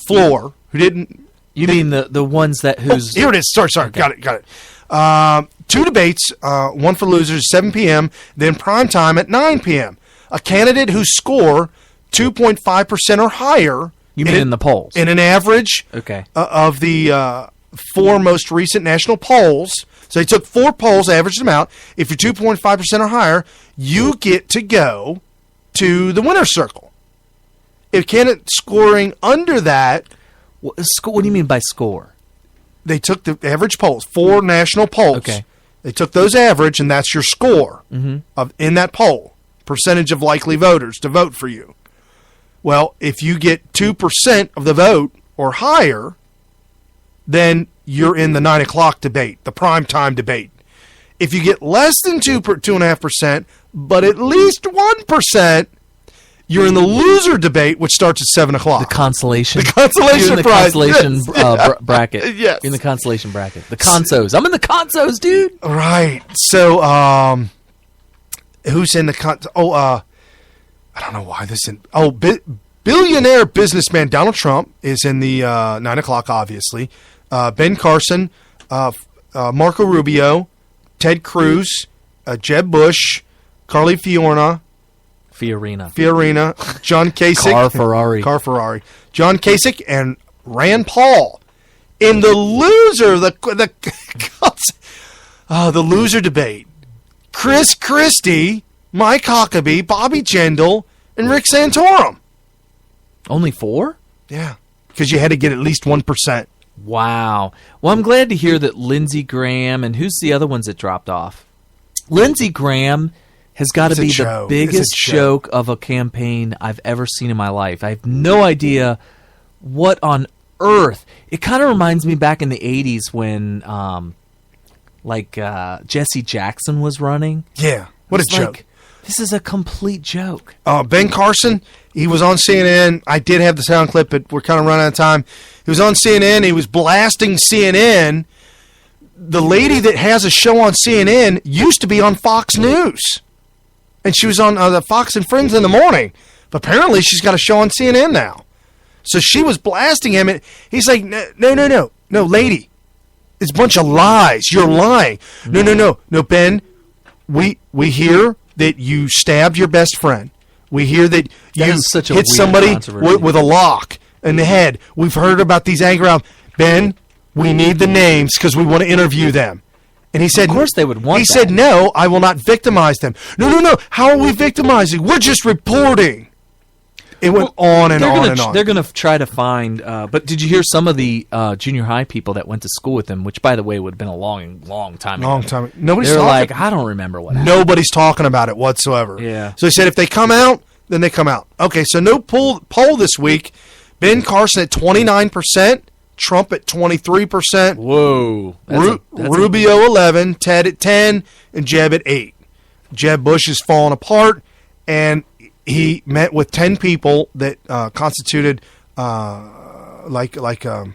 floor, who didn't... You mean the ones that who's... here it is. Sorry. Okay. Got it. 2 debates, one for losers, 7 p.m., then prime time at 9 p.m. A candidate whose score 2.5% or higher... You mean in the polls? In an average okay. Of the... 4 most recent national polls. So they took 4 polls, averaged them out. If you're 2.5% or higher, you get to go to the winner's circle. If candidate scoring under that... What do you mean by score? They took the average polls, 4 national polls. Okay. They took those average, and that's your score in that poll. Percentage of likely voters to vote for you. Well, if you get 2% of the vote or higher... then you're in the 9 o'clock debate, the prime time debate. If you get less than 2.5%, but at least 1%, you're in the loser debate, which starts at 7 o'clock. The consolation. The consolation prize. Consolation bracket. Yes. You're in the consolation bracket. The consos. I'm in the consos, dude. Right. So, who's in the I don't know why this in. Billionaire businessman Donald Trump is in the 9 o'clock, obviously. Ben Carson, Marco Rubio, Ted Cruz, Jeb Bush, Carly Fiorina, John Kasich, Car Ferrari, John Kasich, and Rand Paul. In the loser, the loser debate, Chris Christie, Mike Huckabee, Bobby Jindal, and Rick Santorum. Only 4? Yeah, because you had to get at least 1%. Wow. Well, I'm glad to hear that Lindsey Graham, and who's the other ones that dropped off? Lindsey Graham has got to be the biggest joke of a campaign I've ever seen in my life. I have no idea what on earth. It kind of reminds me back in the 80s when Jesse Jackson was running. Yeah. What a joke. This is a complete joke. Ben Carson, he was on CNN. I did have the sound clip, but we're kind of running out of time. He was on CNN. He was blasting CNN. The lady that has a show on CNN used to be on Fox News. And she was on the Fox and Friends in the morning. But apparently she's got a show on CNN now. So she was blasting him. And he's like, no, lady. It's a bunch of lies. You're lying. No, Ben, we hear that you stabbed your best friend. We hear that you hit somebody with a lock in the head. We've heard about these anger. Ben, we need the names because we want to interview them. And he said, of course they would want that. said, no, I will not victimize them. No. How are we victimizing? We're just reporting. It went on and on and on. They're going to try to find, but did you hear some of the junior high people that went to school with him, which, by the way, would have been a long time ago. Nobody's They're talking. like, I don't remember what happened. Nobody's talking about it whatsoever. Yeah. So he said if they come out, then they come out. Okay, so no poll this week. Ben Carson at 29%, Trump at 23%. Whoa. Rubio 11, Ted at 10, and Jeb at 8. Jeb Bush is falling apart, and he met with 10 people that constituted like a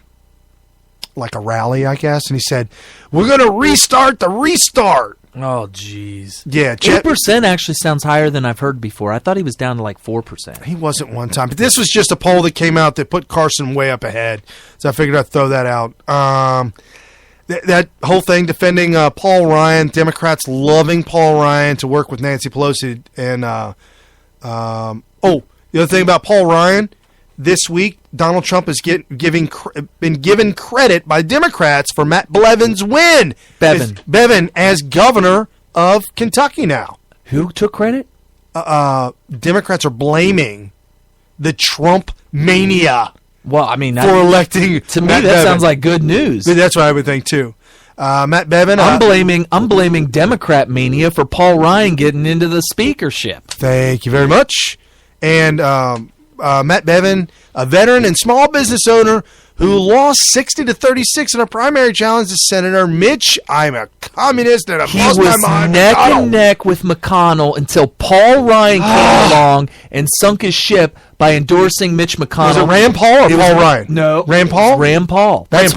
rally, I guess, and he said, "We're going to restart the restart." Oh, jeez. Yeah, 8% actually sounds higher than I've heard before. I thought he was down to like 4%. He wasn't one time, but this was just a poll that came out that put Carson way up ahead, so I figured I'd throw that out. That whole thing defending Paul Ryan, Democrats loving Paul Ryan to work with Nancy Pelosi, and the other thing about Paul Ryan, this week, Donald Trump has been given credit by Democrats for Matt Bevin's win. Bevin as governor of Kentucky now. Who took credit? Democrats are blaming the Trump mania. Well, I mean, for electing to me Matt that Bevin. sounds like good news. That's what I would think too. Matt Bevin. I'm blaming Democrat mania for Paul Ryan getting into the speakership. Thank you very much. And Matt Bevin, a veteran and small business owner who lost 60-36 in a primary challenge to Senator Mitch. I'm a communist and I've lost my mind. He was neck and neck with McConnell until Paul Ryan came along and sunk his ship by endorsing Mitch McConnell. Was it Rand Paul or Paul Ryan? No. Rand Paul? Rand Paul. Rand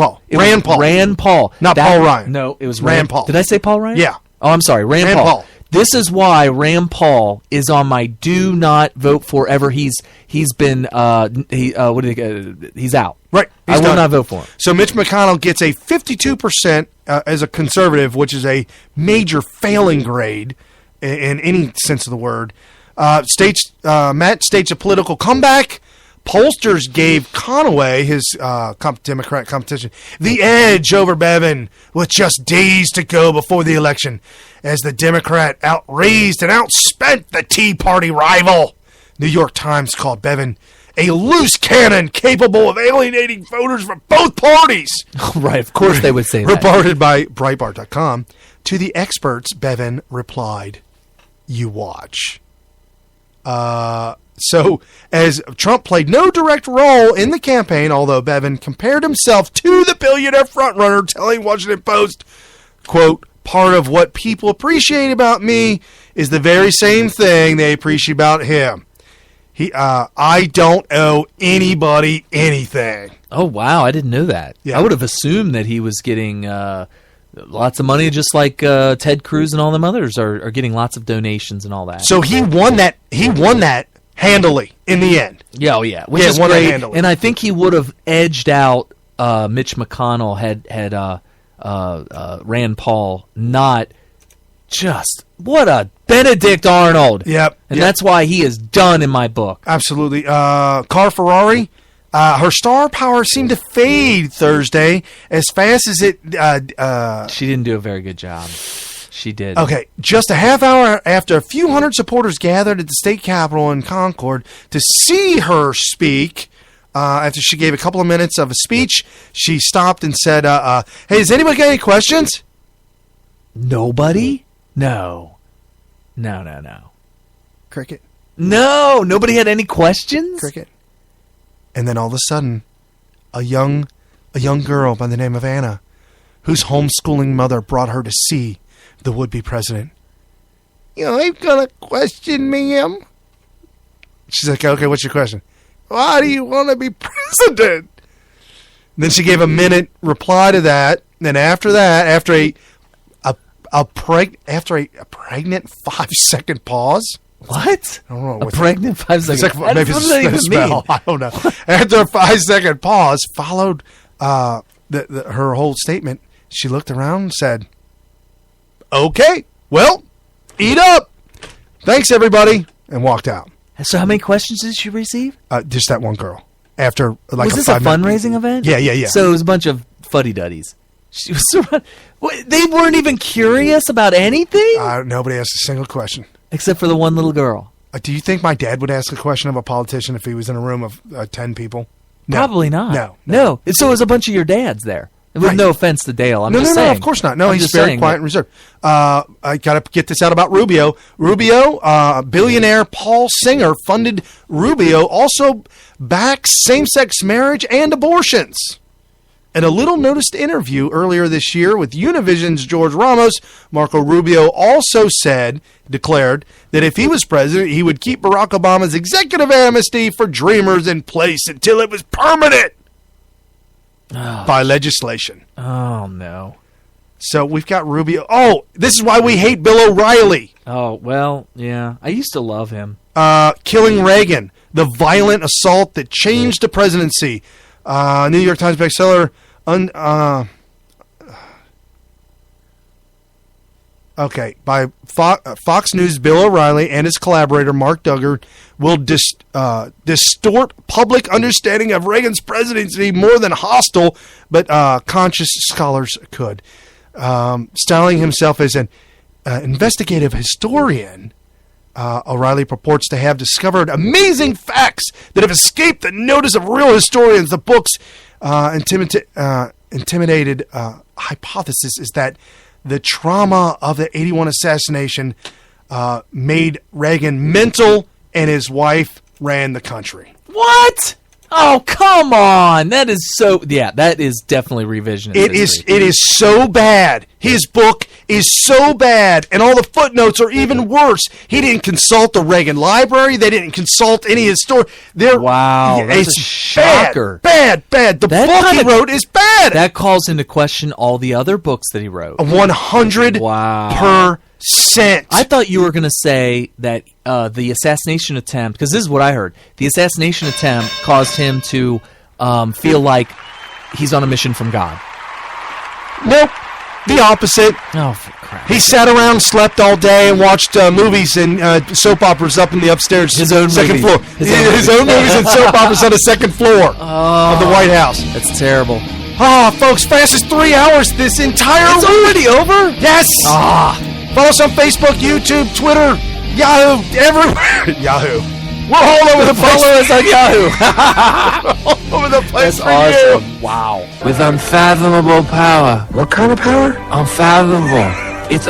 Paul. Rand Paul. Not Paul Ryan. No, it was Rand Paul. Did I say Paul Ryan? Yeah. Oh, I'm sorry. Rand Paul. This is why Rand Paul is on my do not vote for ever. He's been he's out. Right. I will not vote for him. So Mitch McConnell gets a 52% as a conservative, which is a major failing grade in any sense of the word. Matt states a political comeback. Pollsters gave Conaway, his Democrat competition, the edge over Bevin with just days to go before the election as the Democrat outraised and outspent the Tea Party rival. New York Times called Bevin a loose cannon capable of alienating voters from both parties. Right, of course they would say that. Reported by Breitbart.com. To the experts, Bevin replied, "You watch." So, as Trump played no direct role in the campaign, although Bevin compared himself to the billionaire frontrunner, telling Washington Post, quote, "Part of what people appreciate about me is the very same thing they appreciate about him. I don't owe anybody anything." Oh, wow. I didn't know that. Yeah. I would have assumed that he was getting lots of money, just like Ted Cruz and all them others are getting lots of donations and all that. So he won that. He won that handily in the end. Yeah, which is great. And I think he would have edged out Mitch McConnell had Rand Paul not just what a Benedict Arnold. Yep. And that's why he is done in my book. Absolutely. Car Ferrari. Her star power seemed to fade Thursday as fast as it... she didn't do a very good job. She did. Okay, just a half hour after a few hundred supporters gathered at the state capitol in Concord to see her speak, after she gave a couple of minutes of a speech, she stopped and said, hey, has anybody got any questions? Nobody? No. Cricket. No, nobody had any questions? Cricket. And then all of a sudden, a young girl by the name of Anna, whose homeschooling mother brought her to see the would-be president. You ain't gonna question me, Em? She's like, okay, what's your question? Why do you want to be president? And then she gave a minute reply to that. Then after that, after a pregnant 5-second pause. What? I don't know. A pregnant 5-second. Like, maybe it's a spell. I don't know. After a 5-second pause, followed her whole statement. She looked around and said, "Okay, well, eat up. Thanks, everybody," and walked out. So, how many questions did she receive? Just that one girl. After like was this a fundraising event? Yeah. So it was a bunch of fuddy-duddies. She was they weren't even curious about anything. Nobody asked a single question. Except for the one little girl. Do you think my dad would ask a question of a politician if he was in a room of 10 people? No. Probably not. No. So it was a bunch of your dads there. With no offense to Dale. I'm just saying. No, of course not. No, he's very quiet and reserved. I got to get this out about Rubio. Billionaire Paul Singer funded Rubio, also backs same-sex marriage and abortions. In a little-noticed interview earlier this year with Univision's George Ramos, Marco Rubio also declared that if he was president, he would keep Barack Obama's executive amnesty for Dreamers in place until it was permanent by legislation. Oh, no. So we've got Rubio. Oh, this is why we hate Bill O'Reilly. Oh, well, yeah. I used to love him. Killing Reagan, the violent assault that changed the presidency. New York Times bestseller. Okay, by Fox News, Bill O'Reilly and his collaborator Mark Duggar will distort public understanding of Reagan's presidency more than hostile but conscious scholars could. Styling himself as an investigative historian, O'Reilly purports to have discovered amazing facts that have escaped the notice of real historians. The book's intimidated hypothesis is that the trauma of the 81 assassination made Reagan mental, and his wife ran the country. What? Oh, come on. That is so... Yeah, that is definitely revisionist history. It is so bad. His book is so bad, and all the footnotes are even worse. He didn't consult the Reagan Library. They didn't consult any historian. Wow, that's a shocker. Bad. The book he wrote is bad. That calls into question all the other books that he wrote. 100%. I thought you were going to say that the assassination attempt, because this is what I heard, the assassination attempt caused him to feel like he's on a mission from God. Nope. The opposite. Oh, for crap. He sat around, slept all day, and watched movies and soap operas up in the upstairs second floor. His own movies and soap operas on the second floor of the White House. That's terrible. Oh, folks, fastest 3 hours this entire It's already over? Yes. Follow us on Facebook, YouTube, Twitter, Yahoo, everywhere. Yahoo. We're all over the place. Follow us on Yahoo. All over the place. That's awesome. You. Wow. With unfathomable power. What kind of power? Unfathomable. It's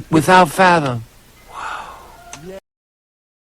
without fathom.